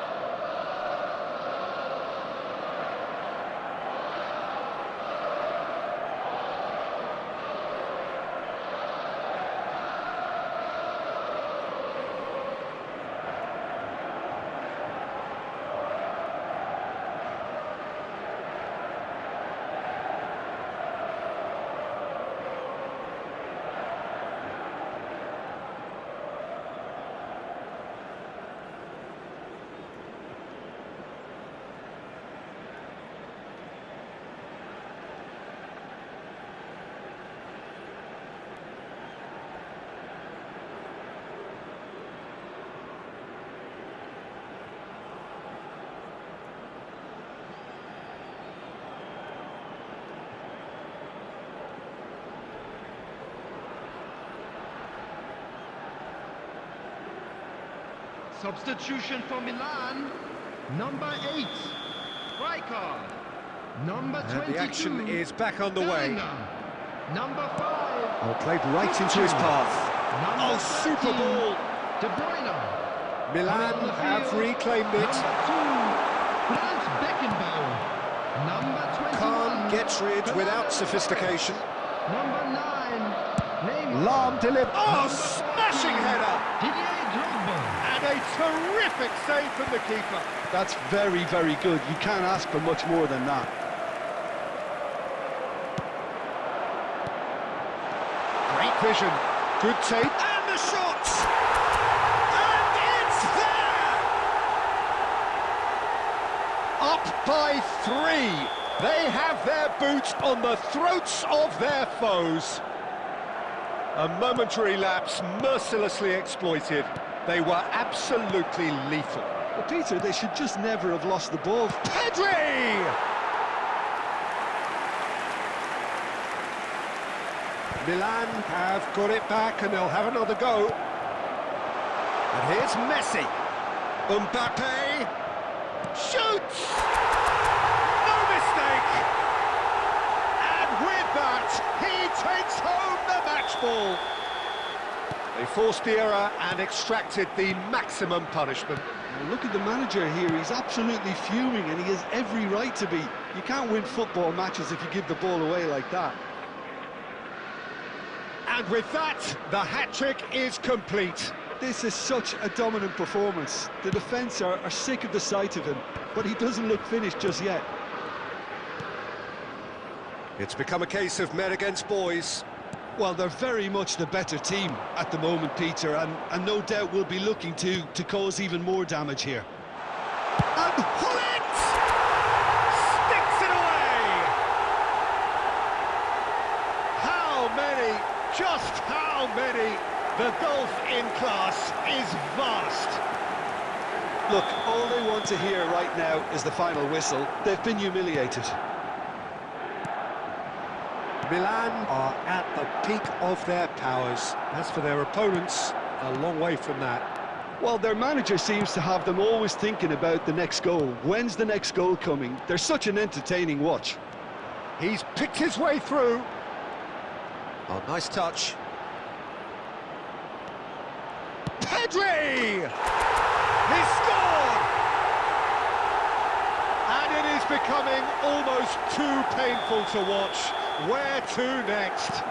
Substitution for Milan, number 8, striker, number 22. And the action is back on the way. Number 5. Oh, played right into his path. Number Super 13, ball. De Bruyne. Milan have reclaimed it. Number 2, Franz Beckenbauer. Number 21. Khan gets rid without sophistication. Number 9, Neymar. Lam delivered. Oh, Number smashing 14, header. Didier Drogba. And a terrific save from the keeper. That's very, very good. You can't ask for much more than that. Great vision. Good take. And the shot. And it's there. Up by 3. They have their boots on the throats of their foes. A momentary lapse mercilessly exploited. They were absolutely lethal. But Peter, they should just never have lost the ball. Pedri! Milan have got it back and they'll have another go. And here's Messi. Mbappe shoots! No mistake! And with that, he takes home the match ball. They forced the error and extracted the maximum punishment. Well, look at the manager here. He's absolutely fuming and he has every right to be. You can't win football matches if you give the ball away like that. And with that, the hat-trick is complete. This is such a dominant performance. The defence are sick of the sight of him, but he doesn't look finished just yet. It's become a case of men against boys. Well, they're very much the better team at the moment, Peter, and no doubt will be looking to cause even more damage here. And Hullet sticks it away! many. The gulf in class is vast. Look, all they want to hear right now is the final whistle. They've been humiliated. Milan are at the peak of their powers. As for their opponents, a long way from that. Well, their manager seems to have them always thinking about the next goal. When's the next goal coming? They're such an entertaining watch. He's picked his way through. Oh, nice touch. Pedri! He's scored! And it is becoming almost too painful to watch. Where to next?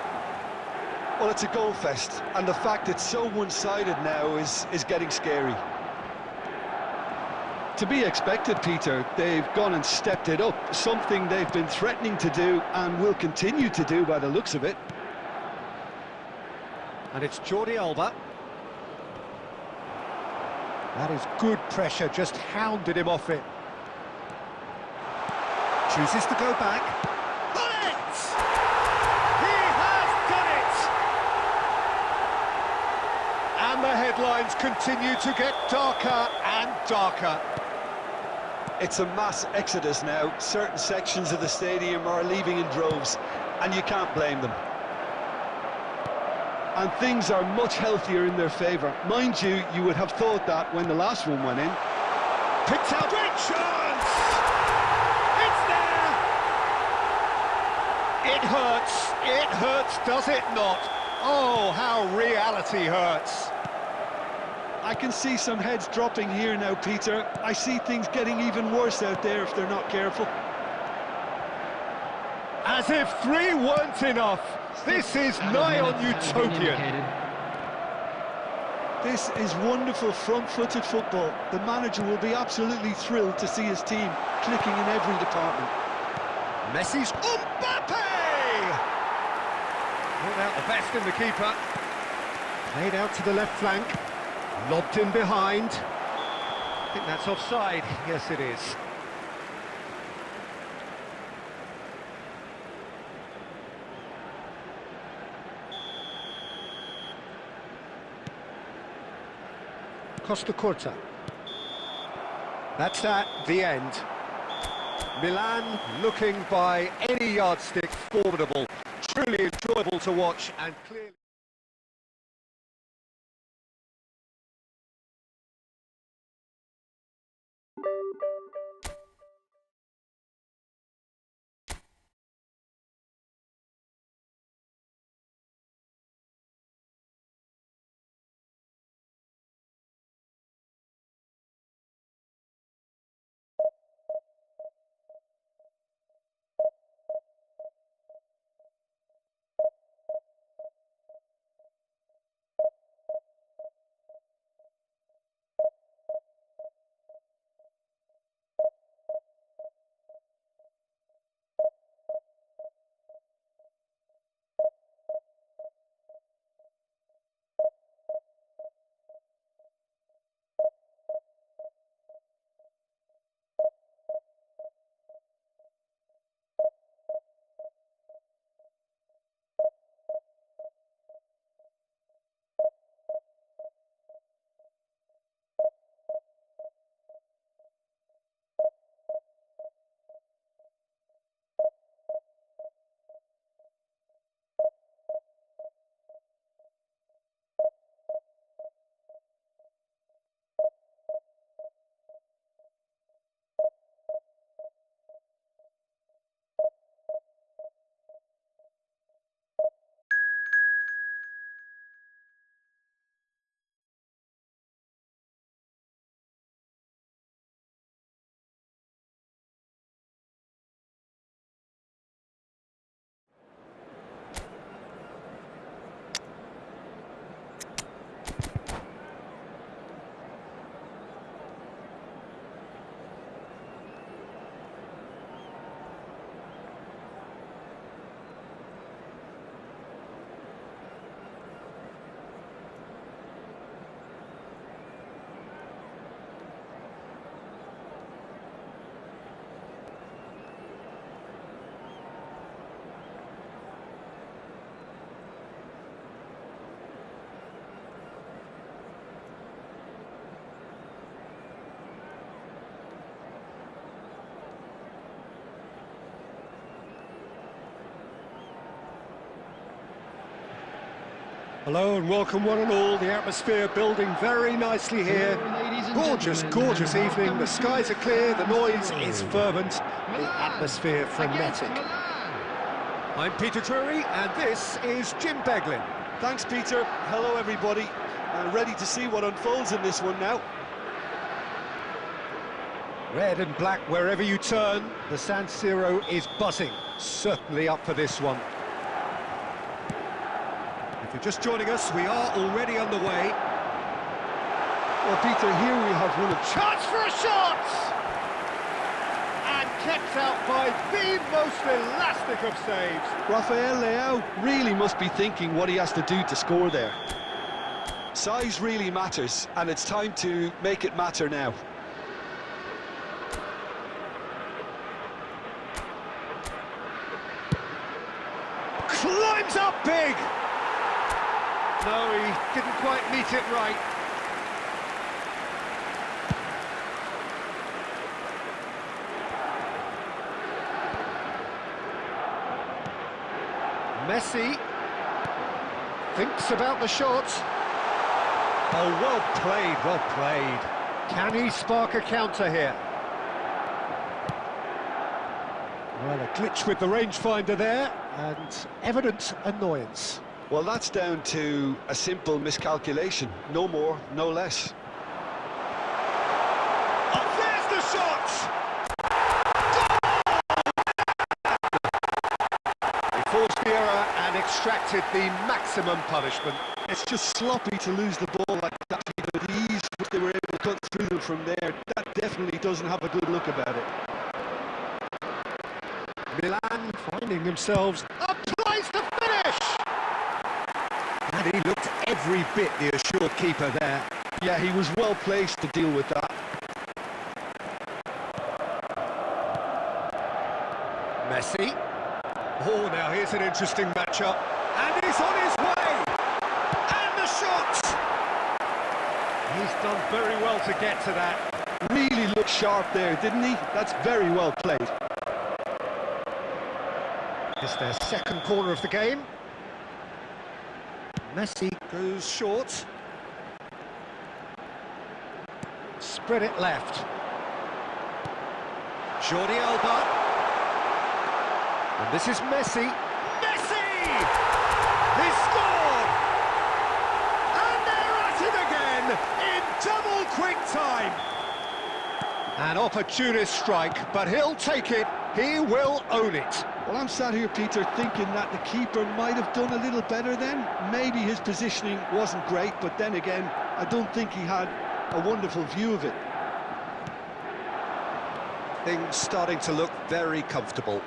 Well, it's a goal fest, and the fact it's so one-sided now is getting scary. To be expected, Peter. They've gone and stepped it up, something they've been threatening to do and will continue to do by the looks of it. And it's Jordi Alba. That is good pressure, just hounded him off it. Chooses to go back. Bullet! He has done it! And the headlines continue to get darker and darker. It's a mass exodus now. Certain sections of the stadium are leaving in droves, and you can't blame them. And things are much healthier in their favour. Mind you, you would have thought that when the last one went in. Picked out, great chance! It's there! It hurts, does it not? Oh, how reality hurts. I can see some heads dropping here now, Peter. I see things getting even worse out there if they're not careful. As if 3 weren't enough. This is nigh on utopian. This is wonderful front-footed football. The manager will be absolutely thrilled to see his team clicking in every department. Messi's Mbappe! Pulled out the best in the keeper. Played out to the left flank. Lobbed in behind. I think that's offside. Yes, it is. Costa Curta. That's the end. Milan looking by any yardstick formidable. Truly enjoyable to watch and clearly... Hello and welcome one and all. The atmosphere building very nicely here. Gorgeous, gorgeous evening. The skies are clear, the noise is fervent, the atmosphere frenetic. I'm Peter Drury and this is Jim Beglin. Thanks, Peter. Hello, everybody. Ready to see what unfolds in this one now. Red and black wherever you turn. The San Siro is buzzing. Certainly up for this one. If you're just joining us, we are already underway. Well, Peter, here we have one of... Chance for a shot! And kept out by the most elastic of saves. Rafael Leao really must be thinking what he has to do to score there. Size really matters, and it's time to make it matter now. Climbs up big! No, he didn't quite meet it right. Messi thinks about the shot. Oh, well played, well played. Can he spark a counter here? Well, a glitch with the rangefinder there, and evident annoyance. Well, that's down to a simple miscalculation. No more, no less. Oh, there's the shot! He forced the error and extracted the maximum punishment. It's just sloppy to lose the ball like that. The ease which they were able to cut through them from there, that definitely doesn't have a good look about it. Milan finding themselves applies the finish! And he looked every bit the assured keeper there. Yeah, he was well placed to deal with that. Messi. Oh, now here's an interesting matchup. And he's on his way! And the shot! He's done very well to get to that. Really looked sharp there, didn't he? That's very well played. It's their second corner of the game. Messi goes short. Spread it left. Jordi Alba. And this is Messi. Messi! He scored! And they're at it again in double quick time. An opportunist strike, but he'll take it. He will own it. Well, I'm sat here, Peter, thinking that the keeper might have done a little better then. Maybe his positioning wasn't great, but then again, I don't think he had a wonderful view of it. Things starting to look very comfortable.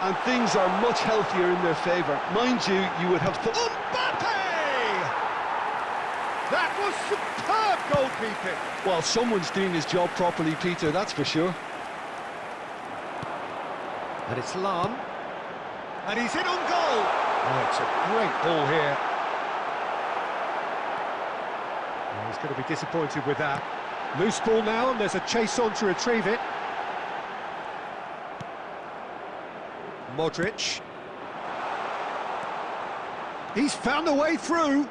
And things are much healthier in their favour. Mind you, you would have thought... Mbappe! That was superb goalkeeping. Well, someone's doing his job properly, Peter, that's for sure. And it's Lam. And he's in on goal. Oh, it's a great ball here. Oh, he's going to be disappointed with that. Loose ball now, and there's a chase on to retrieve it. Modric. He's found a way through.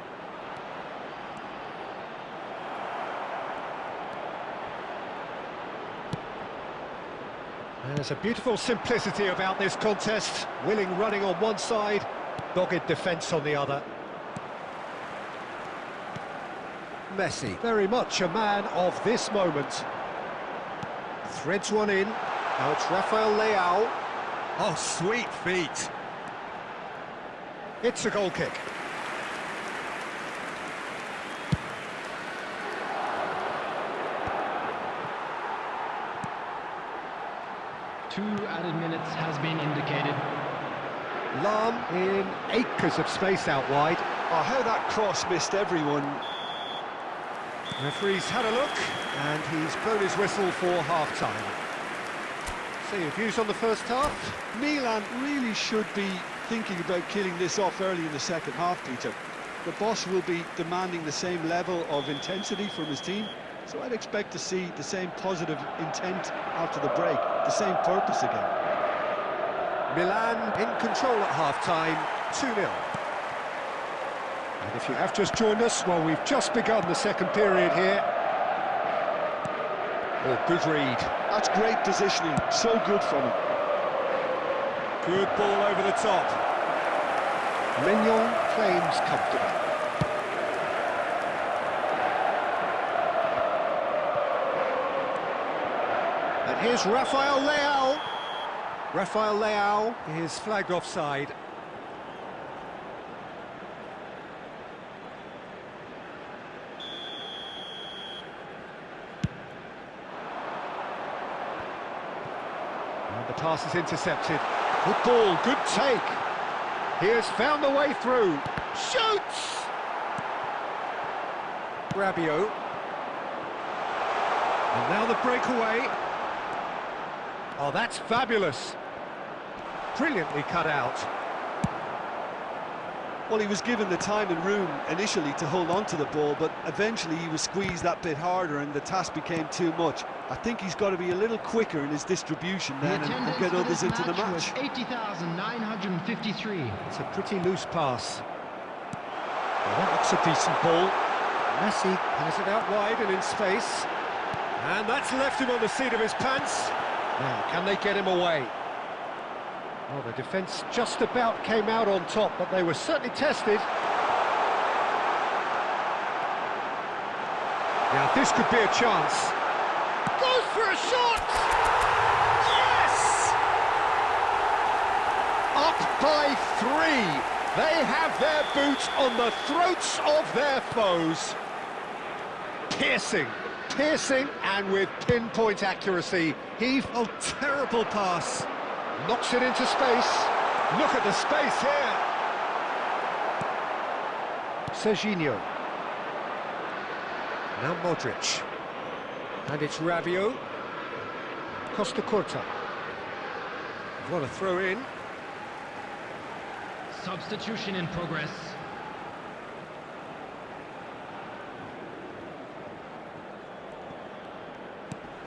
There's a beautiful simplicity about this contest. Willing running on one side, dogged defence on the other. Messi, very much a man of this moment. Threads one in. Now it's Rafael Leao. Oh, sweet feet. It's a goal kick. Two added minutes has been indicated. Lam in acres of space out wide. Oh, how that cross missed everyone. Referee's had a look, and he's blown his whistle for half-time. So your views on the first half? Milan really should be thinking about killing this off early in the second half, Peter. The boss will be demanding the same level of intensity from his team, so I'd expect to see the same positive intent after the break, the same purpose again. Milan in control at half-time, 2-0. And if you have just joined us, well, we've just begun the second period here. Oh, good read. That's great positioning, so good from him. Good ball over the top. Mignon claims comfortably. And here's Rafael Leao. Rafael Leao is flagged offside. And the pass is intercepted. Good ball, good take. He has found the way through. Shoots! Rabiot. And now the breakaway. Oh, that's fabulous. Brilliantly cut out. Well, he was given the time and room initially to hold on to the ball, but eventually he was squeezed that bit harder and the task became too much. I think he's got to be a little quicker in his distribution then and get others into the match. 80,953. It's a pretty loose pass. Well, that looks a decent ball. Messi has it out wide and in space. And that's left him on the seat of his pants. Now, can they get him away? Well, the defence just about came out on top, but they were certainly tested. Now, this could be a chance. Goes for a shot! Yes! Up by 3. They have their boots on the throats of their foes. Piercing, and with pinpoint accuracy. Oh, terrible pass. Knocks it into space. Look at the space here. Serginho. Now Modric. And it's Rabiot. Costa Curta. What a throw in. Substitution in progress.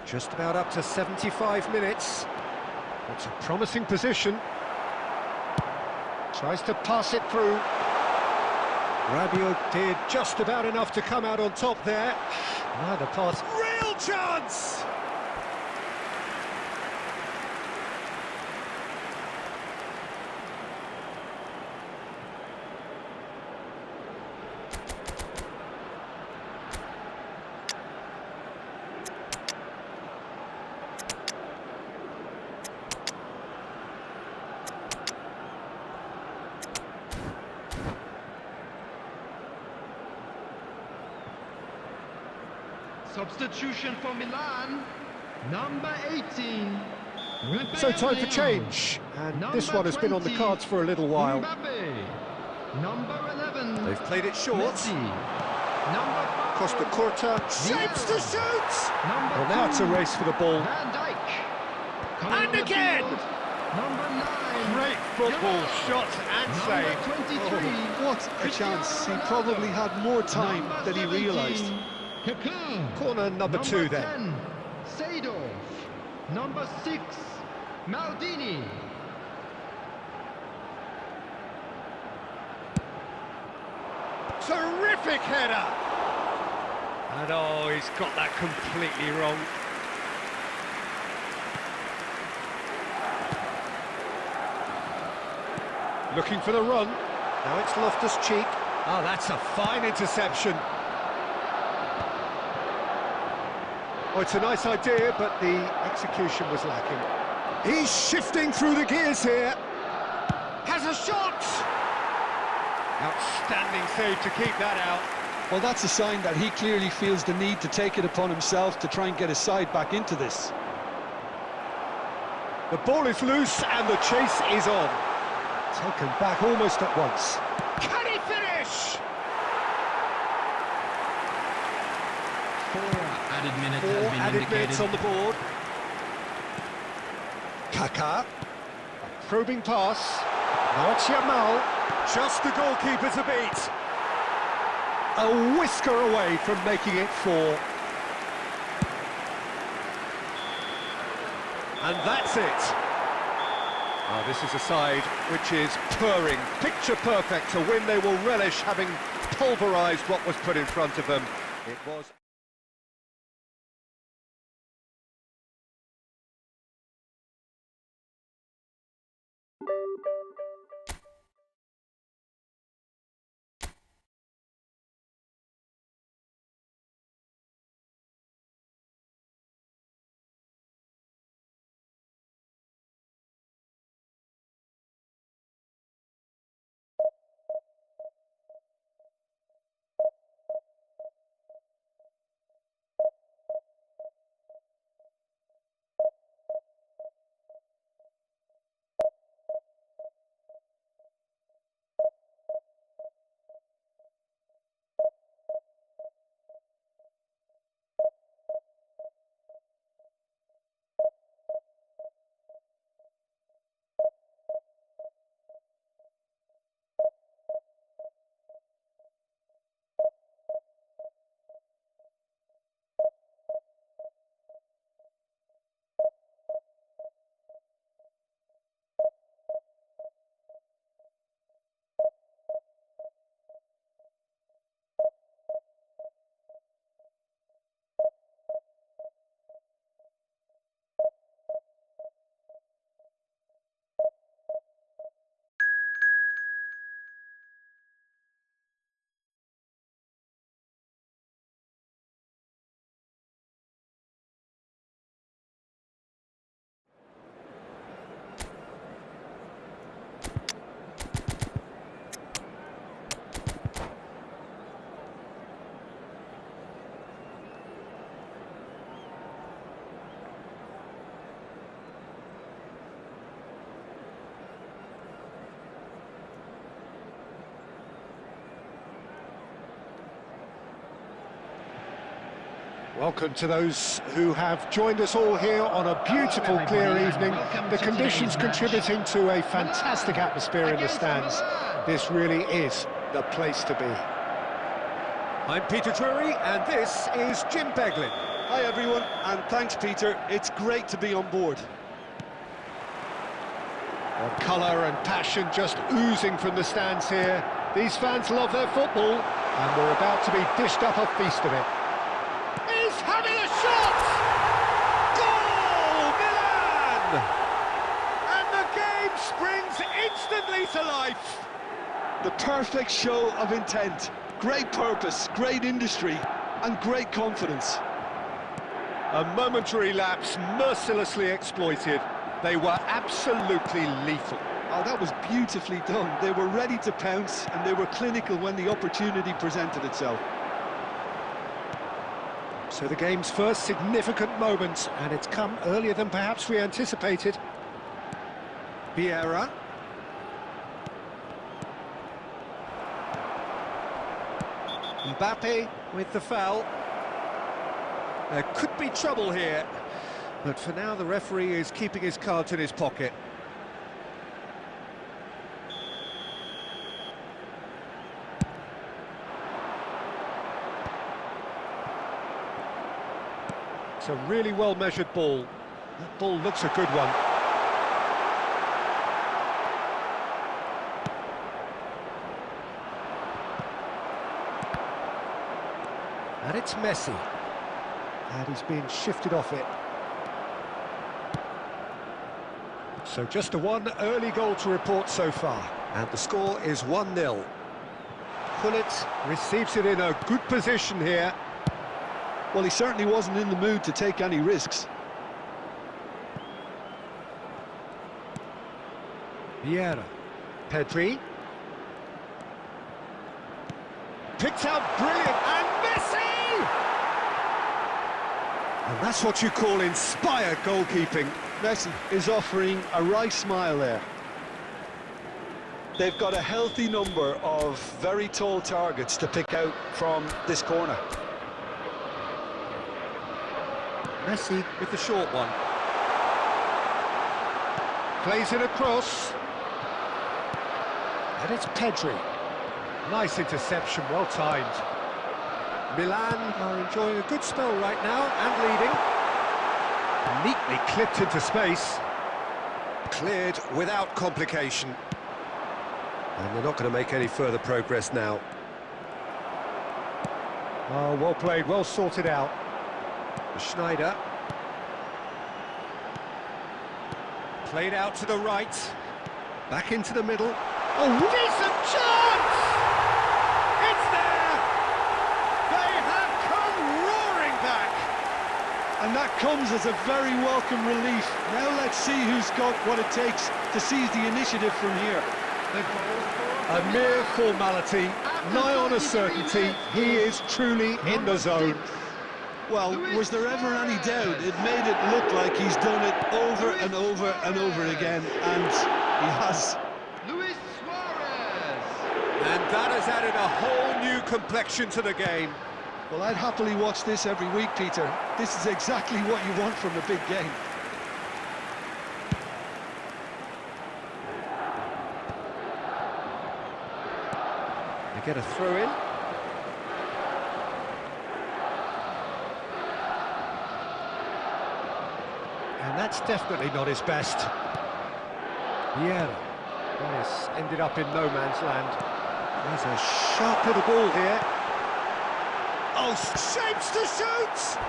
Just about up to 75 minutes. It's a promising position. Tries to pass it through. Rabiot did just about enough to come out on top there. Now the pass. Real chance! Substitution for Milan, number 18. So time for change, and this one has been on the cards for a little while. Mbappe. Number 11. They've played it short. Messi. Number 5. Costa Curta shapes to shoot! Number Well, now it's a race for the ball. Van Dijk. And again! Number 9. Great football shot and save. Number 23. What a chance. He probably had more time Number than he 17. realised. Kaká. Corner number 2 then. 10. Seedorf. Number 6. Maldini. Terrific header! And oh, he's got that completely wrong. Looking for the run. Now it's Loftus-Cheek. Oh, that's a fine interception. Oh, it's a nice idea, but the execution was lacking. He's shifting through the gears here. Has a shot! Outstanding save to keep that out. Well, that's a sign that he clearly feels the need to take it upon himself to try and get his side back into this. The ball is loose and the chase is on. Taken back almost at once. Can he finish? 4 added minutes Four has been added indicated. minutes on the board. Kaká. Probing pass. Now it's Yamal. Just the goalkeeper to beat. A whisker away from making it 4. And that's it. Oh, this is a side which is purring, picture perfect, a win they will relish, having pulverised what was put in front of them. It was... Welcome to those who have joined us all here on a beautiful, clear evening. The conditions contributing to a fantastic atmosphere in the stands. This really is the place to be. I'm Peter Drury, and this is Jim Beglin. Hi everyone, and thanks Peter. It's great to be on board. Colour and passion just oozing from the stands here. These fans love their football, and we're about to be dished up a feast of it. He's having a shot! Goal, Milan! And the game springs instantly to life. The perfect show of intent. Great purpose, great industry, and great confidence. A momentary lapse mercilessly exploited. They were absolutely lethal. Oh, that was beautifully done. They were ready to pounce, and they were clinical when the opportunity presented itself. So the game's first significant moment, and it's come earlier than perhaps we anticipated. Vieira. Mbappe with the foul. There could be trouble here, but for now the referee is keeping his cards in his pocket. It's a really well-measured ball. That ball looks a good one. And it's Messi. And he's being shifted off it. So just a one early goal to report so far. And the score is 1-0. Pullet receives it in a good position here. Well, he certainly wasn't in the mood to take any risks. Vieira. Pedri. Picked out brilliant, and Messi! And that's what you call inspired goalkeeping. Messi is offering a right smile there. They've got a healthy number of very tall targets to pick out from this corner. Messi with the short one. Plays it across. And it's Pedri. Nice interception, well timed. Milan are enjoying a good spell right now and leading. Neatly clipped into space. Cleared without complication. And they're not going to make any further progress now. Oh, well played, well sorted out. Schneider. Played out to the right. Back into the middle. Oh, decent chance! It's there! They have come roaring back! And that comes as a very welcome relief. Now let's see who's got what it takes to seize the initiative from here. A mere formality, nigh on a certainty. He is truly in the zone. Well, was there ever any doubt? It made it look like he's done it over and over and over again, and he has. Luis Suarez. And that has added a whole new complexion to the game. Well, I'd happily watch this every week, Peter. This is exactly what you want from a big game. They get a throw in. And that's definitely not his best. Yeah, yes, ended up in no man's land. There's a sharp little ball here. Oh, shapes to shoot!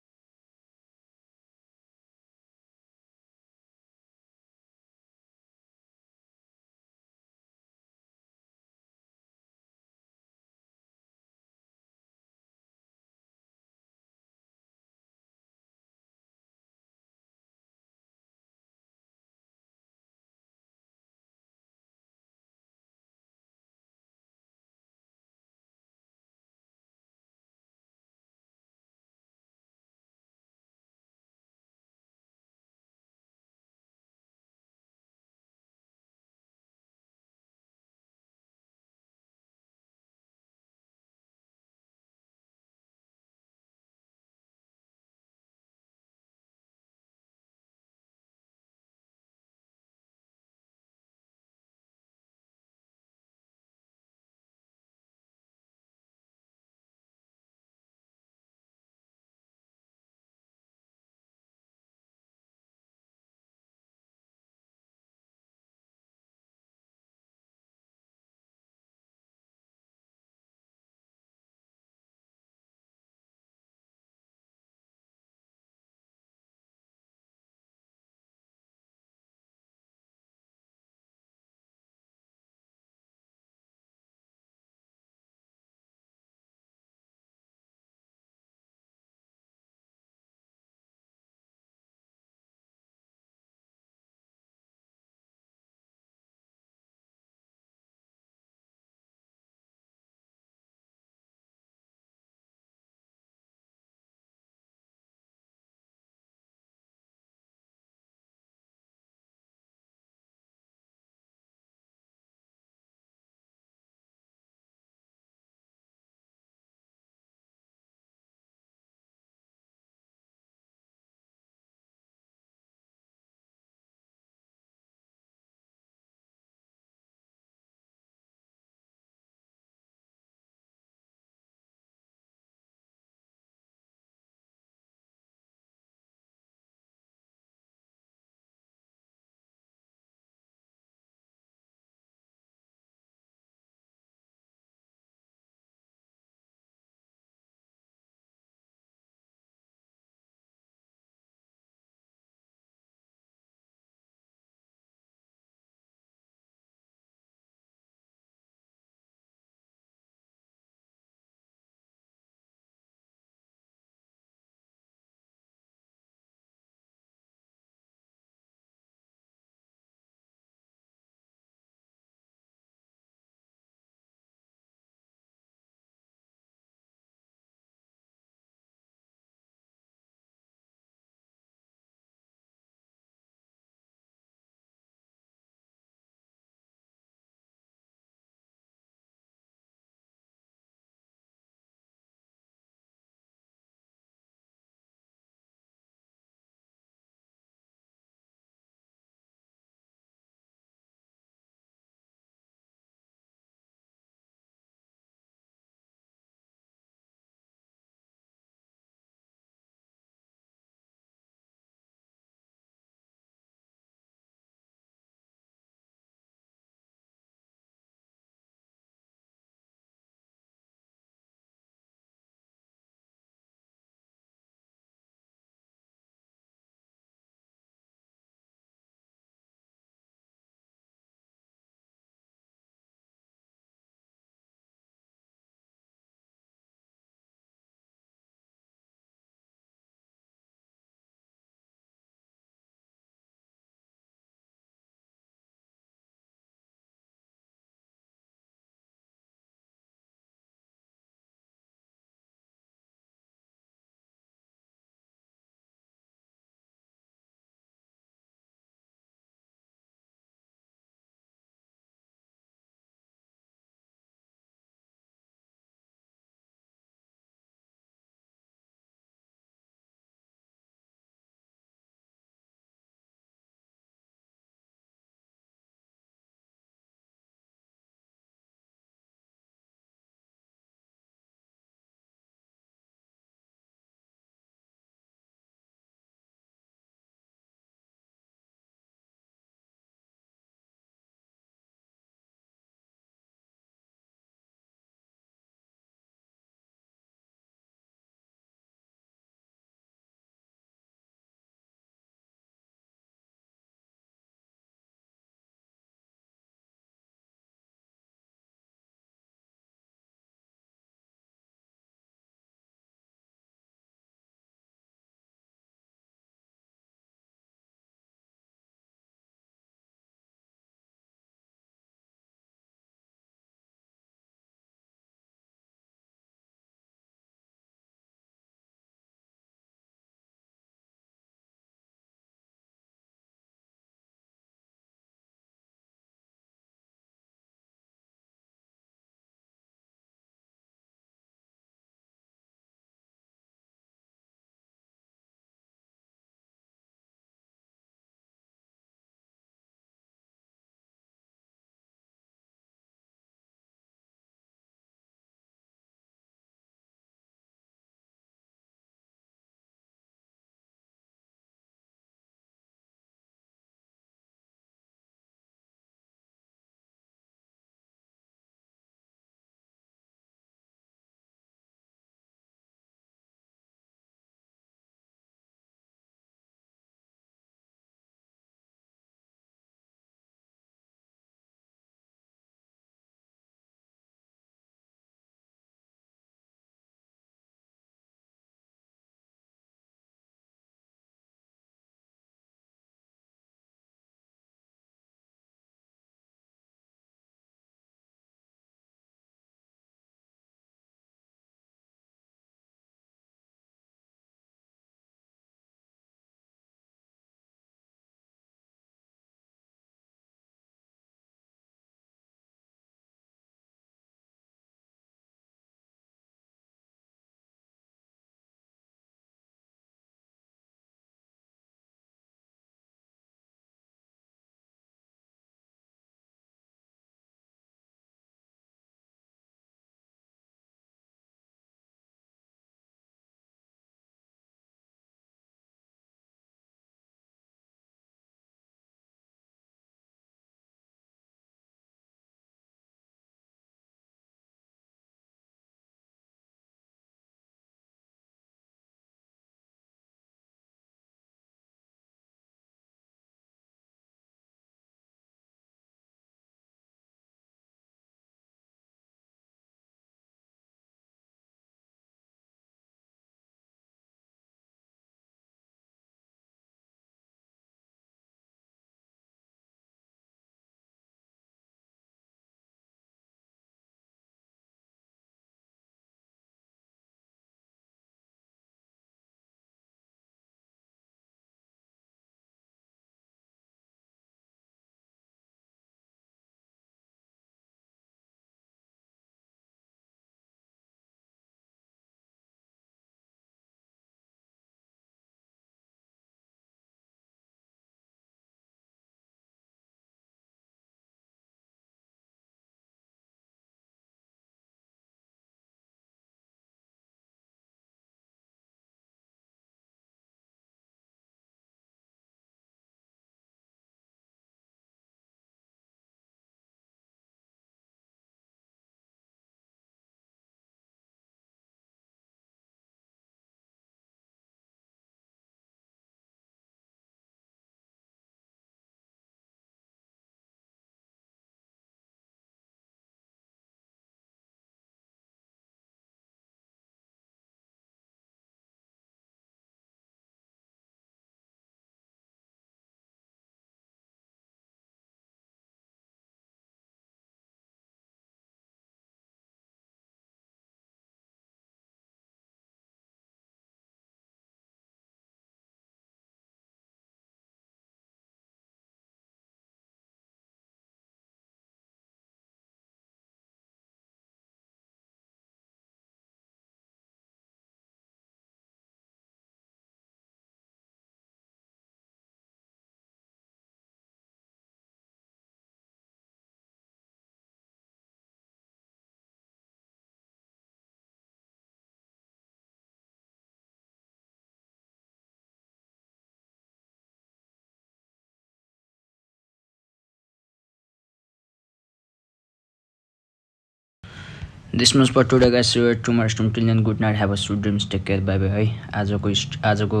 This much for today guys. Tomorrow till then good night, have a sweet dreams, take care, bye bye है. आजको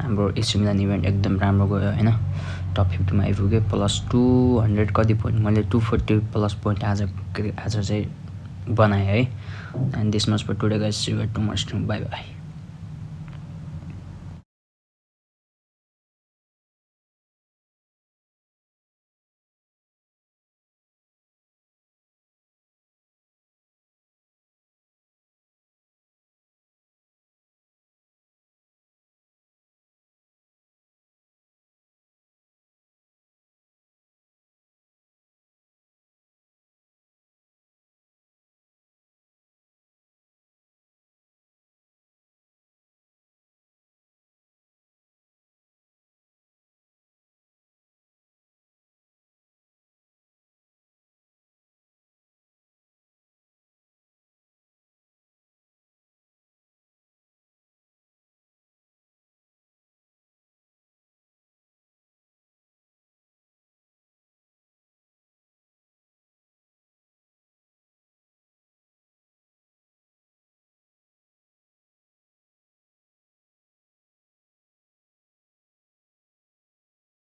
हाम्रो AC Milan event एकदम राम्रो गयो हैन. टप 50 मा आइपुगे plus 200 कति point मैले 240 plus point आज चाहिँ बनाए है. And this much for today guys. See you tomorrow. Bye bye.